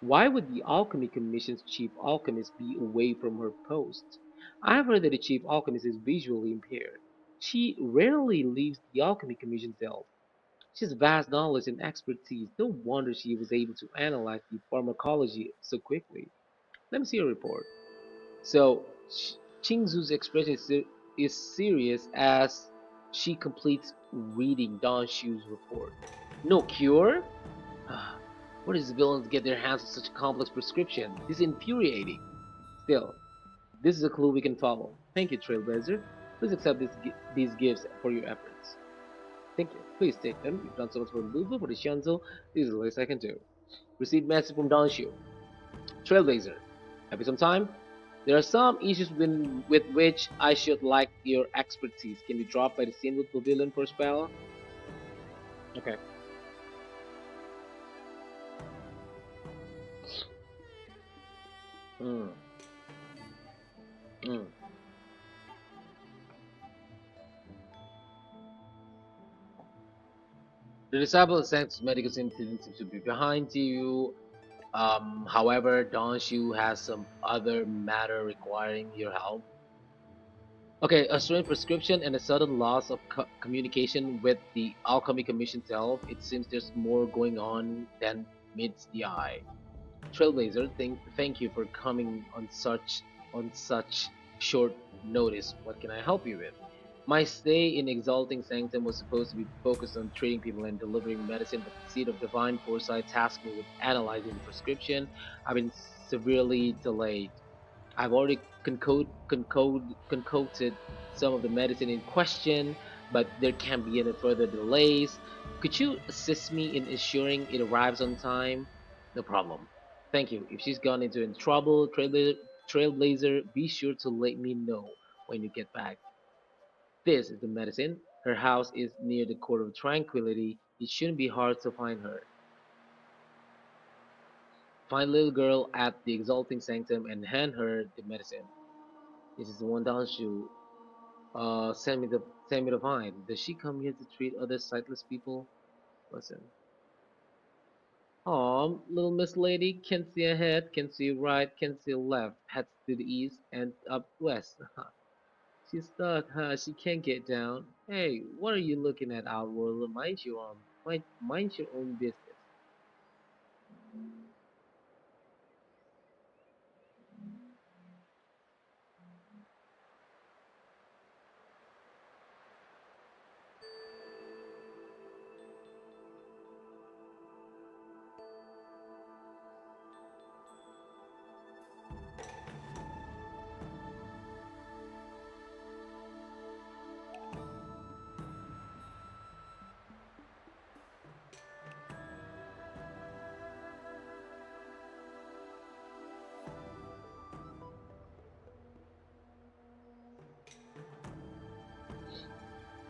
why would the Alchemy Commission's chief alchemist be away from her post? I've heard that the chief alchemist is visually impaired. She rarely leaves the Alchemy Commission cell. She has vast knowledge and expertise. No wonder she was able to analyze the pharmacology so quickly. Let me see her report. So, Qingzu's expression is serious as she completes reading Don Shu's report. No cure? Where does the villains get their hands on such a complex prescription? This is infuriating. Still, this is a clue we can follow. Thank you, Trailblazer. Please accept these gifts for your efforts. Thank you. Please take them. You've done so much for Lubu, for the Shanzo. This is the least I can do. Receive message from Don Shu. Trailblazer, have you some time? There are some issues with which I should like your expertise. Can you drop by the Saintwood Pavilion for a spell? Okay. Hmm. Hmm. The disciple of Sanctus Medicus seems to be behind you. However, Donshu has some other matter requiring your help. Okay, a strange prescription and a sudden loss of communication with the Alchemy Commission itself. It seems there's more going on than meets the eye. Trailblazer, thank you for coming on such short notice. What can I help you with? My stay in Exalting Sanctum was supposed to be focused on treating people and delivering medicine, but the seat of divine foresight tasked me with analyzing the prescription. I've been severely delayed. I've already concocted some of the medicine in question, but there can't be any further delays. Could you assist me in ensuring it arrives on time? No problem. Thank you. If she's gone into any trouble, Trailblazer, be sure to let me know when you get back. This is the medicine. Her house is near the Court of Tranquility. It shouldn't be hard to find her. Find little girl at the Exalting Sanctum and hand her the medicine. This is the one down shoe. Send me the vine. Does she come here to treat other sightless people? Listen. Aw, little Miss Lady can see ahead, can see right, can see left, heads to the east and up west. She's stuck, huh? She can't get down. Hey, what are you looking at, Outworld? Mind your own business.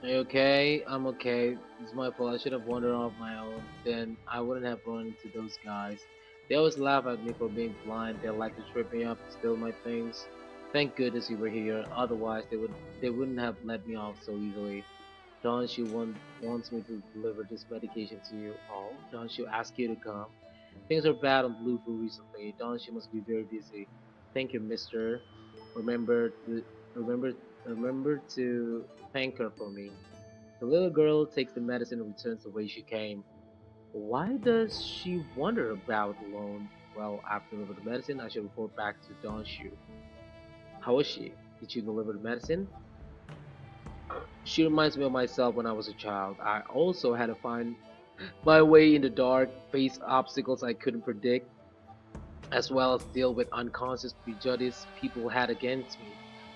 Are you okay? I'm okay. It's my fault. I should have wandered off my own. Then I wouldn't have run into those guys. They always laugh at me for being blind. They like to trip me up, steal my things. Thank goodness you were here. Otherwise, they wouldn't have let me off so easily. Don't you wants me to deliver this medication to you? Oh, don't you ask you to come? Things are bad on Blue Blue recently. Don't you must be very busy. Thank you, Mister. Remember to remember remember to thank her for me. The little girl takes the medicine and returns the way she came. Why does she wander about alone? Well, after delivering the medicine, I should report back to Don Shu. How was she? Did she deliver the medicine? She reminds me of myself when I was a child. I also had to find my way in the dark, face obstacles I couldn't predict, as well as deal with unconscious prejudice people had against me.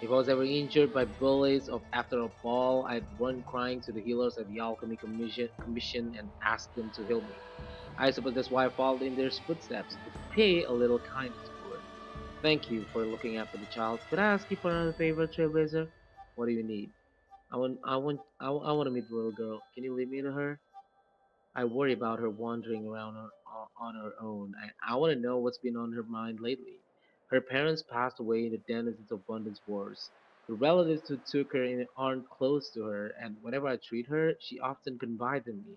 If I was ever injured by bullies or after a ball, I'd run crying to the healers at the Alchemy Commission and ask them to heal me. I suppose that's why I followed in their footsteps, to pay a little kindness forward. Thank you for looking after the child. Could I ask you for another favor, Trailblazer? What do you need? I want to meet the little girl. Can you lead me to her? I worry about her wandering around on her own. I want to know what's been on her mind lately. Her parents passed away in the denizens of Abundance Wars. The relatives who took her in aren't close to her, and whenever I treat her, she often confides in me.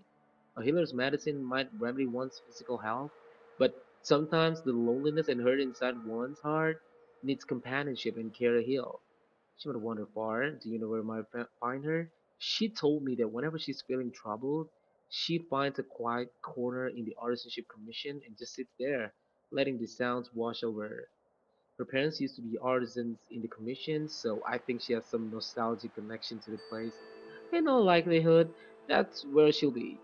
A healer's medicine might remedy one's physical health, but sometimes the loneliness and hurt inside one's heart needs companionship and care to heal. She would wander far. Do you know where I might find her? She told me that whenever she's feeling troubled, she finds a quiet corner in the Artisanship Commission and just sits there, letting the sounds wash over her. Her parents used to be artisans in the commission, so I think she has some nostalgic connection to the place. In all likelihood, that's where she'll be.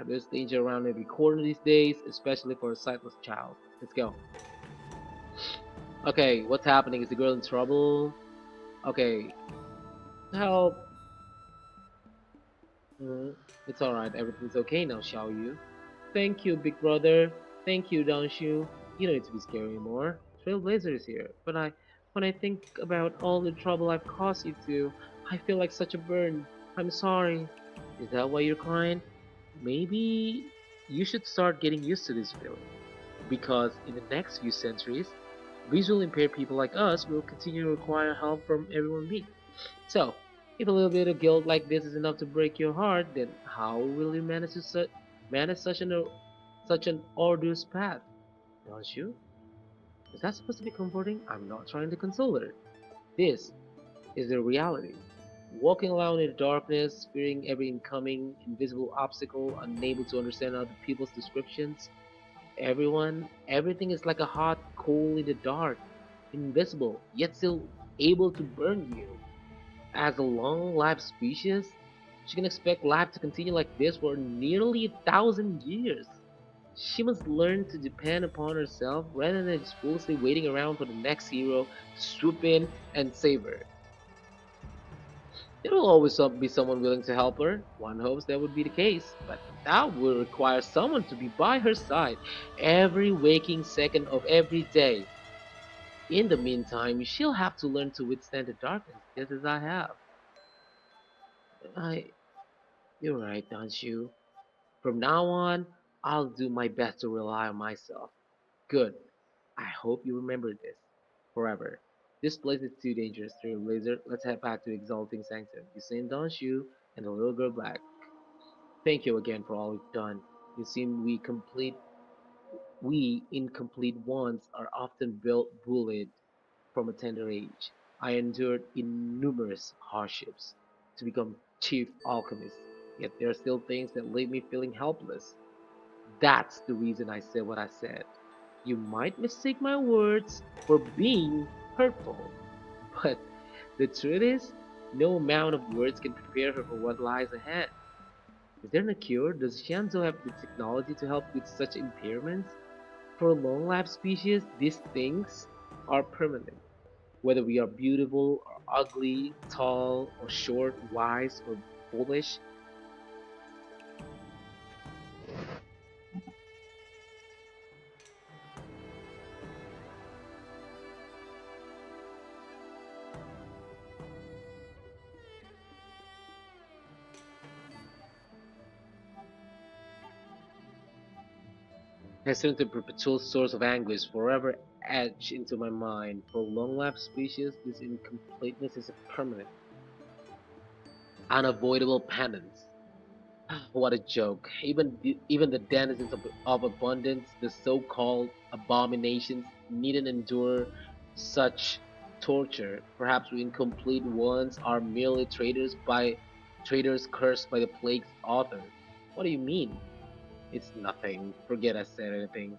There's danger around every corner these days, especially for a sightless child. Let's go. Okay, what's happening? Is the girl in trouble? Okay, help. Mm, it's alright, everything's okay now, shall you? Thank you, big brother. Thank you, don't you? You don't need to be scared anymore. Trailblazer is here. When I think about all the trouble I've caused you to, I feel like such a burden. I'm sorry. Is that why you're crying? Maybe you should start getting used to this feeling. Because in the next few centuries, visually impaired people like us will continue to require help from everyone we meet. So, if a little bit of guilt like this is enough to break your heart, then how will you manage such an arduous path? Don't you? Is that supposed to be comforting? I'm not trying to console her. This is the reality. Walking alone in the darkness, fearing every incoming invisible obstacle, unable to understand other people's descriptions. Everything is like a hot coal in the dark, invisible, yet still able to burn you. As a long-lived species, she can expect life to continue like this for nearly 1,000 years. She must learn to depend upon herself rather than just foolishly waiting around for the next hero to swoop in and save her. There will always be someone willing to help her. One hopes that would be the case, but that would require someone to be by her side every waking second of every day. In the meantime, she'll have to learn to withstand the darkness, just as I have. I, you're right, don't you? From now on, I'll do my best to rely on myself. Good. I hope you remember this forever. This place is too dangerous, Trailblazer. Let's head back to the Exalting Sanctum. You send Donshu and the little girl back. Thank you again for all you've done. You seem we incomplete ones are often built bullied from a tender age. I endured innumerous hardships to become chief alchemist, yet there are still things that leave me feeling helpless. That's the reason I said what I said. You might mistake my words for being hurtful, but the truth is, no amount of words can prepare her for what lies ahead. Is there no cure? Does Xianzhou have the technology to help with such impairments? For a long-lived species, these things are permanent. Whether we are beautiful or ugly, tall or short, wise or foolish, has turned into a perpetual source of anguish, forever etched into my mind. For long-lived species, this incompleteness is a permanent, unavoidable penance. What a joke. Even the denizens of abundance, the so-called abominations, needn't endure such torture. Perhaps we incomplete ones are merely traitors cursed by the plague's author. What do you mean? It's nothing. Forget I said anything.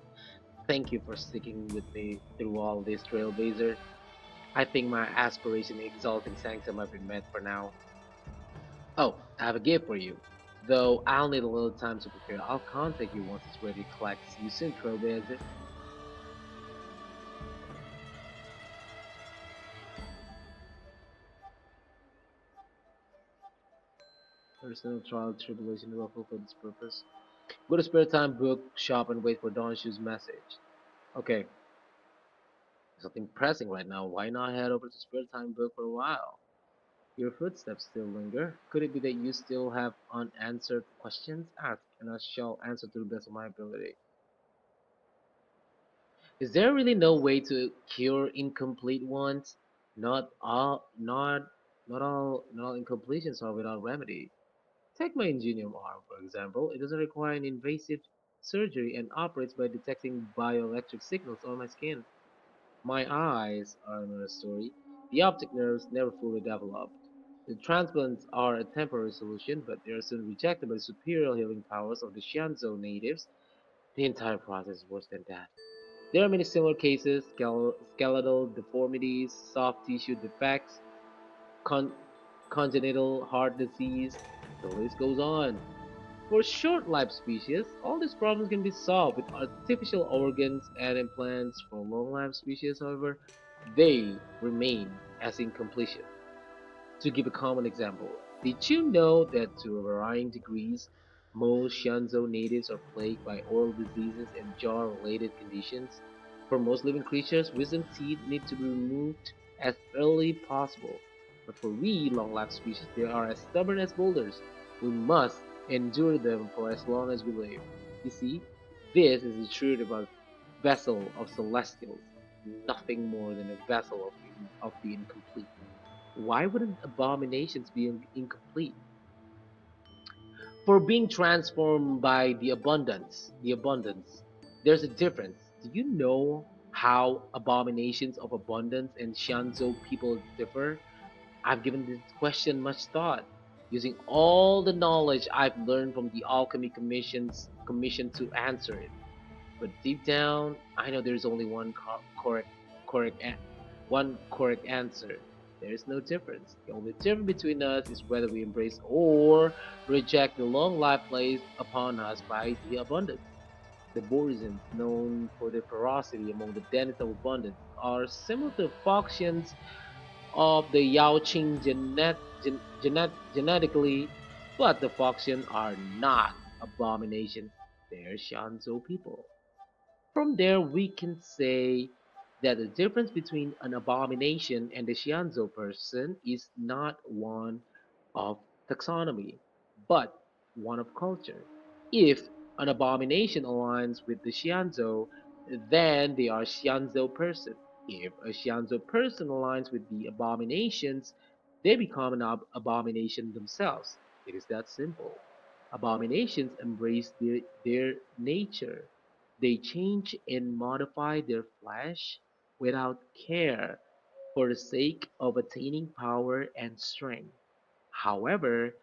Thank you for sticking with me through all this, Trailblazer. I think my aspiration in exalting sanctum have been met for now. Oh, I have a gift for you. Though I'll need a little time to prepare. I'll contact you once it's ready to collect. See you soon, Trailblazer. Personal trial tribulation ruffle for this purpose. Go to spare time book shop and wait for Donshu's message. Okay, something pressing right now. Why not head over to spare time book for a while? Your footsteps still linger. Could it be that you still have unanswered questions? Ask, and I shall answer to the best of my ability. Is there really no way to cure incomplete ones? Not all incompletions are without remedy. Take my ingenium arm, for example. It doesn't require an invasive surgery and operates by detecting bioelectric signals on my skin. My eyes are another story. The optic nerves never fully developed. The transplants are a temporary solution, but they are soon rejected by the superior healing powers of the Xianzhou natives. The entire process is worse than death. There are many similar cases: skeletal deformities, soft tissue defects, con- congenital heart disease. The list goes on. For short-lived species, all these problems can be solved with artificial organs and implants. For long-lived species, however, they remain as incompletion. To give a common example, did you know that to varying degrees, most Shanzhou natives are plagued by oral diseases and jaw-related conditions? For most living creatures, wisdom teeth need to be removed as early possible. But for we long-lived species, they are as stubborn as boulders. We must endure them for as long as we live. You see, this is the truth about vessel of celestials, nothing more than a vessel of the incomplete. Why wouldn't abominations be incomplete? For being transformed by the abundance, there's a difference. Do you know how abominations of abundance and Shanzhou people differ? I've given this question much thought, using all the knowledge I've learned from the Alchemy Commission to answer it. But deep down, I know there's only correct, one correct answer. There is no difference. The only difference between us is whether we embrace or reject the long life placed upon us by the abundance. The Borisans, known for their ferocity among the denizens of abundance, are similar to factions of the Yaoqing genetically, but the faction are not abominations. They're Shanzhou people. From there, we can say that the difference between an abomination and a Xianzhou person is not one of taxonomy, but one of culture. If an abomination aligns with the Xianzhou, then they are Xianzhou person. If a Xianzhou person aligns with the abominations, they become an abomination themselves. It is that simple. Abominations embrace their nature. They change and modify their flesh without care for the sake of attaining power and strength. However,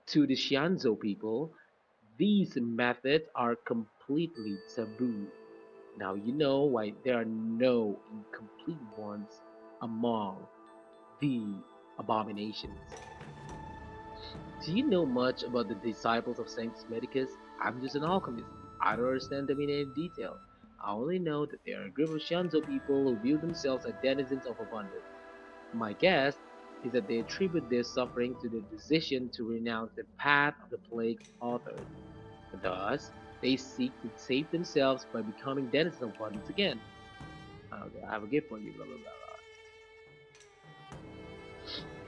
to the Xianzhou people, these methods are completely taboo. Now you know why there are no incomplete ones among the abominations. Do you know much about the disciples of Saint Medicus? I'm just an alchemist. I don't understand them in any detail. I only know that they are a group of Shanzou people who view themselves as denizens of abundance. My guess is that they attribute their suffering to their decision to renounce the path of the plague's authors. Thus, they seek to save themselves by becoming denizens of abundance again. Okay, I have a gift for you, blah blah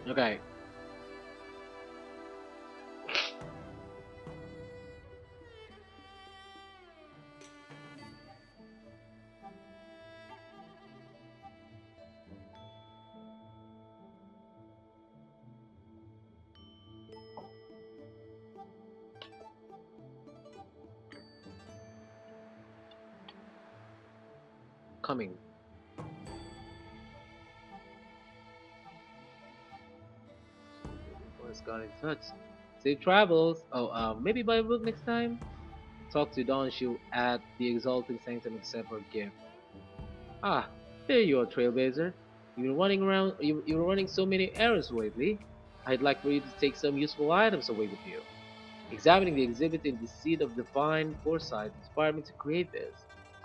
blah. Okay, coming. Let's got in touch. Safe travels. Oh, maybe buy a book next time. Talk to Donshu at the Exalting Sanctum and accept her gift. Ah, there you are, Trailblazer. You were running so many errands lately. I'd like for you to take some useful items away with you. Examining the exhibit in the seat of divine foresight inspired me to create this.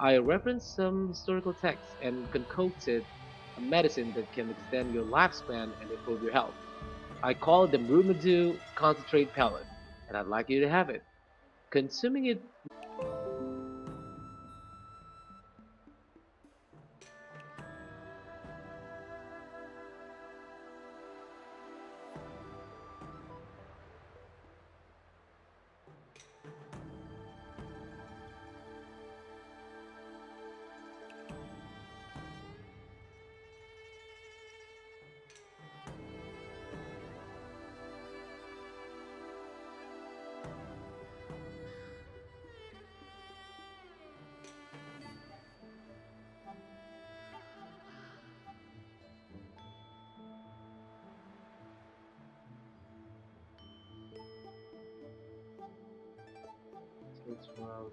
I referenced some historical texts and concocted a medicine that can extend your lifespan and improve your health. I call it the Brumadu Concentrate Pellet, and I'd like you to have it. Consuming it takes route.